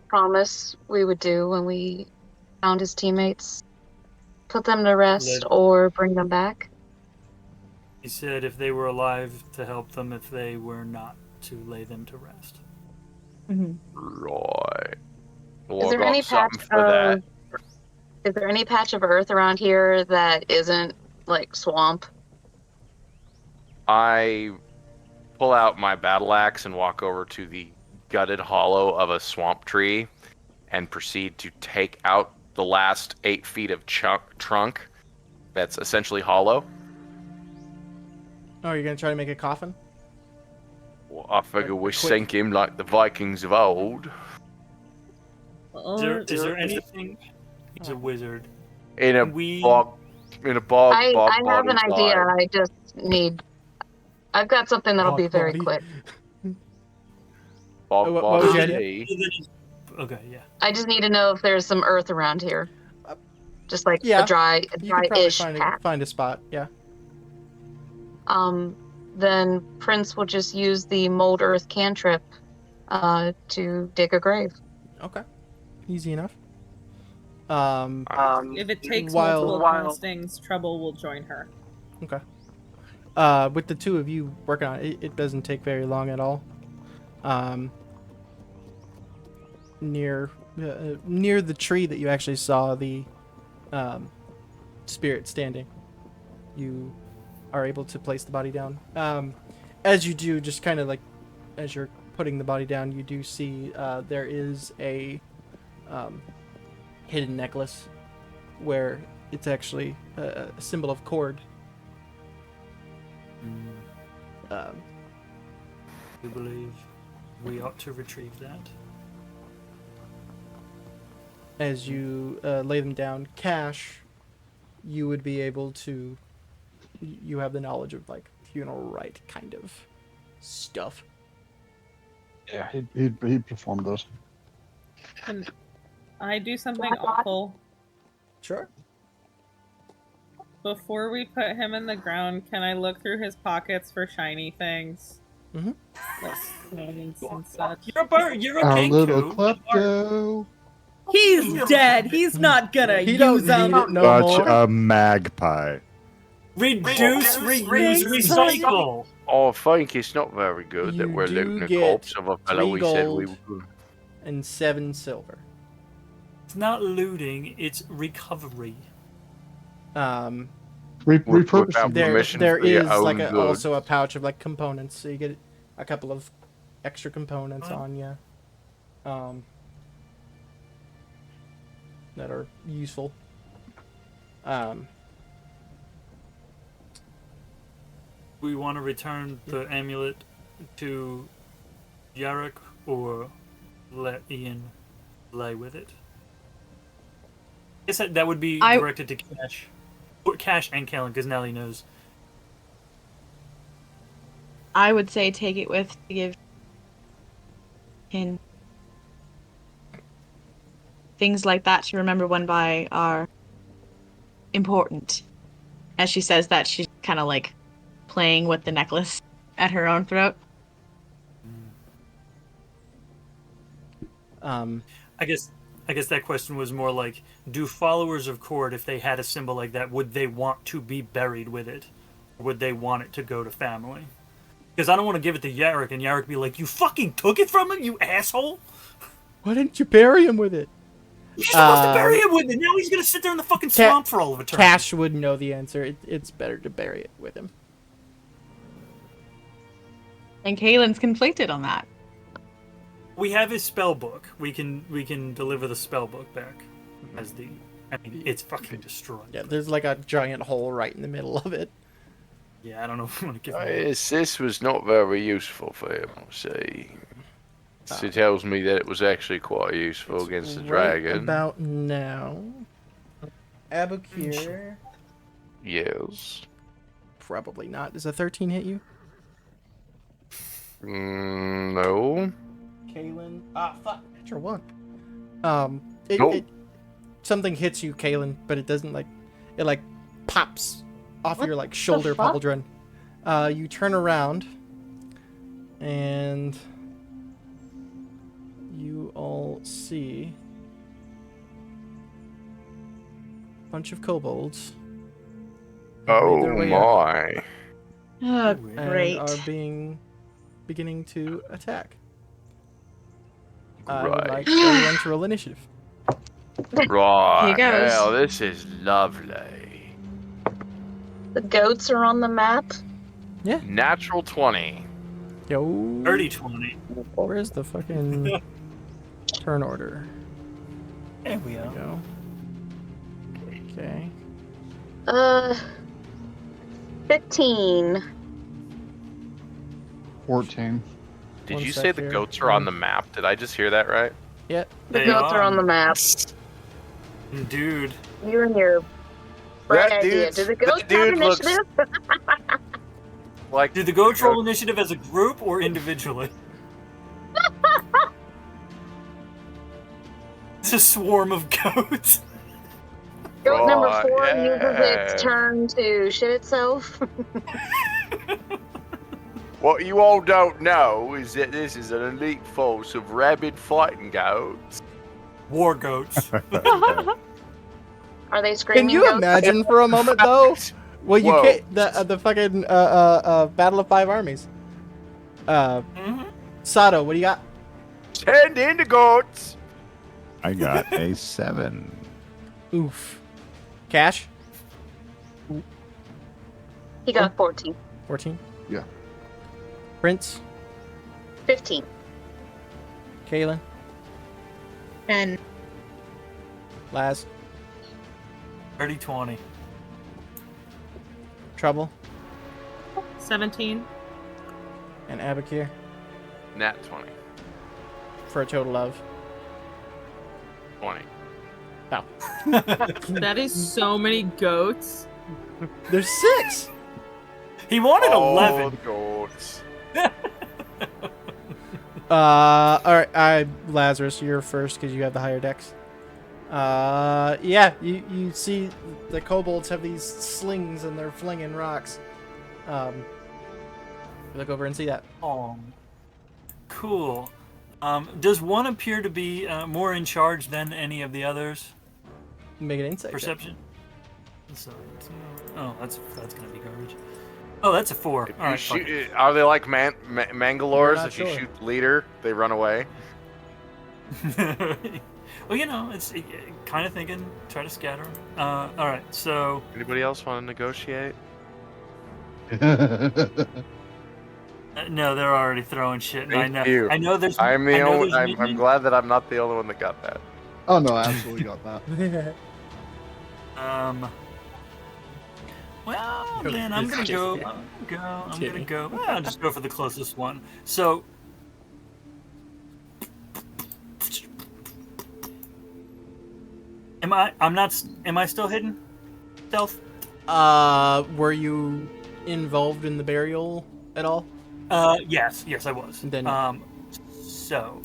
promise we would do when we found his teammates? Put them to rest or bring them back? He said if they were alive, to help them; if they were not, to lay them to rest. Right. Well, Is there I got any patch something for that. Is there any patch of earth around here that isn't like swamp. I pull out my battle axe and walk over to the gutted hollow of a swamp tree and proceed to take out the last 8 feet of trunk that's essentially hollow. Oh, you're gonna try to make a coffin? Well, I figure we sink him like the Vikings of old. Is there anything? He's a wizard. In a We- bog. In a bog. I have an body idea. side. I just need. I've got something that'll be very Body. quick. Bog What was your body. Okay, yeah. I just need to know if there's some earth around here. Just like Yeah. a You could probably dry-ish patch. find a spot. Yeah. Then Prince will just use the mold earth cantrip to dig a grave. Okay. Easy enough. If it takes While- multiple castings, Trouble will join her. Okay. With the two of you working on it, it doesn't take very long at all. Near the tree that you actually saw the spirit standing, you are able to place the body down. As you do, just kind of like as you're putting the body down, you do see there is a hidden necklace where it's actually a symbol of cord. I believe we ought to retrieve that. As you lay them down, Cash, you would be able to. You have the knowledge of like funeral rite kind of stuff. Yeah, he'd perform those. Can I do something awful? Sure. Before we put him in the ground, can I look through his pockets for shiny things? Mhm. Like stones and such. You're a bird. You're a Our king little too. klepto. He's dead. He's not gonna He don't use them. need it no Such more. a magpie. Reduce, reuse, recycle. I think it's not very good that You we're do looting the get corpse of a fellow 3 we said we gold. would. And 7 silver. It's not looting. It's recovery. Repurposing. without There permission there for your is like own also a pouch of like components, so you get a couple of extra components Oh. on you. That are useful. We want to return the amulet to Yarrick or let Ian lay with it. I guess that would be I- directed to Cash. Or Cash and Kellen, because Nelly knows. I would say take it with to give in things like that to remember when by are important. As she says that, she's kind of like playing with the necklace at her own throat. I guess that question was more like, do followers of Cord, if they had a symbol like that, would they want to be buried with it? Or would they want it to go to family? Because I don't want to give it to Yarrick and Yarrick be like, you fucking took it from him, you asshole! Why didn't you bury him with it? You're supposed to bury him with it! Now he's gonna sit there in the fucking swamp for all of eternity. Cash would know the answer. It's better to bury it with him. And Kaylin's conflicted on that. We have his spell book. We can deliver the spell book back as the. I mean, it's fucking destroyed. Yeah, there's like a giant hole right in the middle of it. Yeah, I don't know if we want to give him. This was not very useful for him, I'll say. She tells me that it was actually quite useful against the Right dragon. about now. Abukir. Yes. Probably not. Does a 13 hit you? No. Kaylin. Fuck. Natural 1. Nope. Something hits you, Kaylin, but it doesn't like. It like pops off What your like the shoulder fuck? pauldron. You turn around, and you all see a bunch of kobolds. Oh their way up. my. Oh, And great. are beginning to attack. I would Right. like everyone to roll initiative. Right. Here goes. Hell, this is lovely. the goats are on the map? Natural 20. Yo. Dirty 20. Where's the fucking turn order? There we There we go. go. Okay. 15. 14. Did One you sec say the here. goats are on the map? Did I just hear that right? Yeah. The They goats are on the map. Dude. You and your bright That idea. dude's- Do the goats that have dude looks- initiative? Like, Did the goats roll initiative as a group or individually? It's a swarm of goats. Goat number Oh, 4 yeah. uses its turn to shit itself. What you all don't know is that this is an elite force of rabid fighting goats. War goats. Are they screaming Can you goats? imagine for a moment though? Well, you Whoa. can't. The fucking Battle of Five Armies. Mhm. Sato, what do you got? Send in the goats! I got a 7. Oof. Cash. He got 14. 14. Yeah. Prince. 15. Kaylin. 10. Laz. Dirty 20. Trouble. 17. And Abakir. Nat 20. For a total of. 20. That is so many goats. There's 6. He wanted Oh, 11. goats. All right. Lazarus, you're first because you have the higher dex. Yeah. You see the kobolds have these slings and they're flinging rocks. Look over and see that. Oh, cool. Does one appear to be more in charge than any of the others? Make an insight. check. Perception. So, oh, that's gonna be garbage. Oh, that's a 4. If All you right, fuck shoot, it. are they like Mangalores? not If you sure. shoot the leader, they run away. Well, you know, it's kind of thinking. Try to scatter 'em. All right, so Anybody else want to negotiate? no, they're already throwing shit. And Thank I know. you. I know there's. I'm the I know only. there's I'm mutiny. glad that I'm not the only one that got that. Oh no, I absolutely got that. Well, Really, then I'm this gonna is go. just- I'm gonna Kidding. go. Well, I'll just go for the closest one. So. I'm not. Am I still hidden? Stealth. Were you involved in the burial at all? Yes, I was. Then- So,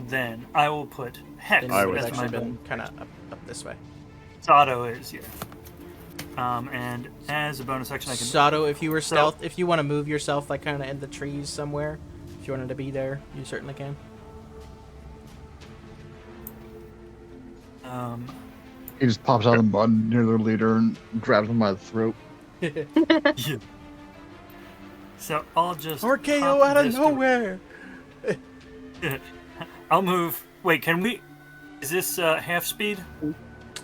then I will put Hex Then I you would was as actually my been kind of up this way. Sato is, yeah. And as a bonus action, I can. Sato, if you were stealth, if you want to move yourself like kind of in the trees somewhere, if you wanted to be there, you certainly can. He just pops out of the mud near their leader and grabs him by the throat. Yeah. So I'll just. RKO pop out of this to- nowhere. I'll move. Wait, can we? Is this half speed?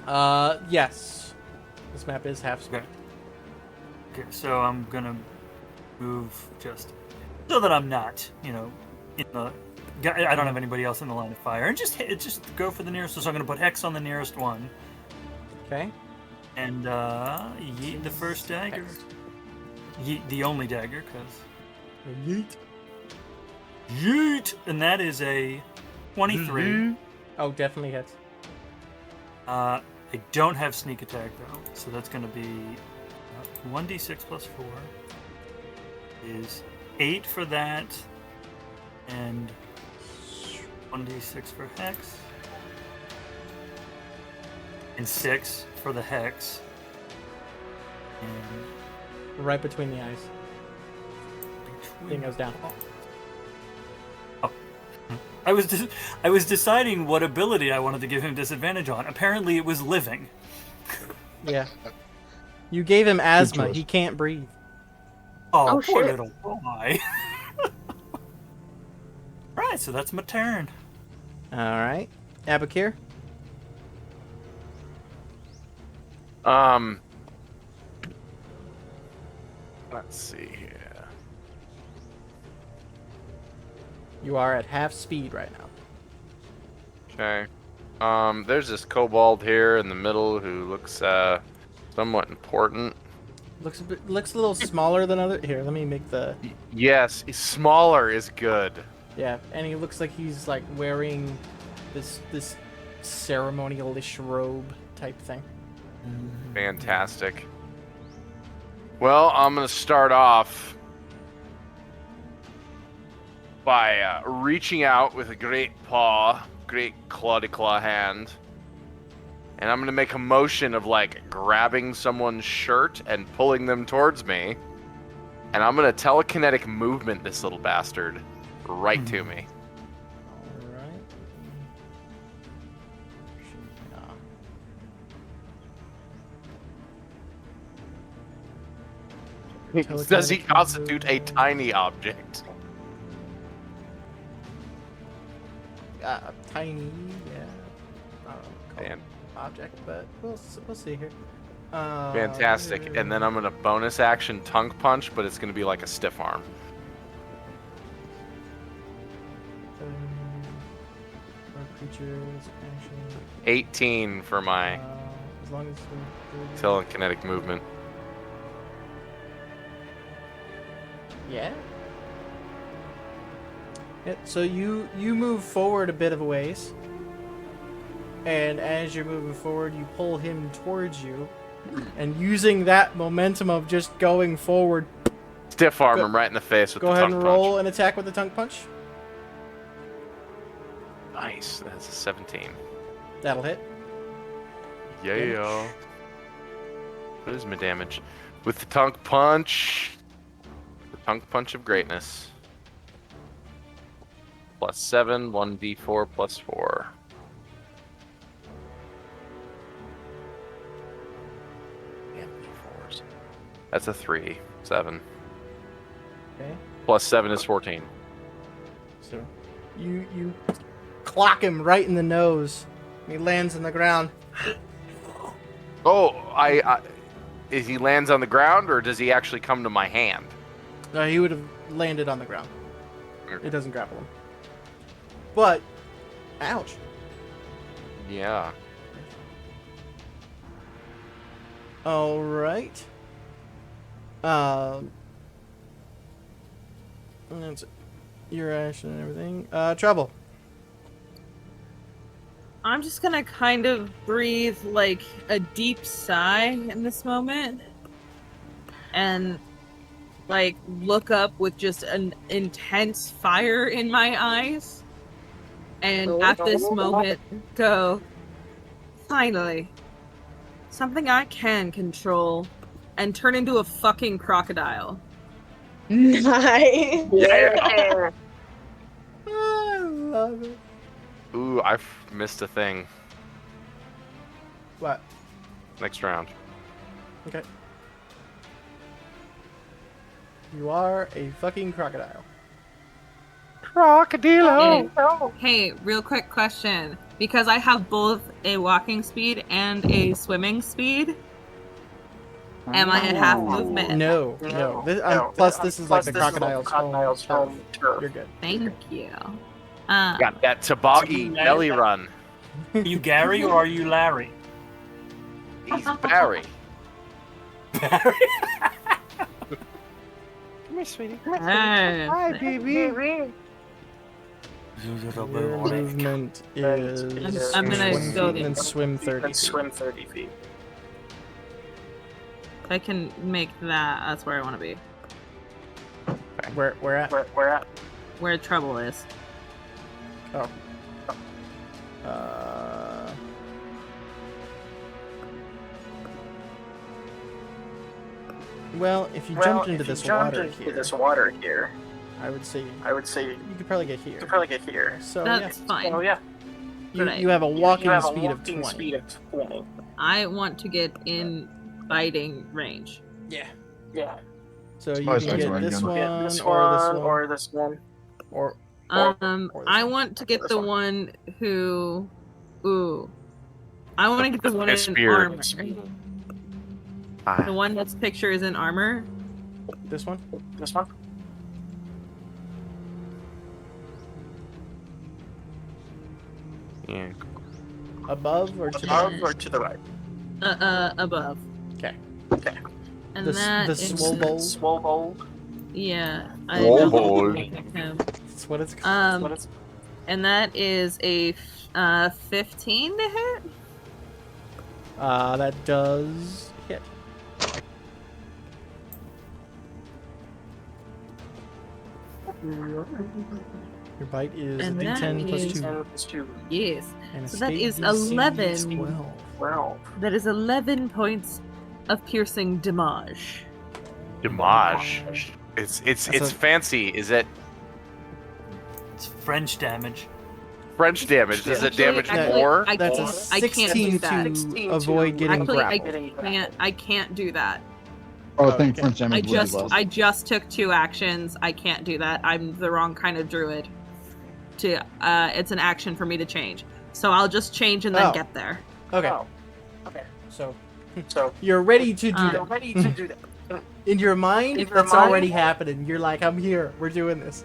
Yes. This map is half speed. Okay. Okay, so I'm gonna move just so that I'm not, in the. I don't have anybody else in the line of fire, and just go for the nearest. So I'm gonna put Hex on the nearest one, Okay. and yeet the first dagger. Yeet the only dagger, cause Yeet. yeet, and that is a 23. Oh, definitely hits. I don't have sneak attack though, so that's going to be 1d6 plus 4 is 8 for that, and 1d6 for Hex, and 6 for the Hex, and Right between the eyes. Thing goes down. I was deciding what ability I wanted to give him disadvantage on. Apparently, it was living. Yeah. You gave him asthma. choice. He can't breathe. Oh, Oh, poor shit. little boy. Right, so that's my turn. All right. Abakir. Let's see here. You are at half speed right now. Okay. There's this kobold here in the middle who looks somewhat important. Looks a little smaller than other. Here, let me make the. Yes, smaller is good. Yeah, and he looks like he's like wearing this ceremonial-ish robe type thing. Fantastic. Well, I'm gonna start off by reaching out with a great paw, great claw hand, and I'm gonna make a motion of like grabbing someone's shirt and pulling them towards me, and I'm gonna telekinetic movement this little bastard right to me. Alright. Does he constitute a tiny object? Tiny, yeah. I don't know, object, but we'll see here. Fantastic. And then I'm gonna bonus action tongue punch, but it's gonna be like a stiff arm. Creatures, action. 18 for my As long as telekinetic movement. Yeah. Yeah, so you move forward a bit of a ways, and as you're moving forward, you pull him towards you, and using that momentum of just going forward, Stiff arm him right in the face with go the ahead tongue and punch. roll an attack with the tongue punch. Nice. That's a 17. That'll hit. Yeah. What is my damage? With the tongue punch. The tongue punch of greatness. +7, 1d4 +4. Damn d4s. That's a 3. 7. Okay. +7 is 14. So you clock him right in the nose. He lands on the ground. Oh, is he lands on the ground or does he actually come to my hand? No, he would have landed on the ground. It doesn't grapple him. But, ouch. Yeah. All right. That's your action and everything. Trouble. I'm just gonna kind of breathe like a deep sigh in this moment and like look up with just an intense fire in my eyes and at this moment go, finally, something I can control and turn into a fucking crocodile. Nice. Yeah. I love it. Ooh, I missed a thing. What? Next round. Okay. You are a fucking crocodile. Crocodile. Hey, real quick question. Because I have both a walking speed and a swimming speed, am I at half movement? No. Plus, this is like the crocodile's home turf. You're good. Thank you. Got that toboggy belly run. Are you Gary or are you Larry? He's Barry. Barry? Come here, sweetie. Hi, baby. Your movement is I'm gonna 20 go feet and swim 30 feet. Swim 30 feet. I can make that. That's where I want to be. Where at? Where at? Where trouble is. Oh. Well, if you jumped into this water here, I would say you could probably get here. So That's yeah. fine. Oh yeah. You have a walking You have a speed of walking 20. speed of 20. I want to get in biting range. Yeah. Yeah. So you Nice, can nice, get nice. this one, Yeah, this or this one, one, or this one. or I this want to get This the one. one who. Ooh. I want to get the one His in spear. armor. The one that's picture is in armor. This one? This one? Yeah. Above or to Above the or to the right? Above. Okay. Okay. And The that the is- Swobold. Swobold. Yeah. Swobold. That's what it's called. What is And that is a 15 to hit. That does hit. Your bite is And a that D10 plus is- 2. 10 plus 2. Yes. And So that escape is DC 11. 12. 12. That is 11 points of piercing damage. Damage. It's That's a- fancy. Is it It's French damage. French damage? Does it damage Actually, more? I That's a can't- I can't 16 do that. to 16 to avoid getting Actually, grappled. I can't do that. Oh, I think Okay. French damage would be less. I just took 2 actions. I can't do that. I'm the wrong kind of druid. It's an action for me to change. So I'll just change and then Oh. get there. Okay, Oh. Okay. so So you're ready to do you're that. ready to do that. In your mind, In your that's mind- already happening. You're like, I'm here. We're doing this.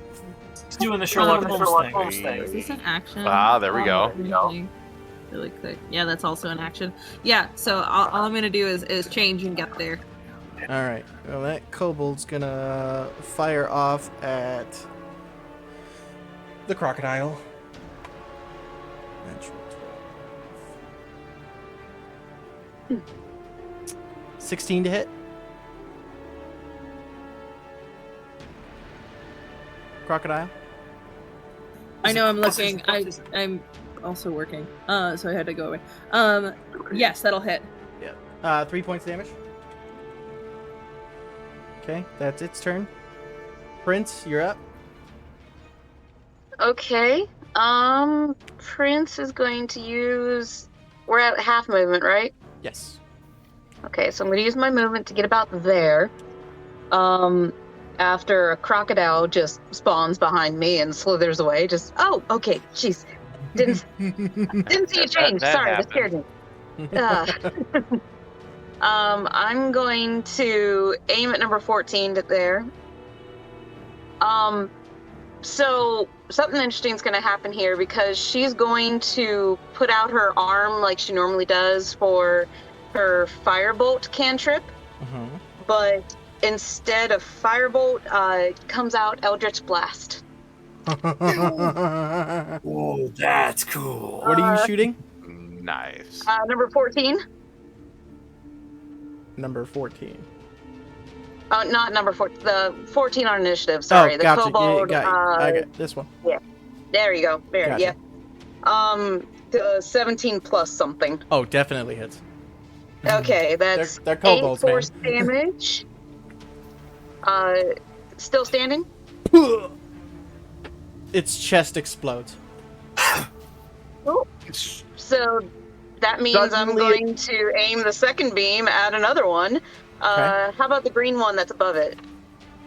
He's doing the Sherlock Doing the Holmes Sherlock thing. Holmes thing. Is this an action? Ah, there we go. Really quick. Yeah, that's also an action. Yeah, so all I'm gonna do is change and get there. All right. Well, that kobold's gonna fire off at the crocodile. Natural 12. 16 to hit. Crocodile. I know I'm looking. I'm also working. So I had to go away. Yes, that'll hit. 3 points damage. Okay, that's its turn. Prince, you're up. Okay. Prince is going to use. We're at half movement, right? Yes. Okay, so I'm going to use my movement to get about there. After a crocodile just spawns behind me and slithers away, just okay, jeez, didn't see you change. That Sorry, that scared me. I'm going to aim at number 14 to there. So something interesting is going to happen here because she's going to put out her arm like she normally does for her firebolt cantrip, but instead of firebolt, comes out Eldritch Blast. Whoa, that's cool. What are you shooting? Nice. Number 14. Number 14. Not number 14. The 14 on initiative. Sorry, oh, the gotcha. kobold. I got it. This one. There you go. There. Gotcha. Yeah. 17 plus something. Oh, definitely hits. Okay, that's They're 8 kobolds, man. force damage. Still standing? Its chest explodes. So that means I'm Suddenly- going to aim the second beam at another one. How about the green one that's above it?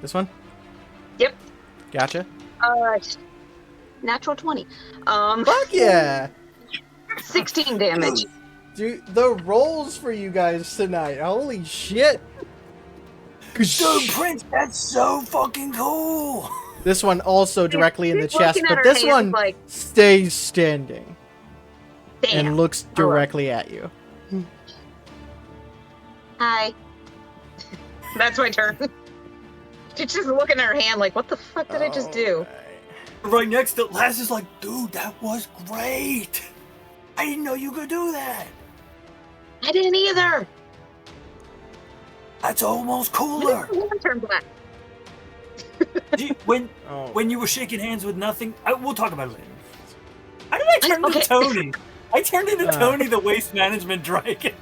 This one? Yep. Gotcha. Natural 20. Fuck yeah! 16 damage. Dude, the rolls for you guys tonight. Holy shit. Dude, Prince, that's so fucking cool. This one also directly in the She's chest, looking at but her this hands one like, stays standing damn. and looks directly at you. Hi. That's my turn. She's just looking at her hand like, what the fuck did I just do? Right next to Laz is like, dude, that was great. I didn't know you could do that. I didn't either. That's almost cooler. Turn black. When you were shaking hands with nothing, we'll talk about it later. How did I turn into Okay. Tony? I turned into Tony the waste management dragon.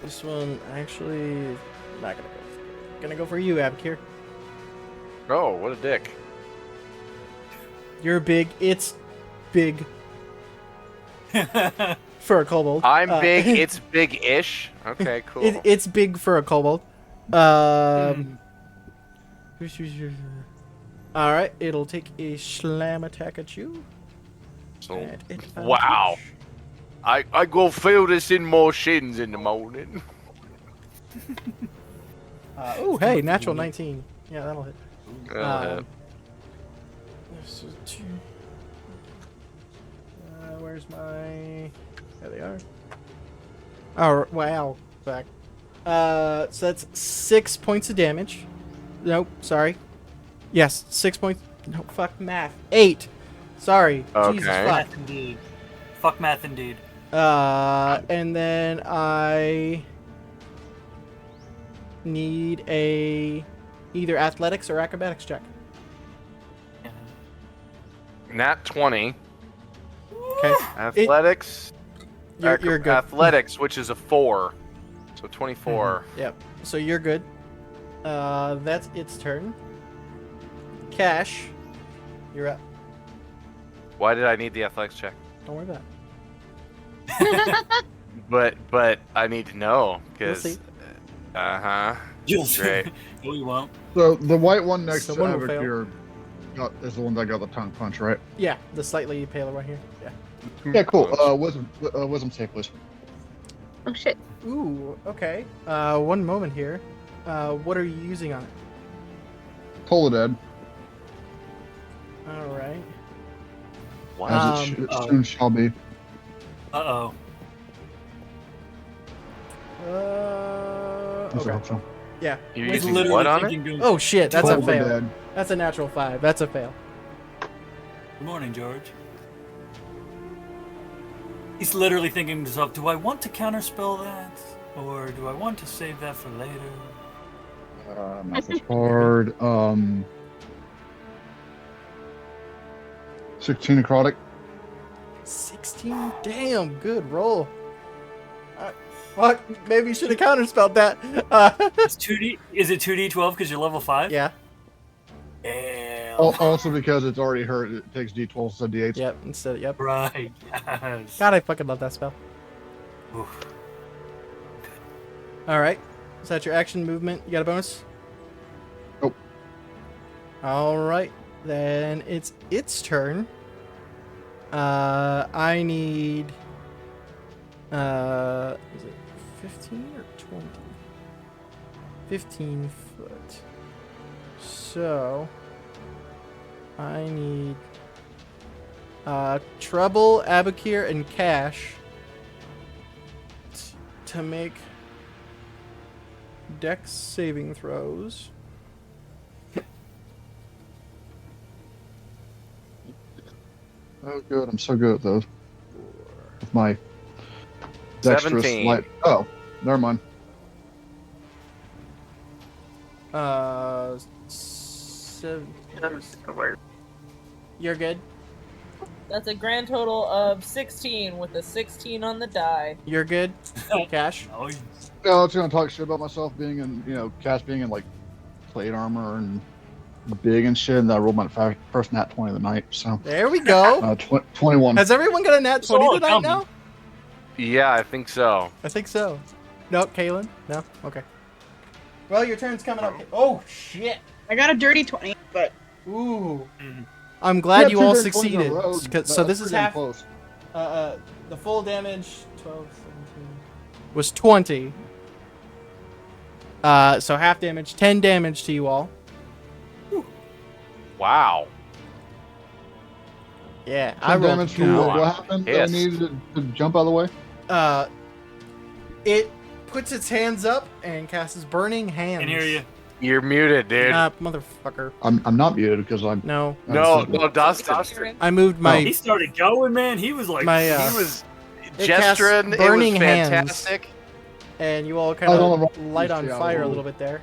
This one actually not gonna go. Gonna go for you, Abkir. Oh, what a dick. You're big. It's big for a kobold. I'm big. It's big-ish. Okay, cool. It's big for a kobold. All right, it'll take a slam attack at you. So, At advantage. wow. I go feel this in more shins in the morning. Oh, hey, natural 19. Yeah, that'll hit. That'll hit. This is 2. Where's my... There they are. Oh, wow. Back. So that's 6 points of damage. Nope, sorry. Yes, 6 points. No, fuck math. 8. Sorry. Okay. Jesus fuck. Math indeed. Fuck math indeed. And then I need a either athletics or acrobatics check. Nat 20. Okay. Athletics. You're good. Athletics, which is a 4. So 24. Yep. So you're good. That's its turn. Cash, you're up. Why did I need the athletics check? Don't worry about it. But I need to know We'll because. see. You'll Great. No, you won't. So the white one next So to one will fail. Avocure is the one that got the tongue punch, right? Yeah, the slightly paler one here. Yeah. Yeah, cool. Wisdom save, please. Oh shit. Ooh, okay. One moment here. What are you using on it? Toll the dead, All right. What? as it soon shall be. Uh-oh. As I Okay. hope so. Yeah. You're He's using literally what on it? thinking doing... Oh shit, that's Toll a the fail. dead. That's a natural 5. That's a fail. Good morning, George. He's literally thinking to himself, do I want to counterspell that? Or do I want to save that for later? Math is hard. 16 necrotic. 16? Damn, good roll. Fuck, maybe you should have counterspelled that. It's 2D. Is it 2D12 because you're level 5? Yeah. Damn. Also because it's already hurt, it takes d12 instead of d8s. Yep, instead, yep. Right. Yes. God, I fucking love that spell. Oof. Alright. Is that your action movement? You got a bonus? Nope. Alright. Then it's its turn. I need... is it 15 or 20? 15 foot. So... I need... Trouble, Abakir, and Cash to make Dex saving throws. Oh, good. I'm so good at those. With my dexterous 17. light. Oh, never mind. You're good. That's a grand total of 16 with a 16 on the die. You're good. Cash. Oh, Yeah, I was gonna talk shit about myself being in, Cash being in like plate armor and big and shit, and I rolled my first nat 20 of the night. So There we go. 21. Has everyone got a nat 20 Oh, tonight come. now? Yeah, I think so. I think so. No, Kaylin? No? Okay. Well, your turn's coming up. Oh, shit. I got a dirty 20, but Ooh. Mm. I'm glad you all two dirty 20s in a succeeded. row. So That's this is pretty damn half. close. The full damage, 12, 17, was 20. So half damage, 10 damage to you all. Wow. Yeah, I 10 rolled. damage to No, what I'm happened? I pissed. needed to jump out of the way. It puts its hands up and casts burning hands. Can hear you. You're muted, dude. Motherfucker. I'm not muted because I'm. No, no, Dustin. I moved He my started going, man. He was like, my He was It casts gesturing. It was burning hands. fantastic. and you all kind I don't know. of light on Yeah, fire a roll. little bit there.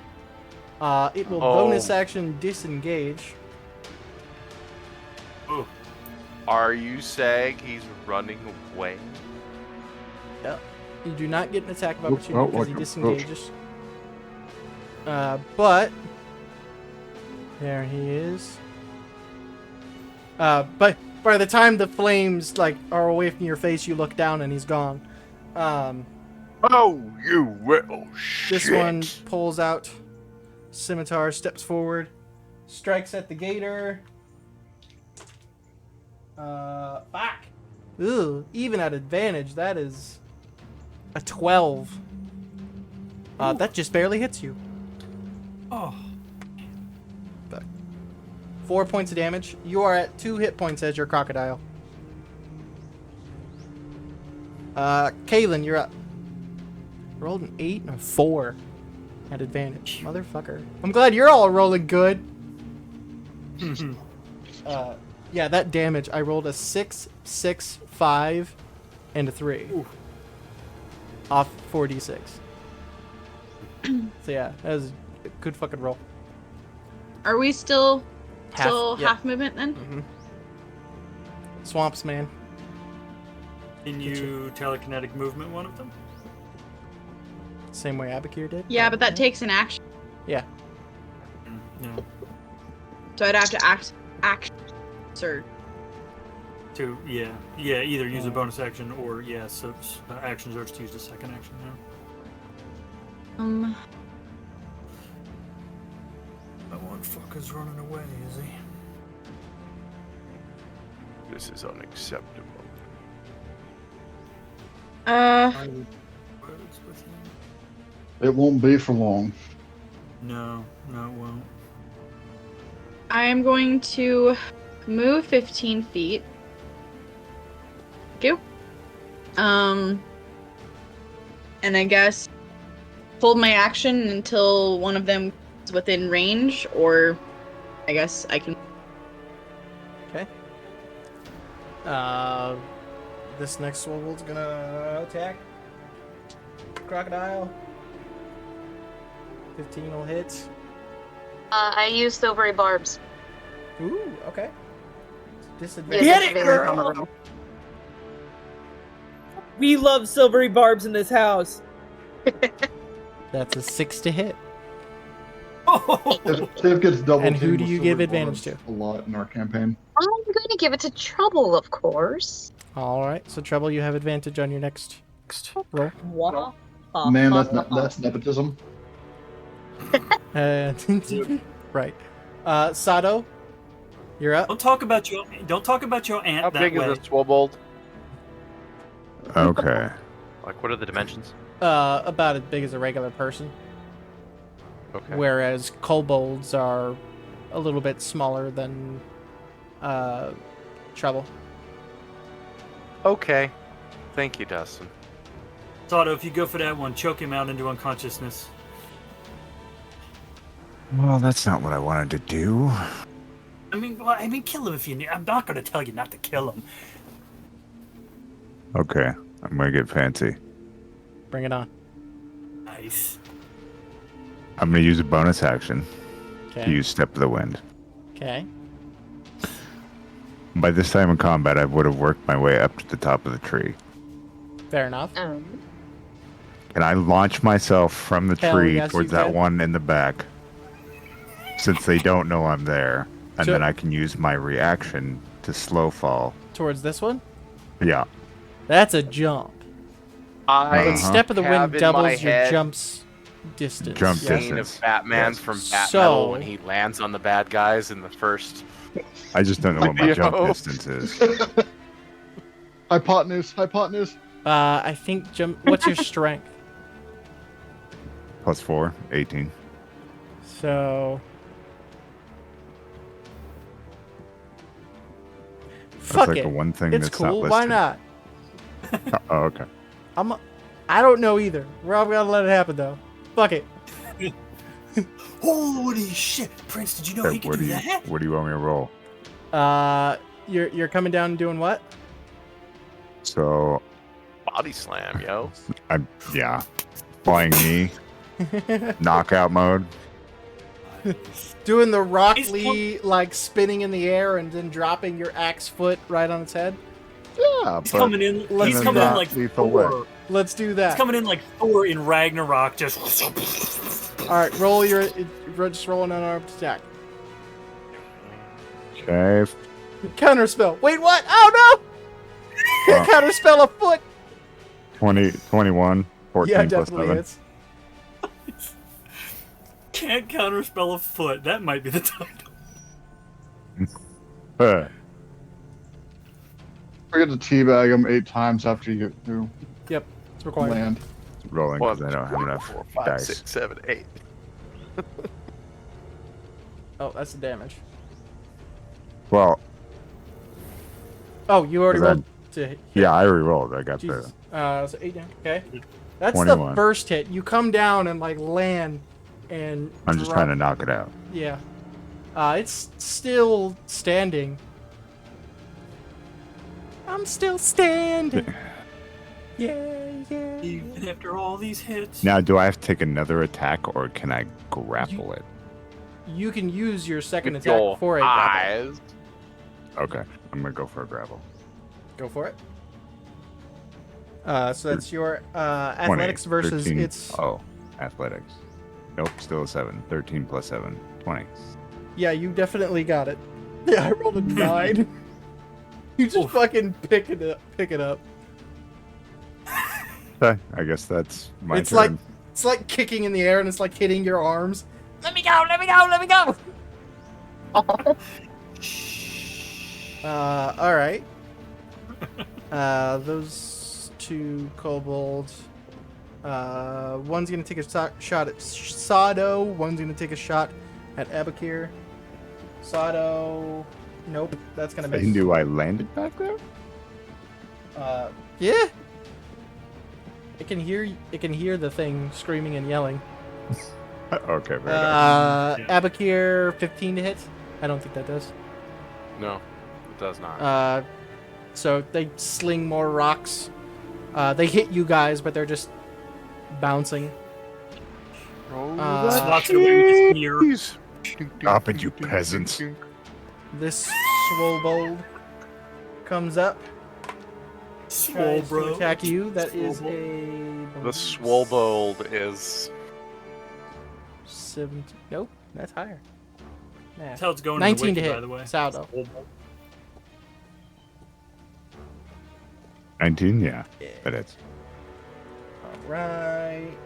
It will Oh. bonus action disengage. ooh, Are you saying he's running away? You do not get an attack of Oops, opportunity because he oops. disengages. But there he is. But by the time the flames are away from your face, you look down and he's gone. Oh, you little shit. This one pulls out scimitar, steps forward, strikes at the gator. Fuck. Ooh, even at advantage, that is a 12. That just barely hits you. Oh. 4 points of damage. You are at 2 hit points as your crocodile. Kaylin, you're up. Rolled an 8 and a 4 at advantage. Motherfucker. I'm glad you're all rolling good. Yeah, that damage. I rolled a 6, 6, 5, and a 3. Ooh. Off 4d6. So yeah, that was a good fucking roll. Are we still Half- yeah. half movement then? Mm-hmm. Swamps, man. Can you telekinetic movement one of them? Same way Abakir did? Yeah, but that takes an action. Yeah. No. So I'd have to act surge. To either use a bonus action or so actions are to use a second action. Yeah. That one fucker's running away, is he? This is unacceptable. I would words with him. It won't be for long. No, it won't. I am going to move 15 feet. Thank you. And I guess hold my action until one of them is within range, or I guess I can. Okay. This next swole's gonna attack. Crocodile. 15 will hit. I use silvery barbs. Ooh, okay. Disadvantage. Get it, girl! We love silvery barbs in this house. That's a 6 to hit. Tiff gets double. And who teamed do with you give silver advantage barbs a lot in our campaign. I'm going to give it to Trouble, of course. Alright, so Trouble, you have advantage on your next roll. What? Man, that's nepotism. Right. Sato, you're up. Don't talk about your aunt How that big way. is a swobold? Okay. Like, what are the dimensions? About as big as a regular person. Okay. Whereas kobolds are a little bit smaller than Trouble. Okay. Thank you, Dustin. Sato, if you go for that one, choke him out into unconsciousness. Well, that's not what I wanted to do. I mean, kill him if you need. I'm not going to tell you not to kill him. Okay, I'm gonna get fancy. Bring it on. Nice. I'm gonna use a bonus action to Okay. use Step of the Wind. Okay. By this time in combat, I would have worked my way up to the top of the tree. Fair enough. Oh. Can I launch myself from the Hell tree yes, towards you that can. one in the back? Since they don't know I'm there. And Sure. then I can use my reaction to slow fall. Towards this one? Yeah. That's a jump. I But Step of the have Wind in my doubles your head jump's distance. Jump scene distance. of Batman Yes. from Bat So- Metal when he lands on the bad guys in the first. I just don't know what my jump Yo. distance is. Hypotenuse. I think jump. What's your strength? Plus 4, 18. So. That's Fuck like it. the one thing It's that's cool. not Why listed. not? Oh, okay. I don't know either. We're all gonna let it happen though. Fuck it. Holy shit, Prince! Did you know he could do that? What do you want me to roll? You're coming down and doing what? So, Body slam, yo. yeah. Flying knee. Knockout mode. Doing the Rock He's Lee, like spinning in the air and then dropping your axe foot right on its head. Yeah, He's but coming in. Let's He's do coming in that. like Lethal Thor. Let's do He's that. coming in like Thor in Ragnarok. Just. All right, roll your. Just roll an unarmed attack. Okay. Counterspell. Wait, what? Oh no! Wow. Counterspell a foot. 21, 14 Yeah, plus definitely 7. hits. Can't counterspell a foot. That might be the title. Huh. Forget to teabag him 8 times after you get through Yep, it's required. land. Rolling because I 1, don't have 2, enough 4, 5, dice. 6, 7, 8. Oh, that's the damage. Well, Oh, you already Was that- rolled to hit. yeah, I re-rolled. I got Jesus. the So 8 damage. Okay. That's the 21. first hit. You come down and like land and I'm just trying to knock it out. Yeah. It's still standing. I'm still standing. Yeah, yeah. Even after all these hits. Now, do I have to take another attack, or can I grapple it? You can use your second With attack your for a grapple. eyes. Okay, I'm gonna go for a grapple. Go for it. So that's your 20, athletics versus 13. its. Oh, athletics. Nope, still a 7. 13 plus 7, 20. Yeah, you definitely got it. Yeah, I rolled a 9. You just fucking pick it up. Okay, I guess that's my It's turn. it's like kicking in the air and it's like hitting your arms. Let me go. Let me go. Let me go. All right. Those two kobolds. One's gonna take a shot at Sado. One's gonna take a shot at Abakir. Sado. Nope, that's gonna miss. I knew I landed back there? Yeah. It can hear the thing screaming and yelling. Okay, very nice. Abakir 15 to hit. I don't think that does. No, it does not. So they sling more rocks. They hit you guys, but they're just bouncing. Slots it away with here. Stop it, you peasants. This Swobold comes up. Tries to Swolbro. attack you. That is The a Swobold is 17. Nope, that's higher. Nah. That's how it's going 19 in the to wiki, hit. by the way. Saldo. 19, yeah. That is. Alright.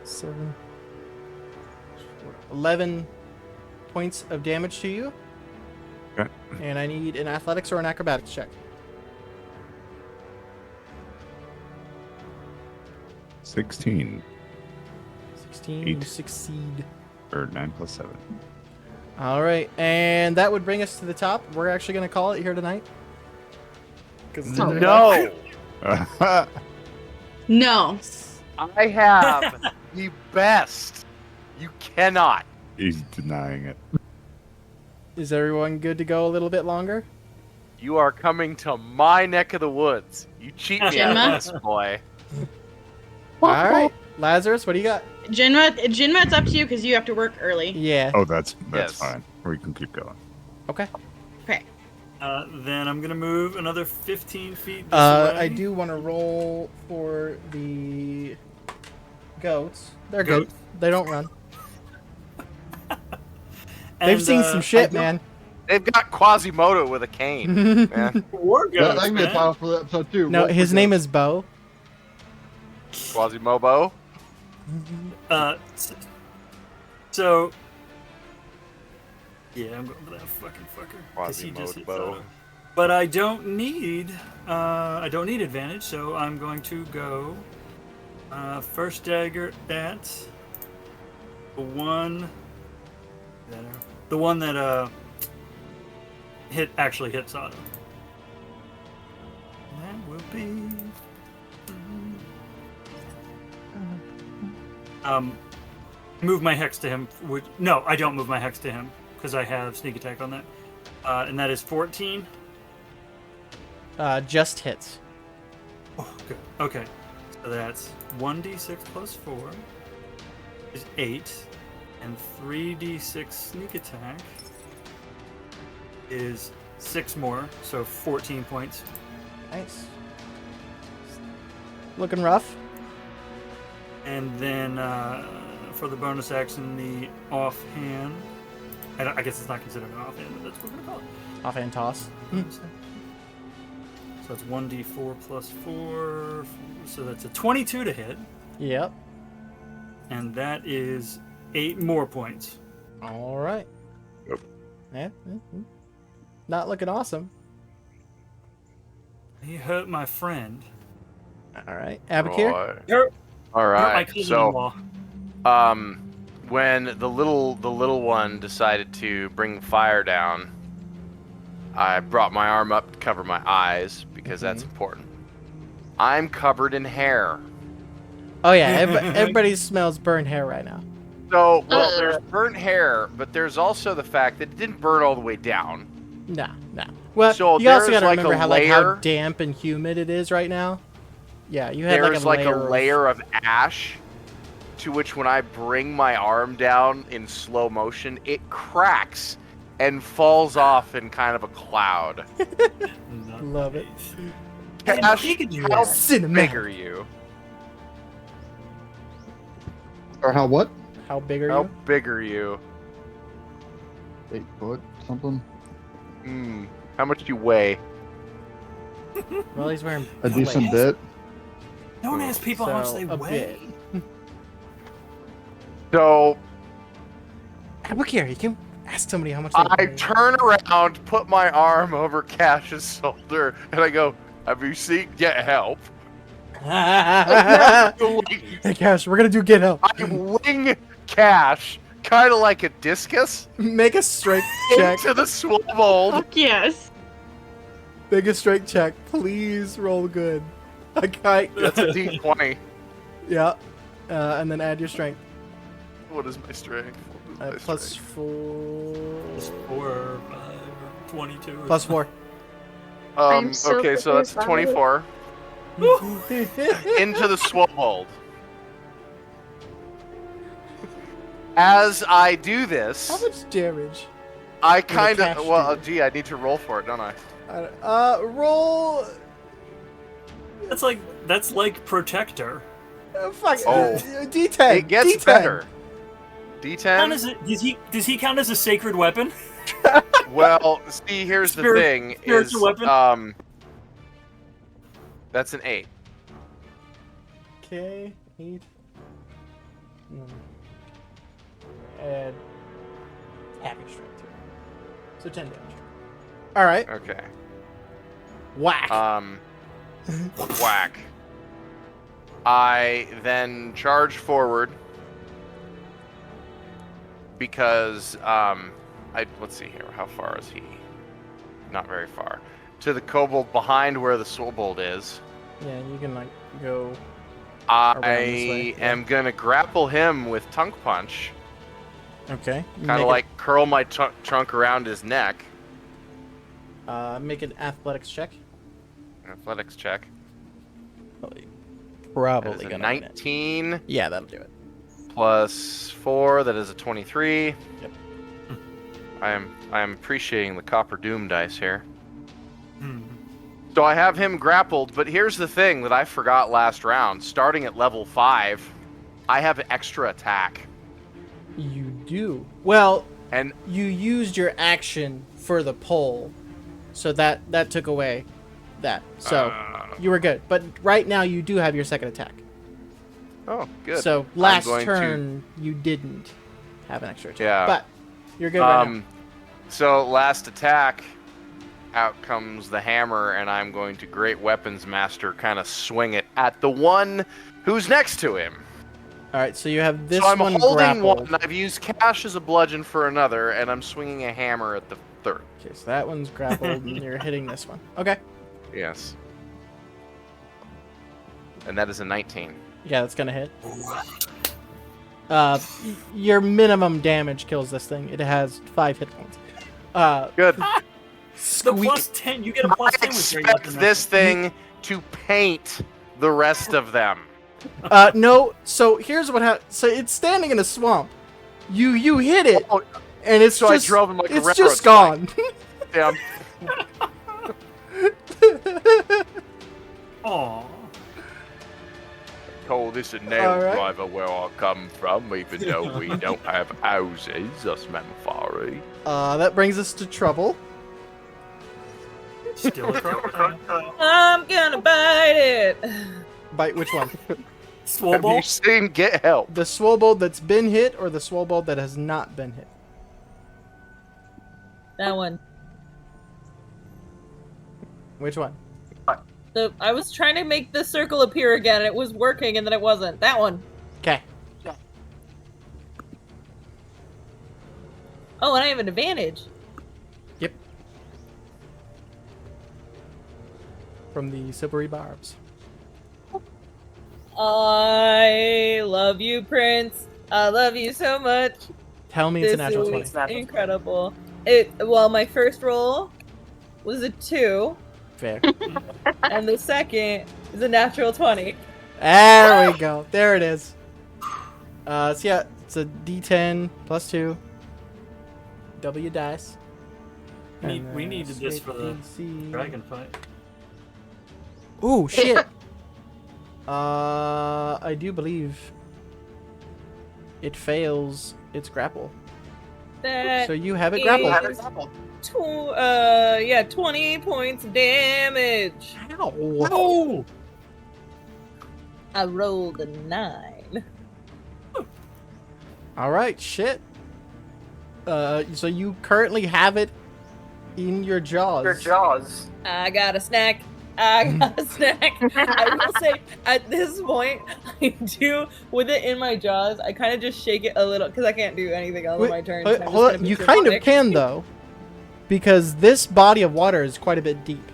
11 points of damage to you. Okay. And I need an athletics or an acrobatics check. 16. 16, you 8. succeed. Or 9 plus 7. Alright, and that would bring us to the top. We're actually going to call it here tonight. no. No. I have the best. You cannot. He's denying it. Is everyone good to go a little bit longer? You are coming to my neck of the woods. You cheat me out Jinma? of this, boy. Alright, Lazarus, what do you got? Jinma, it's up to you because you have to work early. Yeah. Oh, that's Yes. fine. We can keep going. Okay. Okay. Then I'm gonna move another 15 feet this way. I do want to roll for the goats. They're Goats. good. They don't run. And, They've seen some shit, I don't- man. They've got Quasimodo with a cane, man. War That, goats, that can be a man. title for the episode too. No, his name is Bo. Quasimobo. So yeah, I'm going for that fucking fucker. 'cause he just hit Quasimodo. Soto. But I don't need advantage, so I'm going to go first dagger at the one that actually hit Sato. That will be move my hex to him. No, I don't move my hex to him because I have sneak attack on that, and that is 14. Just hits. Oh, good. Okay, so that's 1d6 plus 4 is 8, and 3d6 sneak attack is 6 more, so 14 points. Nice. Looking rough. And then for the bonus action, the offhand. I guess it's not considered an offhand, but that's what we're gonna call it. Offhand toss. So it's 1d4 plus 4, so that's a 22 to hit, Yep. and that is 8 more points. All right. Yep. Yeah. Not looking awesome. He hurt my friend. All right. Abakir. Boy. Hurt All my right. So, cousin-in-law. when the little one decided to bring fire down, I brought my arm up to cover my eyes because that's important. I'm covered in hair. Oh yeah, everybody smells burnt hair right now. So, well, there's burnt hair, but there's also the fact that it didn't burn all the way down. Nah. Well, So you also there's gotta like remember a how layer- damp and humid it is right now. Yeah, you had There's like a of- layer of ash to which when I bring my arm down in slow motion, it cracks and falls off in kind of a cloud. Love it. Cash, how Cinematic. big are you? Or how what? How big are How you? big are you? 8 foot something. How much do you weigh? Well, he's wearing A decent plates, bit. Don't ask people how much so they a weigh. bit. So Albuquerque, you can ask somebody how much they I weigh. turn around, put my arm over Cash's shoulder, and I go, "Have you seen Get Help?" Hey, Cash, we're gonna do get help. I wing Cash, kind of like a discus, Make a strength check. into the swobold. Fuck yes. Make a strength check. Please roll good. Okay. That's a D20. Yeah. And then add your strength. What is my strength? What is my Plus strength? 4. 4 or 5 or 22. Or Plus 4. I'm so Okay, so that's confused. 24. Into the swobold. As I do this, How much damage? I the kind Cash of well, do? gee, I need to roll for it, don't I? Roll. That's like Protector. Fuck. Oh. D10. It gets D10. better. Count D10. as a, does he count as a sacred weapon? Well, see, here's the thing: spiritual is weapon? that's an 8. Okay. 8. Add having strength to it. So 10 damage. All right. Okay. Whack. Whack. I then charge forward because let's see here. How far is he? Not very far. To the kobold behind where the swobold is. Yeah, you can like go. I way, yeah. am gonna grapple him with Tunk Punch. Okay. Kind of like curl my trunk around his neck. Make an athletics check. Athletics check. Probably That is a gonna 19 Yeah, that'll do it. plus 4. That is a 23. Yep. I am appreciating the Copper Doom dice here. So I have him grappled, but here's the thing that I forgot last round. Starting at level 5, I have extra attack. You do. Well, And you used your action for the pole, so that took away that. So you were good. But right now you do have your second attack. oh, good. So I'm last going turn you didn't have an extra attack. Yeah. But you're good right now. So last attack, out comes the hammer, and I'm going to Great Weapons Master kind of swing it at the one who's next to him. All right, so you have this so I'm one holding grappled. one. I've used Cash as a bludgeon for another, and I'm swinging a hammer at the third. Okay, so that one's grappled, and you're hitting this one. Okay. Yes. And that is a 19. Yeah, that's gonna hit. Your minimum damage kills this thing. It has 5 hit points. Good. The Squeak. plus 10. You get a plus 10 with Great Expect Weapon this thing to paint the rest of them. No. So here's what happened. So it's standing in a swamp. You hit it, Oh, and it's so just I drove him like a it's railroad just spike. gone. Damn. Aw. Call this a nail All right. driver where I come from, even though we don't have houses, us Mamafari. That brings us to trouble. Still a crocodile. I'm gonna bite it. Bite which one? Have you Swobold? seen Get Help? The swobold that's been hit, or the swobold that has not been hit? That one. Which one? I was trying to make the circle appear again, and it was working, and then it wasn't. That one. Okay. Oh, and I have an advantage. Yep. From the silvery barbs. I love you, Prince. I love you so much. Tell me it's a This natural is 20. incredible. Well, my first roll was a 2, Fair. and the second is a natural 20. There we go. There it is. So yeah, it's a D10 plus 2. Double your dice. We needed this for the DC. dragon fight. Ooh, shit. I do believe it fails its grapple. That So you have it grappled. is 20 points of damage. Ow. Oh! I rolled a 9. All right, shit. So you currently have it in your jaws. Your jaws. I got a snack. I got a snack. I will say, at this point, I do, with it in my jaws, I kind of just shake it a little, because I can't do anything else on my turn. so I'm just Hold gonna on. be You kind of robotic. can, though. Because this body of water is quite a bit deep.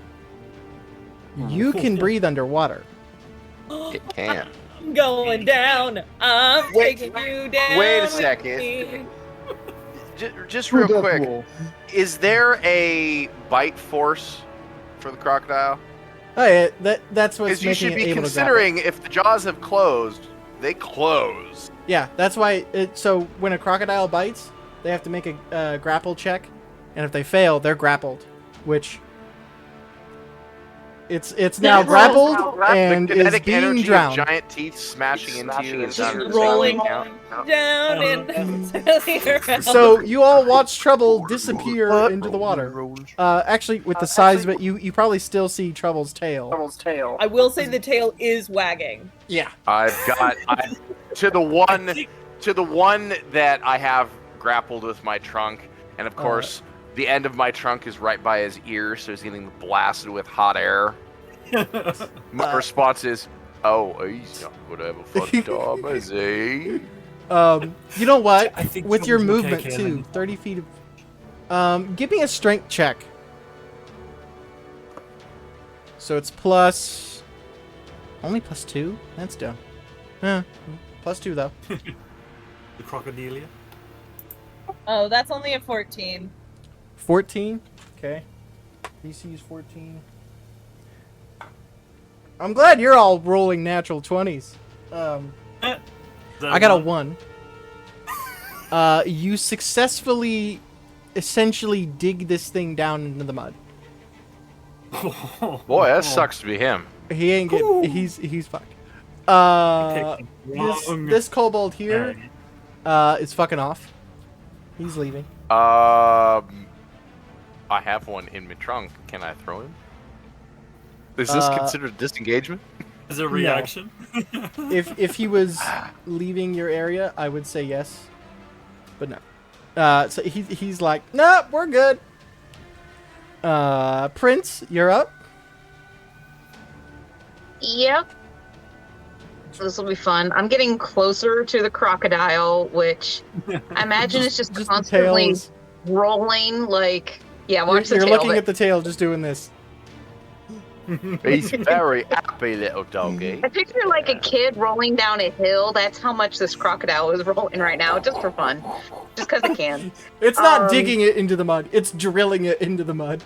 You can breathe underwater. It can. I'm going down. I'm Wait- taking you down. wait a with second. me. Just real Death quick, rule. is there a bite force for the crocodile? Oh, yeah, that's what's Because you making should it be able considering if the jaws have closed, they close. to grapple. Yeah, that's why. So when a crocodile bites, they have to make a grapple check, and if they fail, they're grappled. Which it's now grappled and the is kinetic being energy drowned. of giant teeth smashing into you is Just under the rolling same count. down and So you all watch Trouble disappear into the water. Actually, with the size of it, you probably still see Trouble's tail. Devil's tail. I will say the tail is wagging. Yeah. I've got to the one that I have grappled with my trunk, and of course the end of my trunk is right by his ear, so he's getting blasted with hot air. My response is, "Oh, he's not gonna have a fun time, is he?" You know what? I think With your Trouble's okay, movement too, Kaylin. 30 feet of. Give me a strength check. So it's plus. Only plus 2? That's dumb. Plus 2 though. The crocodilia. Oh, that's only a 14. 14. Okay. DC is 14. I'm glad you're all rolling natural 20s. I got a 1. You successfully, essentially dig this thing down into the mud. Boy, that sucks to be him. He ain't get. He's fucked. This kobold here, is fucking off. He's leaving. I have one in my trunk. Can I throw him? Is this considered disengagement? Is there a reaction? If he was leaving your area, I would say yes, but no. So he's like, nope, we're good. Prince, you're up. Yep. This will be fun. I'm getting closer to the crocodile, which I imagine is just the constantly tails. rolling. Like, yeah, watch the You're tail. looking at the tail, just doing this. He's very happy, little doggy. I picture like a kid rolling down a hill. That's how much this crocodile is rolling right now, just for fun, just because it can. It's not digging it into the mud; it's drilling it into the mud.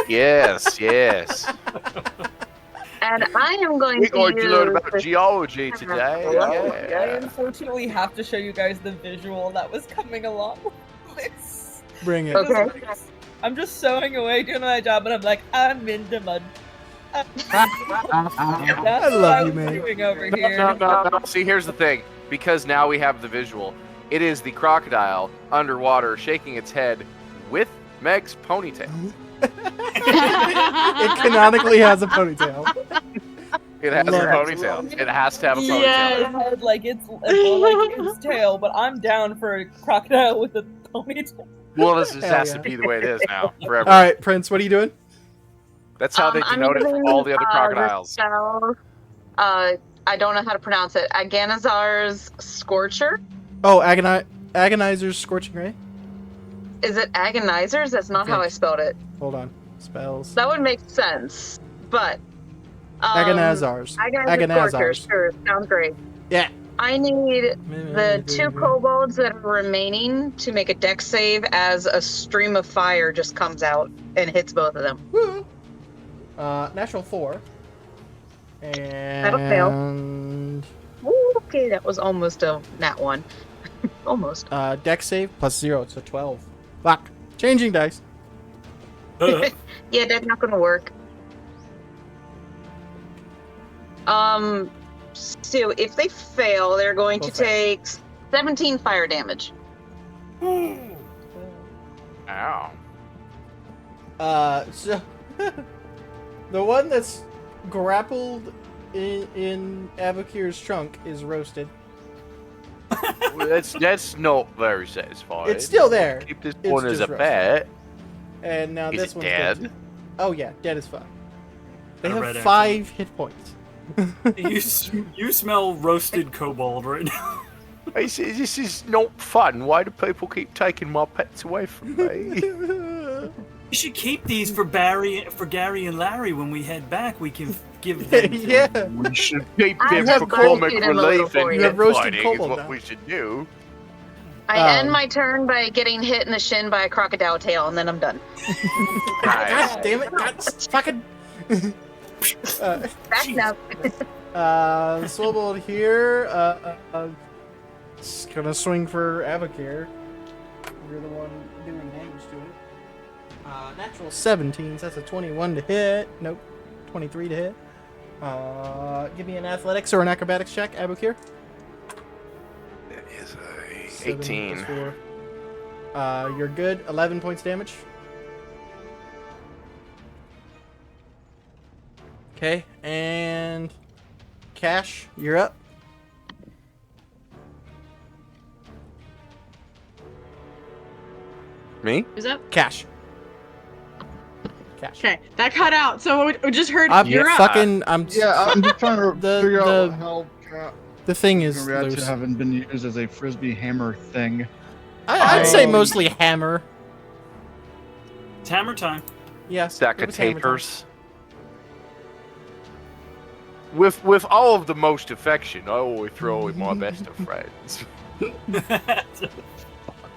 Yes, yes. And I am going We're to going to learn use about this- geology today. I Yeah. unfortunately have to show you guys the visual that was coming along with this. Bring it. Okay. I'm just sewing away, doing my job, and I'm like, I'm in the mud. That's I love what you, was man. doing over No, here. no. See, here's the thing. Because now we have the visual. It is the crocodile underwater shaking its head with Meg's ponytail. It canonically has a ponytail. It has a Love it. ponytail. It has to have a ponytail. Yeah, like its tail, but I'm down for a crocodile with a ponytail. Well, this just Hell has yeah. to be the way it is now, forever. All right, Prince, what are you doing? That's how they I'm denote it using, for all the other the crocodiles. spell, I don't know how to pronounce it. Aganazar's Scorcher. Oh, Agonizer's Scorching Ray. Is it agonizers? That's not how I spelled it. Hold on. Spells. That would make sense, but Agonazars. Agonazars. Sure, sounds great. Yeah. I need the 2 kobolds that are remaining to make a dex save as a stream of fire just comes out and hits both of them. Woo. Natural 4. And That'll fail. Ooh, okay, that was almost a nat 1. Almost. Dex save plus 0, so 12. Fuck. Changing dice. Yeah, that's not gonna work. So if they fail, they're going to take 17 fire damage. Ow. So the one that's grappled in Abakir's trunk is roasted. Well, that's not very satisfying. It's still there. Keep this It's one as just a roasted. pet. And now Is this it one's dead? going to- Oh yeah, dead as fuck. They A have red 5 hit points. You smell roasted kobold right now. This is not fun. Why do people keep taking my pets away from me? You should keep these for Gary and Larry when we head back. We can give them. Yeah. We should keep I them have for comic roasted them a little relief for and you. You have pet roasted fighting is kobold what now. we should do. I end my turn by getting hit in the shin by a crocodile tail, and then I'm done. Nice. God damn it! God, fucking. Back now. The Swobold here, is gonna swing for Abakir. You're the one doing damage to it. Natural 17, so that's a 21 to hit. Nope, 23 to hit. Give me an athletics or an acrobatics check, Abakir. That is a 7 18. plus 4. You're good. 11 points damage. Okay, and Cash, you're up. Me? Is that Cash. Cash. okay? That cut out. So we just heard I'm you're up. fucking. I'm. Yeah, I'm just trying to The- figure the- out how cat The thing is is react to loose. having been used as a frisbee hammer thing. I'd say Um, mostly hammer. It's hammer time. Yes. Stack it of was hammer time. taters. With all of the most affection, I always throw in my best of friends.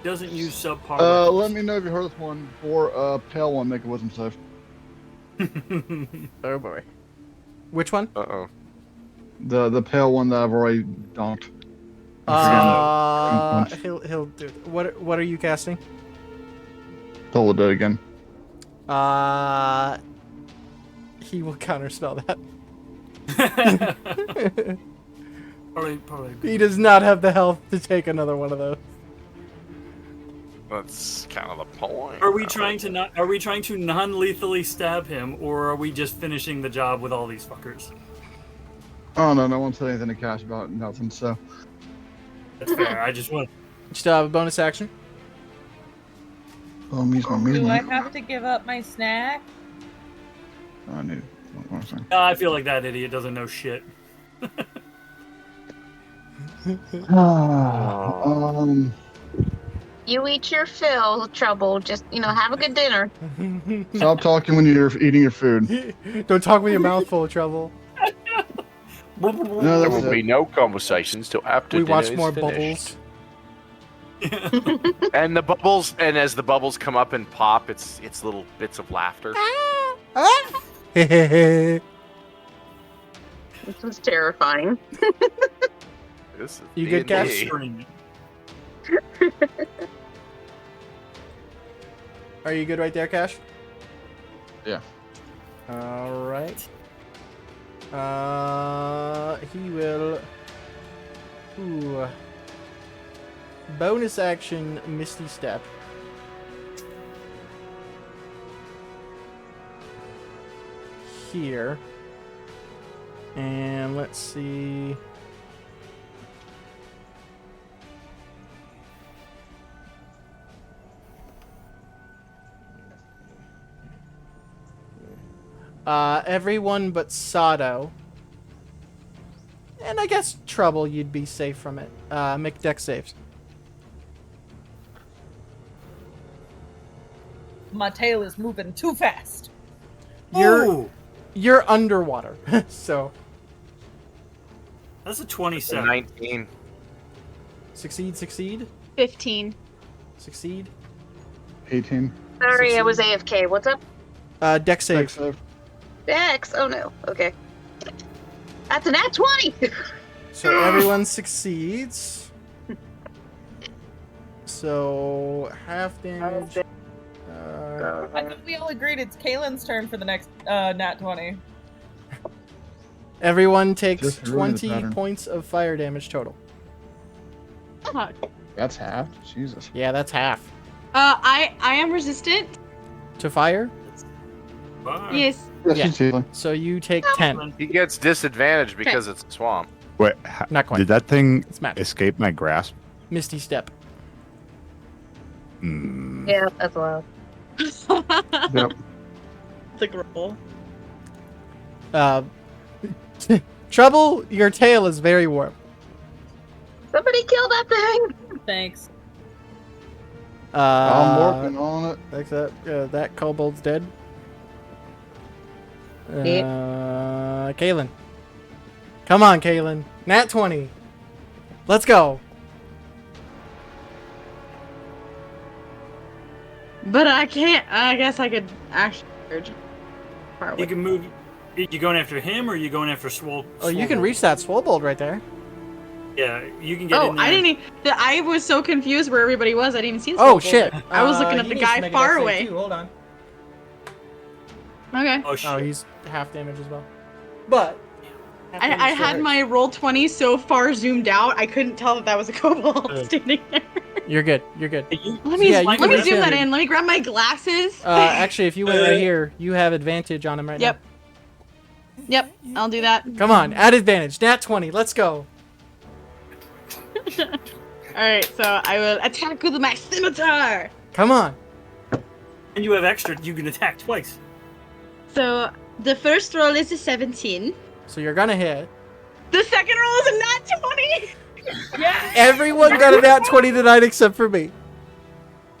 Doesn't use subpar. Let weapons. me know if you heard this one. Or pale one, make a wisdom save. Oh boy. Which one? Uh-oh. The pale one that I've already donked. He'll do it. What are you casting? Toll it again. He will counterspell that. probably. He does not have the health to take another one of those. That's kind of the point. Are we trying to non-lethally stab him, or are we just finishing the job with all these fuckers? Oh no, no one said anything to Cash about nothing, so. That's fair. I just want. You still have a bonus action? Oh, use my Do I movement. have to give up my snack? I need one more thing. I feel like that idiot doesn't know shit. You eat your fill, Trouble. Just, have a good dinner. Stop talking when you're eating your food. Don't talk with your mouth full of trouble. No, There that will was be it. no conversations till after We dinner watch is more finished. bubbles. And the bubbles, and as the bubbles come up and pop, it's little bits of laughter. This was terrifying. This is You good, D&D. Cash? Screaming. Are you good right there, Cash? Yeah. All right. He will. Ooh. Bonus action, Misty Step. Here. And let's see. Everyone but Sado. And I guess Trouble, you'd be safe from it. Make deck saves. my tail is moving too fast. Ooh, You're underwater, so that's a 27. 19. succeed, 15. succeed. 18. Sorry, I was AFK. What's up? Dex save. Dex save. Dex. Oh no. Okay. That's an at 20. So everyone succeeds. So half damage. I think we all agreed it's Kaylin's turn for the next nat 20. Everyone takes Just ruined the 20 pattern. points of fire damage total. Fuck. That's half. Jesus. Yeah, that's half. I am resistant. To fire? Bye. Yes. Yes, Yeah. she's healing. So you take 10. He gets disadvantage because it's a swamp. Wait, Not quite. did that thing It's magic. escape my grasp? Misty Step. Hmm. Yeah, that's loud. Yep. The roll. Trouble, your tail is very warm. Somebody kill that thing. Thanks. I'm working on it. Like that kobold's dead. Kaylin. Come on, Kaylin. Nat 20. Let's go. But I can't. I guess I could actually surge far away. You can move. You going after him or you going after Swole? Oh, you can reach that Swobold right there. Yeah, you can get Oh, in there. I didn't. I was so confused where everybody was. I didn't even see the Oh, Swobold. shit. I was looking at he the needs to guy make a far dex save, away. too. Hold on. Okay. Oh shit. Oh, he's half damage as well. But I had my roll 20 so far zoomed out, I couldn't tell that was a kobold standing there. You're good. You're good. Let me Yeah, you let can me reach zoom him. that in. Let me grab my glasses. Actually, if you went right here, you have advantage on him right Yep. Yep, I'll do that. now. Come on, add advantage. Nat 20. Let's go. All right, so I will attack with my scimitar. Come on. And you have extra. You can attack twice. So the first roll is a 17. So you're gonna hit. The second roll is a nat 20. Yeah. Everyone got a nat 20 tonight except for me.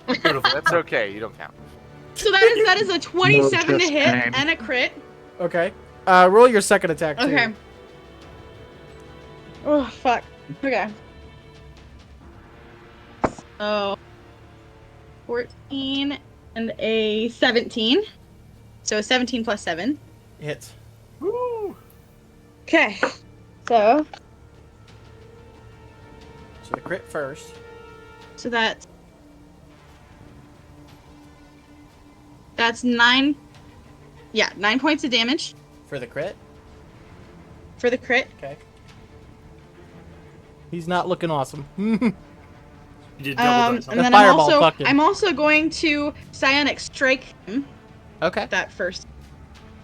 That's okay. You don't count. So that is a 27 to just hit pain. and a crit. Okay. Roll your second attack too. Okay. Oh fuck. Okay. So 14 and a 17. So 17 plus 7. Hits. Woo! Okay. So the crit first. that's 9. Yeah, 9 points of damage For the crit. for the crit. Okay. He's not looking awesome. You did double dice. And The then fireball fucked him. I'm also going to psionic strike him. Okay. That first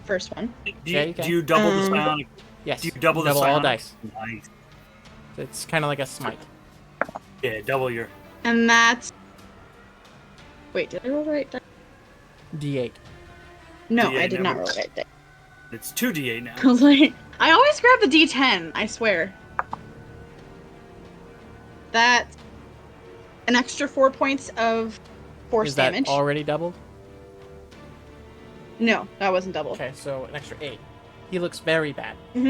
one. Do Yeah, you, you can. do you double the psionic? Yes. Do you double the all psionic? dice. Nice. It's kind of like a smite. Yeah, double your. And that's. Wait, did I roll the right dice? D8. No, D8 I did not never- roll the right dice. It's 2d8 now. I was like, I always grab the D10, I swear. That's an extra 4 points of force Is that damage. already doubled? No, that wasn't double. Okay, so an extra 8. He looks very bad. And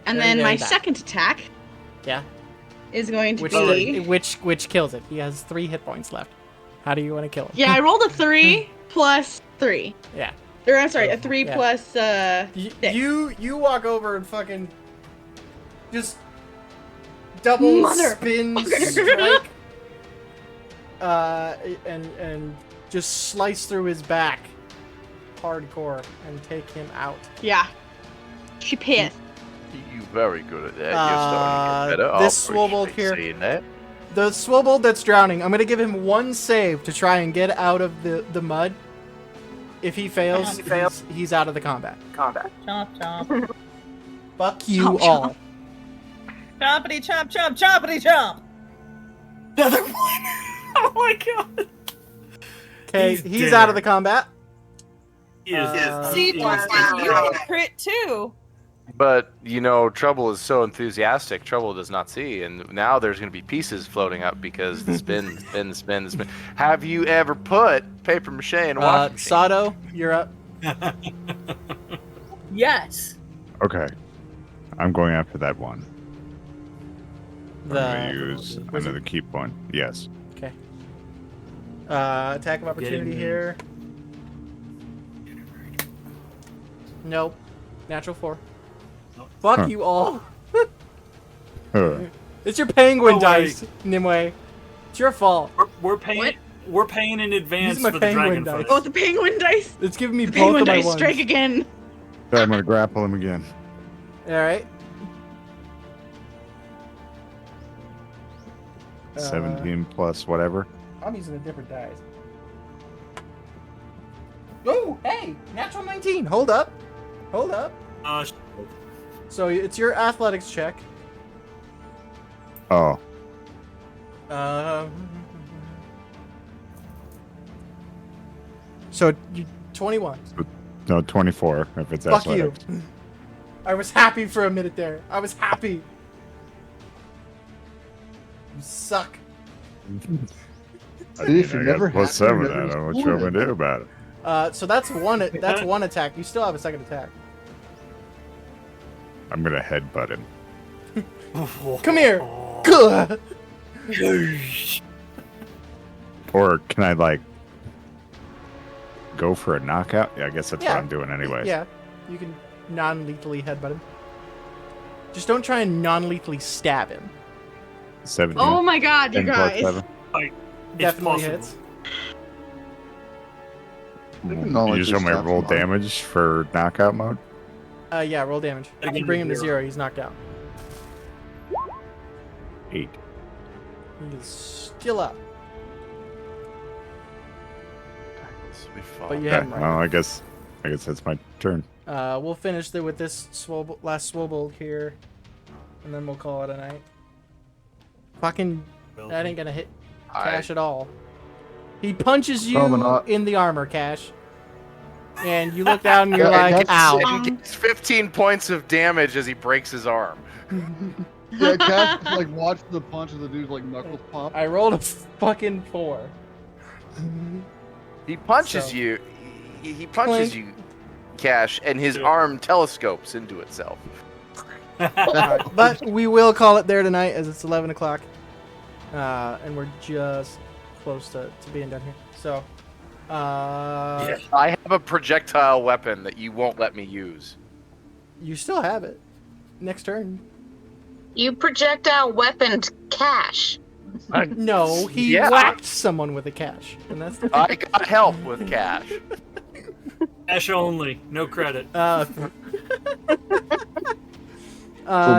Very, then my very bad. second attack Yeah. is going to Which be. which kills it. He has 3 hit points left. How do you want to kill him? Yeah, I rolled a 3 plus 3. Yeah. Or I'm sorry, a 3 Yeah. plus Y- 6. you walk over and fucking just double Mother- spin strike and just slice through his back hardcore and take him out. Yeah. She pissed. You're very good at that. You're starting to get better. This I'll Swobold appreciate here- saying that. The Swobold that's drowning, I'm gonna give him 1 save to try and get out of the mud. If he fails, he's out of the combat. Combat. Chomp chomp. Fuck you Chomp, all. Chompity chomp chomp chompity chomp. Another one. Oh my god. Okay, He's he's out of dead. the combat. He is. Uh, See, he is Dustin, dead. you had a crit too. But you know, Trouble is so enthusiastic. Trouble does not see, and now there's going to be pieces floating up because the spin. Have you ever put paper mache in a washing machine? Sato, you're up. Yes. Okay. I'm going after that one. I'm The going to use another key point. Yes. okay. Attack of opportunity Getting- here. Nope. Natural 4. Nope. Fuck Huh. you all. Uh, It's your penguin Oh, dice, Nimue. It's your fault. We're paying. What? We're paying in advance These are my for the penguin dragon dice. Oh, the penguin dice. It's giving me The both penguin of my dice ones. strike again. so I'm going to grapple him again. All right. 17 plus whatever. I'm using a different dice. Oh, hey, natural 19. Hold up. Hold up. So it's your athletics check. Oh, So 21. no, 24 if it's Fuck you. athletics. I was happy for a minute there. I was happy. You suck. I See, if mean, you're I never got plus happy, 7. you're I never don't know what cool you're with going to do about it. So that's one attack. You still have a second attack. I'm going to headbutt him. Come here. Good. Or can I, like, go for a knockout? Yeah, I guess that's Yeah. what I'm doing anyways. Yeah, you can non-lethally headbutt him. Just don't try and non-lethally stab him. 17. Oh my god, you 10 plus guys. 7. Definitely possible. hits. You just want me to roll damage for knockout mode? Yeah, roll damage. If you bring him to 0, he's knocked out. 8. He is still up. This will be fun. But you Okay, have him right. well, I guess that's my turn. We'll finish with this last Swobold here, and then we'll call it a night. Fucking, that ain't gonna hit Cash at all. He punches you Probably not. in the armor, Cash. And you look down and you're like, ow. And he gets 15 points of damage as he breaks his arm. Yeah, Cash just, like watch the punch of the dude's like knuckles pop. I rolled a fucking 4. He punches So- you. He punches Clink. you, Cash, and his arm telescopes into itself. But we will call it there tonight as it's 11 o'clock. And we're just close to being done here. So, I have a projectile weapon that you won't let me use. you still have it. Next turn. You projectile weaponed Cash. No, he Yeah. whacked someone with a cash. And that's the I got help with Cash. Cash only, no credit.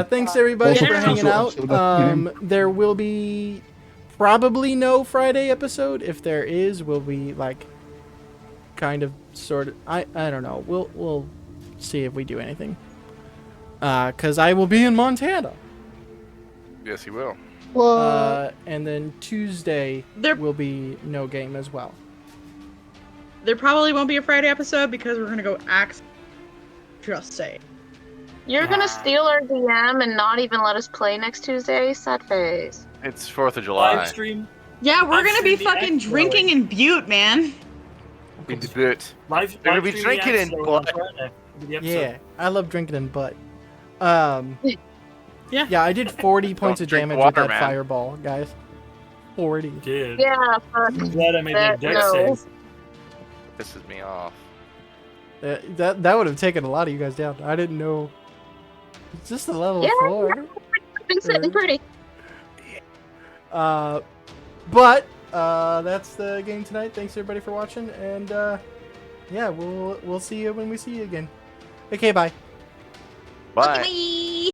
Thanks everybody Also, for hanging also, out. also, There will be probably no Friday episode. If there is, we'll be like kind of sort of I don't know. We'll see if we do anything. Cuz I will be in Montana. Yes, he will. And then Tuesday There- will be no game as well. There probably won't be a Friday episode because we're gonna go axe. Just say. You're gonna steal our DM and not even let us play next Tuesday? Sad face. It's 4th of July. Live stream. Yeah, we're Live gonna be stream the fucking Axe drinking in Butte, man. In the boot. Live. They're gonna live be stream drinking the in episode blood. on Friday. The episode. Yeah, I love drinking in butt. Yeah. Yeah, I did 40 points of drink damage water, with that man. fireball, guys. 40. Did. Yeah, fuck. Glad I made that deck No. save. Pisses me off. That would have taken a lot of you guys down. I didn't know. It's just a level Yeah. 4. I've been sitting pretty. But that's the game tonight. Thanks everybody for watching, and yeah, we'll see you when we see you again. Okay, bye. Bye. Bye.